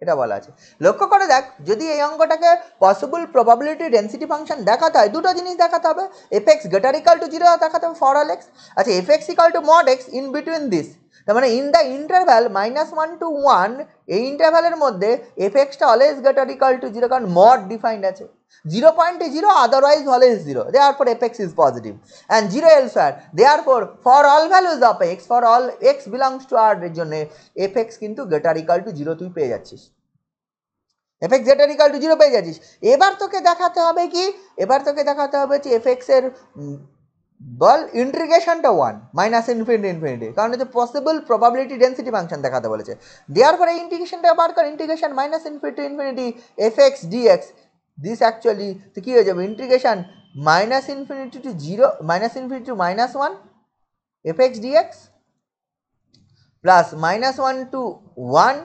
এটা বলা আছে। লক্ষ্য করে দেখ, যদি এই অঙ্কটাকে পসিবল প্রবাবিলিটি ডেন্সিটি ফাংশন দেখাতে হয়, দুটো জিনিস দেখাতে হবে। F x greater equal to 0 দেখাতে হবে ফর অল এক্স। আচ্ছা, f x equal two mod x in between this, তার মানে ইন দ্য ইন্টারভ্যাল -1 to 1, এই ইন্টারভ্যালের মধ্যে F extra always greater equal to 0, কারণ মড ডিফাইন্ড আছে। 0.0 otherwise always 0, therefore fx is positive, and 0 elsewhere, therefore for all values of x, for all x belongs to r এর জন্য fx কিন্তু greater equal to 0 তুই পেয়ে যাচ্ছিস, fx greater equal to 0 পেয়ে যাচ্ছিস। এবার তোকে দেখাতে হবে কি? এবার তোকে দেখাতে হবে যে fx এর বল ইন্টিগ্রেশনটা 1 -ইনফিনিটি ইনফিনিটি, কারণ হচ্ছে পসিবল প্রবাবিলিটি ডেন্সিটি ফাংশন দেখাতে বলেছে। দেওয়ার পরে ইন্টিগ্রেশনটা বার কর, integration -infinity infinity fx dx, this actually তো কী হয়ে যাবে? Integration -infinity two 0, -infinity to -1 fx dx plus -1 to 1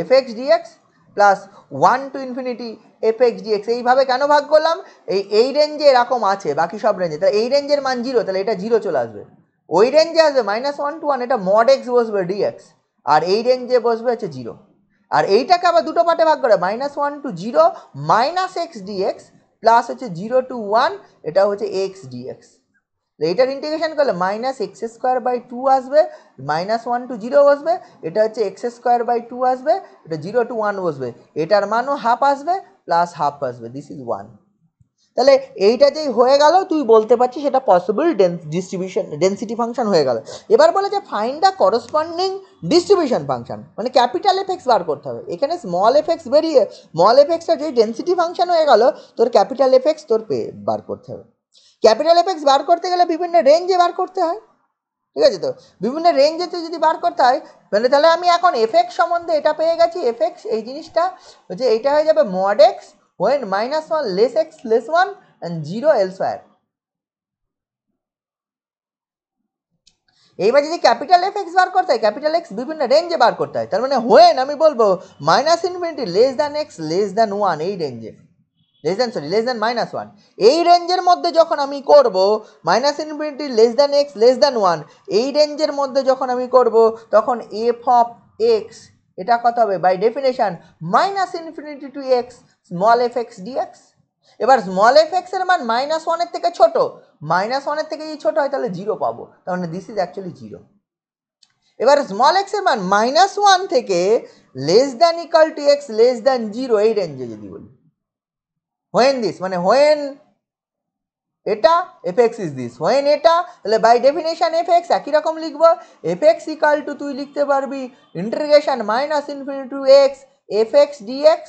fx dx plus 1 to infinity fx dx। এইভাবে কেন ভাগ করলাম? এই রেঞ্জে এরকম আছে, বাকি সব রেঞ্জে, তাহলে এই রেঞ্জের মান 0, তাহলে এটা 0 চলে আসবে। ওই রেঞ্জে আসবে -1 to 1, এটা mod x বসবে dx, আর এই রেঞ্জে বসবে হচ্ছে 0। আর এইটাকে আবার দুটো পার্টে ভাগ করে, -1 to 0 -x dx প্লাস হচ্ছে 0 to 1, এটা হচ্ছে x dx। এইটার ইন্টিগ্রেশন করলে -x²/2 আসবে, -1 to 0 বসবে, এটা হচ্ছে x²/2 আসবে, এটা 0 to 1 বসবে, এটার মানও হাফ আসবে প্লাস হাফ আসবে, দিস ইজ 1। তাহলে এইটা যেই হয়ে গেল, তুই বলতে পারছিস সেটা পসিবল ডিস্ট্রিবিউশন ডেন্সিটি ফাংশন হয়ে গেল। এবার বলেছে find the corresponding distribution function, মানে ক্যাপিটাল এফ এক্স বার করতে হবে। এখানে স্মল এফ এক্স বেরিয়ে স্মল এফ এক্সটা যেই ডেন্সিটি ফাংশন হয়ে গেল, তোর ক্যাপিটাল এফ এক্স তোর বার করতে হবে। ক্যাপিটাল এফ এক্স বার করতে গেলে বিভিন্ন রেঞ্জে বার করতে হয়, ঠিক আছে? তো বিভিন্ন রেঞ্জেতে যদি বার করতে হয়, মানে তাহলে আমি এখন এফ এক্স সম্বন্ধে এটা পেয়ে গেছি। এফ এক্স এই জিনিসটা হচ্ছে, এইটা হয়ে যাবে mod x when -1 less x less 1 and 0 elsewhere। এইবার যদি ক্যাপিটাল এফ এক্স বার করতে হয়, ক্যাপিটাল এক্স বিভিন্ন রেঞ্জে বার করতে হয়, তার মানে when আমি বলবো -infinity less than x less than 1, এই রেঞ্জে লেস দ্যান -1, এই রেঞ্জের মধ্যে যখন আমি করব, -infinity less than x less than 1, এই রেঞ্জের মধ্যে যখন আমি করব, তখন এফ অফ এক্স এটা কত হবে? By definition -infinity to x small f x dx. এবার স্মল এফ এক্স এর মান -1 এর থেকে ছোট, -1 এর থেকে যদি ছোট হয় তাহলে 0 পাবো, তার মানে দিস ইজ অ্যাকচুয়ালি 0। এবার স্মল এক্স এর মান -1 থেকে less than equal to x less than 0, এই রেঞ্জে যদি বলি, when this মানে when এটা fx is this, when এটা, তাহলে বাই ডেফিনেশন fx একই রকম লিখবো, fx ইকাল টু তুই লিখতে পারবি integration -infinity two x fx dx।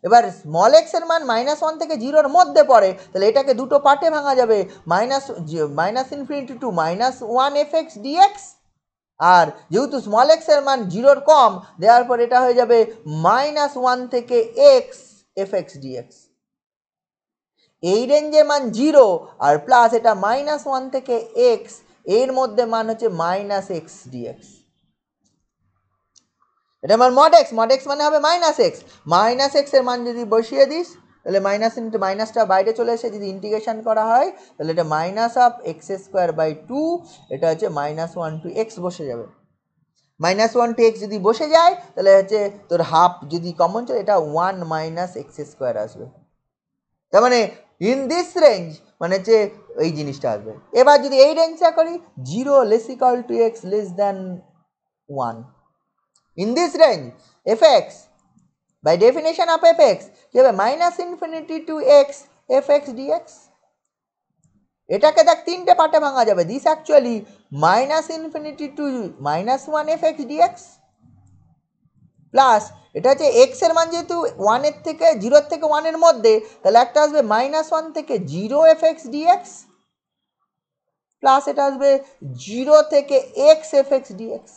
এবার স্মল এক্স এর মান -1 থেকে 0 মধ্যে পড়ে, তাহলে এটাকে দুটো পার্টে ভাঙা যাবে, -ইনফিনিটি টু -1 fx dx, আর যেহেতু স্মল এক্স এর মান 0 কম, দেওয়ার পর এটা হয়ে যাবে -1 থেকে x fx dx। এই রেঞ্জের মান 0 আর প্লাস এটা -1 থেকে x, এর মধ্যে মান হচ্ছে -x dx। এটা আমার মড এক্স মানে হবে -x এর মান যদি বসিয়ে দিস, তাহলে মাইনাসটা বাইরে চলে এসে যদি ইন্টিগ্রেশন করা হয়, তাহলে এটা -x²/2, এটা হচ্ছে -1 to x বসে যাবে। -1 to x যদি বসে যায়, তাহলে হচ্ছে তোর হাফ যদি কমন চলে, এটা 1 - x² আসবে। তার মানে ইন দিস রেঞ্জ মানে হচ্ছে এই জিনিসটা আসবে। এবার যদি এই রেঞ্জটা করি, 0 less equal to x less than 1, in this range f x by definition of f x কি হবে? -Infinity to x f x dx. এটাকে দেখ তিনটে পার্টে ভাঙা যাবে। This actually minus infinity to minus one f x dx plus এটা হচ্ছে এক্স এর মান যেহেতু ওয়ানের থেকে জিরোর থেকে ওয়ানের মধ্যে, তাহলে একটা আসবে মাইনাস ওয়ান থেকে zero f x dx plus এটা আসবে জিরো থেকে এক্স এফ এক্স ডিএক্স।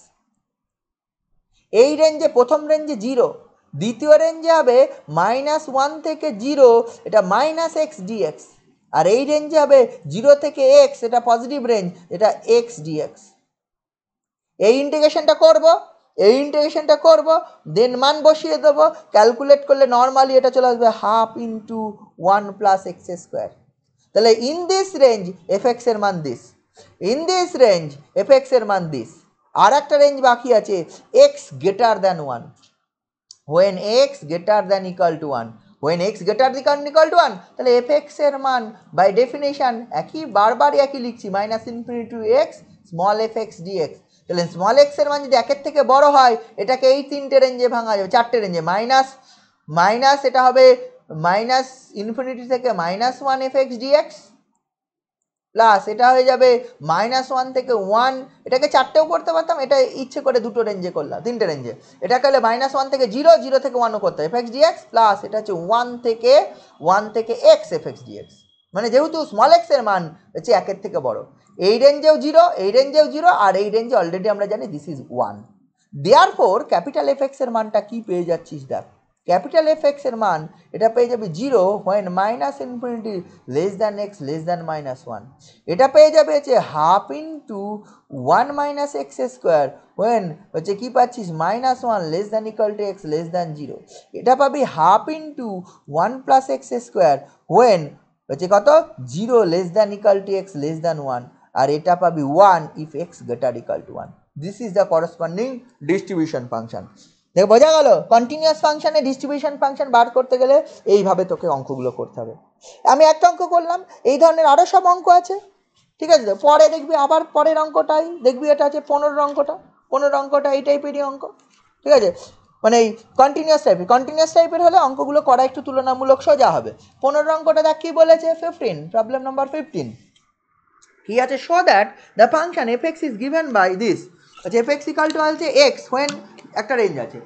এই রেঞ্জে প্রথম রেঞ্জে জিরো, দ্বিতীয় রেঞ্জে হবে মাইনাস ওয়ান থেকে জিরো, এটা মাইনাস এক্স ডিএক্স, আর এই রেঞ্জে হবে জিরো থেকে এক্স, এটা পজিটিভ রেঞ্জ, এটা এক্স ডিএক্স। এই ইন্টিগ্রেশনটা করব, দেন মান বসিয়ে দেবো, ক্যালকুলেট করলে নর্মালি এটা চলে আসবে half into one plus x square. তাহলে in this range f x এর মান this, in this range f x এর মান দিস। আর একটা রেঞ্জ বাকি আছে x greater than one, when x greater than equal to 1, when x greater than equal to 1, তাহলে এফ এক্স এর মান বাই ডেফিনেশন একই, বারবার একই লিখছি, minus infinity to x small f x dx. তাহলে স্মল এক্স এর মান যদি একের থেকে বড় হয়, এটাকে এই তিনটে রেঞ্জে ভাঙা যাবে, চারটে রেঞ্জে, মাইনাস এটা হবে মাইনাস ইনফিনিটি থেকে minus one f x dx plus এটা হয়ে যাবে মাইনাস ওয়ান থেকে ওয়ান, এটাকে চারটেও করতে পারতাম, এটা ইচ্ছে করে দুটো রেঞ্জে করলাম, তিনটে রেঞ্জে। এটাকে হলে মাইনাস ওয়ান থেকে জিরো, জিরো থেকে ওয়ানও করতে এফ এক্স ডিএক্স প্লাস এটা হচ্ছে ওয়ান থেকে এক্স এফ এক্স ডিএক্স। মানে যেহেতু স্মল এক্স এর মান হচ্ছে একের থেকে বড়, এই রেঞ্জেও জিরো, এই রেঞ্জেও জিরো, আর এই রেঞ্জে অলরেডি আমরা জানি this is one. Therefore capital F x এর মানটা কি পেয়ে যাচ্ছিস দেখ, ক্যাপিটাল এফ এক্স এর মান এটা পেয়ে যাবে zero when minus infinity less than x less than minus one. এটা পেয়ে যাবে হচ্ছে half into one minus x square when হচ্ছে কি পাচ্ছিস minus one less than equal to x less than zero. এটা পাবি half into one plus x square when হচ্ছে কত zero less than equal to x less than one, আর এটা পাবি one if x greater equal to one. This is the corresponding distribution function. দেখ বোঝা গেল, কন্টিনিউয়াস ফাংশনে ডিস্ট্রিবিউশন ফাংশন বার করতে গেলে এইভাবে তোকে অঙ্কগুলো করতে হবে। আমি একটা অঙ্ক করলাম, এই ধরনের আরও সব অঙ্ক আছে, ঠিক আছে? তো পরে দেখবি আবার পরের অঙ্কটাই দেখবি, এটা আছে 15 অঙ্কটা এই টাইপেরই অঙ্ক, ঠিক আছে? মানে এই কন্টিনিউয়াস টাইপের হলে অঙ্কগুলো করা একটু তুলনামূলক সোজা হবে। 15 অঙ্কটা দেখ কি বলেছে, 15, প্রবলেম নাম্বার 15 কি আছে, show that the function f x is given by this. আচ্ছা, এফ এক্স ইকাল টু আছে এক্স হোয়েন একটা রেঞ্জ আছে,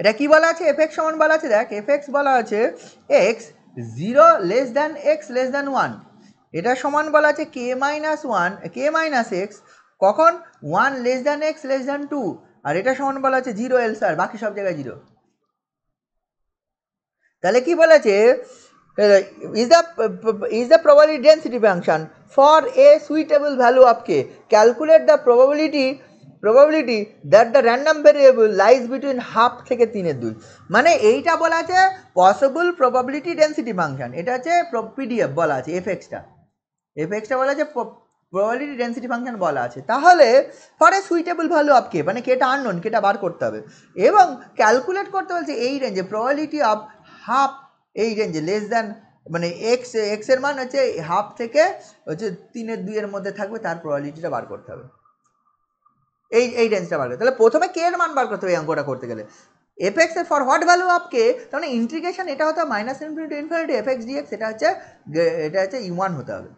এটা কি বলা আছে, এফ এক্স সমান বলা আছে, দেখ এফ এক্স বলা আছে x zero less than x less than one, এটা সমান বলা আছে k minus one k minus x কখন one less than x less than two, আর এটা সমান বলা আছে জিরো এলস আর বাকি সব জায়গায় জিরো। তাহলে কি বলেছে, is the probability density function for a suitable value of k, calculate the probability that the random variable lies between half থেকে 3/2। মানে এইটা বলা আছে পসিবল প্রবাবিলিটি ডেন্সিটি ফাংশন, এটা হচ্ছে পিডিএফ বলা আছে, এফএক্সটা বলা আছে প্রবাবিলিটি ডেন্সিটি ফাংশন বলা আছে। তাহলে for a suitable value of k, মানে কেটা আননোন, কেটা বার করতে হবে এবং ক্যালকুলেট করতে বলছে এই রেঞ্জে প্রবাবিলিটি অফ হাফ, এই রেঞ্জে লেস দ্যান মানে এক্স এর মান হচ্ছে হাফ থেকে হচ্ছে 3/2 মধ্যে থাকবে, তার প্রবাবিলিটিটা বার করতে হবে, এই রেঞ্জটা বার করতে। তাহলে প্রথমে কে এর মান বার করতে হবে এই অঙ্কটা করতে গেলে। এফ এক্স এর for what value of k, তার মানে ইন্টিগ্রেশন এটা হতে হবে minus infinity infinity f x dx, এটা হচ্ছে ইউয়ান হতে হবে।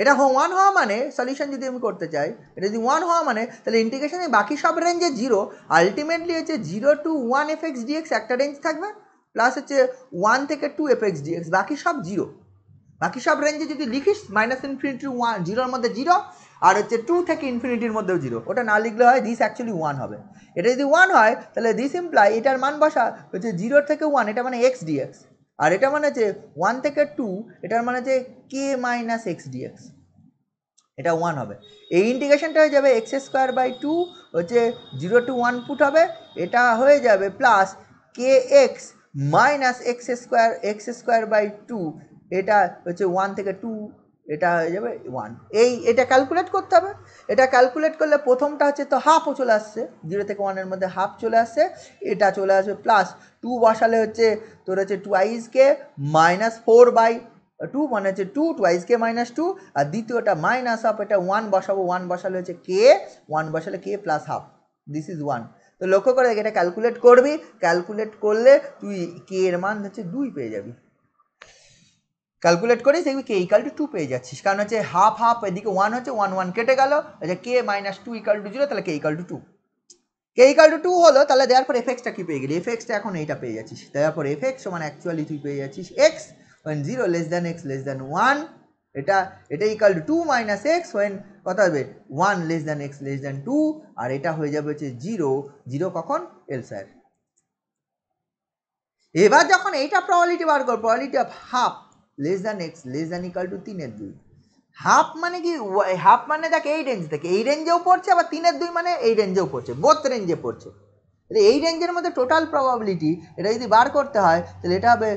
এটা ওয়ান হওয়া মানে সলিউশন যদি আমি করতে চাই, এটা যদি ওয়ান হওয়া মানে তাহলে ইন্টিগ্রেশনে বাকি সব রেঞ্জে জিরো, আলটিমেটলি হচ্ছে 0 to 1 এফ এক্স ডিএক্স একটা রেঞ্জ থাকবে, প্লাস হচ্ছে 1 থেকে 2 এফ এক্স ডিএক্স বাকি সব জিরো। বাকি সব রেঞ্জে যদি লিখিস মাইনাস ইনফিনিটি ওয়ান, জিরোর মধ্যে জিরো, আর হচ্ছে 2 থেকে ইনফিনিটির মধ্যেও জিরো, ওটা না লিখলে হয় দিস অ্যাকচুয়ালি 1 হবে। এটা যদি 1 হয় তাহলে দিস ইমপ্লাই এটার মান বসা হচ্ছে 0 থেকে 1, এটা মানে এক্স ডিএক্স, আর এটা মানে হচ্ছে 1 থেকে 2, এটার মানে হচ্ছে কে মাইনাস এক্স ডিএক্স, এটা 1 হবে। এই ইন্টিগ্রেশনটা হয়ে যাবে এক্স স্কোয়ার বাই 2 হচ্ছে 0 to 1 পুট হবে, এটা হয়ে যাবে plus k x minus x square by 2, এটা হচ্ছে 1 থেকে 2, এটা হয়ে যাবে 1। এটা ক্যালকুলেট করতে হবে, এটা ক্যালকুলেট করলে প্রথমটা হচ্ছে তো হাফও চলে আসছে, 0 থেকে 1 মধ্যে হাফ চলে আসছে, এটা চলে আসবে প্লাস 2 বসালে হচ্ছে তোর হচ্ছে 2 কে মাইনাস 4 বাই টু মানে হচ্ছে two twice k minus two, আর দ্বিতীয়টা মাইনাস হাফ, এটা ওয়ান বসাবো, ওয়ান বসালে হচ্ছে কে, ওয়ান বসালে k plus half, this is one. তো লক্ষ্য করে দেখ, এটা ক্যালকুলেট করবি, ক্যালকুলেট করলে তুই কে এর মান হচ্ছে 2 পেয়ে যাবি। ক্যালকুলেট করিস দেখবি কে ইকাল টু 2 পেয়ে যাচ্ছিস, কারণ হচ্ছে হাফ হাফ, এদিকে 1 হচ্ছে 1 1 কেটে গেল, আচ্ছা কে মাইনাস 2 ইকাল টু 0, তাহলে k equal to 2, k equal to 2 হলো, তাহলে দেওয়ার পর এফএক্সটা কি পেয়ে গেলি, এফএক্সটা এখন এইটা পেয়ে যাচ্ছিস, দেওয়ার পর এফএক্স সমান অ্যাকচুয়ালি তুই পেয়ে যাচ্ছিস x when 0 less than x less than 1, এটা equal to 2 minus x when কত হবে 1 less than x less than 2, আর এটা হয়ে যাবে হচ্ছে 0, 0 কখন এল স্যার। এবার যখন এইটা প্রবাবিলিটি বার কর, probability of half less than x less than equal two 3/2, half মানে কি, হাফ মানে দেখ এই রেঞ্জ থেকে, এই রেঞ্জেও পড়ছে, আবার 3/2 মানে এই রেঞ্জেও পড়ছে, বোথ রেঞ্জে পড়ছে, এই রেঞ্জের মধ্যে টোটাল প্রবাবিলিটি এটা যদি বার করতে হয় তাহলে এটা হবে,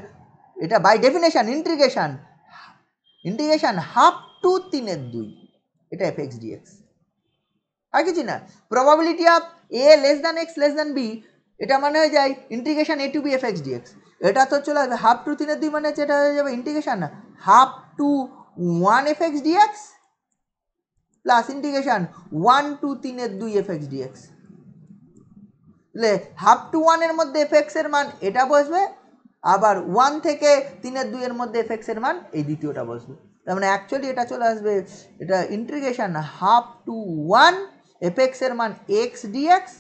এটা by definition integration half to 3/2, এটা এফ এক্স ডিএক্স, আর কিছু না। Probability of a less than x less than b, এটা মানে হয়ে যায় integration a to b f x dx, এটা তো চলে আসবে হাফ টু 3/2 মানে হচ্ছে এটা হয়ে যাবে integration half to 1 f x dx plus integration 1 to 3/2 f x dx, তাহলে হাফ টু 1 এর মধ্যে এফ এক্স এর মান এটা বসবে, আবার 1 থেকে 3/2 এর মধ্যে এফ এক্স এর মান এই দ্বিতীয়টা বসবে, তার মানে অ্যাকচুয়ালি এটা চলে আসবে, এটা integration half to 1 f x এর মান এক্স ডিএক্স,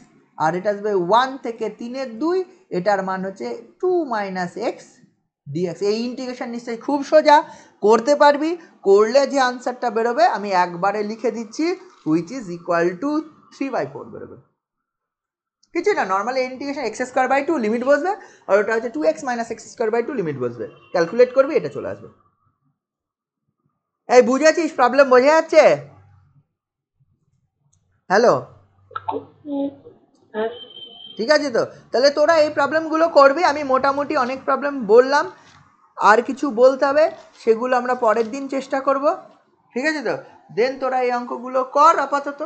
আর এটা আসবে 1 থেকে 3/2, এটার মান হচ্ছে 2 মাইনাস এক্স ডিএক্স। এই ইন্টিগ্রেশন নিশ্চয়ই খুব সোজা, করতে পারবি, করলে যে আনসারটা বেরোবে আমি একবারে লিখে দিচ্ছি, হুইচ ইজ ইকুয়াল টু 3/4 বেরোবে, কিছু না, normally integration x square by 2 limit বসবে, আর ওটা হচ্ছে 2x minus x square by 2 limit বসবে, ক্যালকুলেট করবি এটা চলে আসবে। এই বুঝেছিস, প্রবলেম বোঝা যাচ্ছে? হ্যালো, ঠিক আছে তো, তাহলে তোরা এই প্রবলেমগুলো করবি, আমি মোটামুটি অনেক প্রবলেম বললাম, আর কিছু বলতে হবে সেগুলো আমরা পরের দিন চেষ্টা করব, ঠিক আছে তো, দেন তোরা এই অঙ্কগুলো কর আপাতত।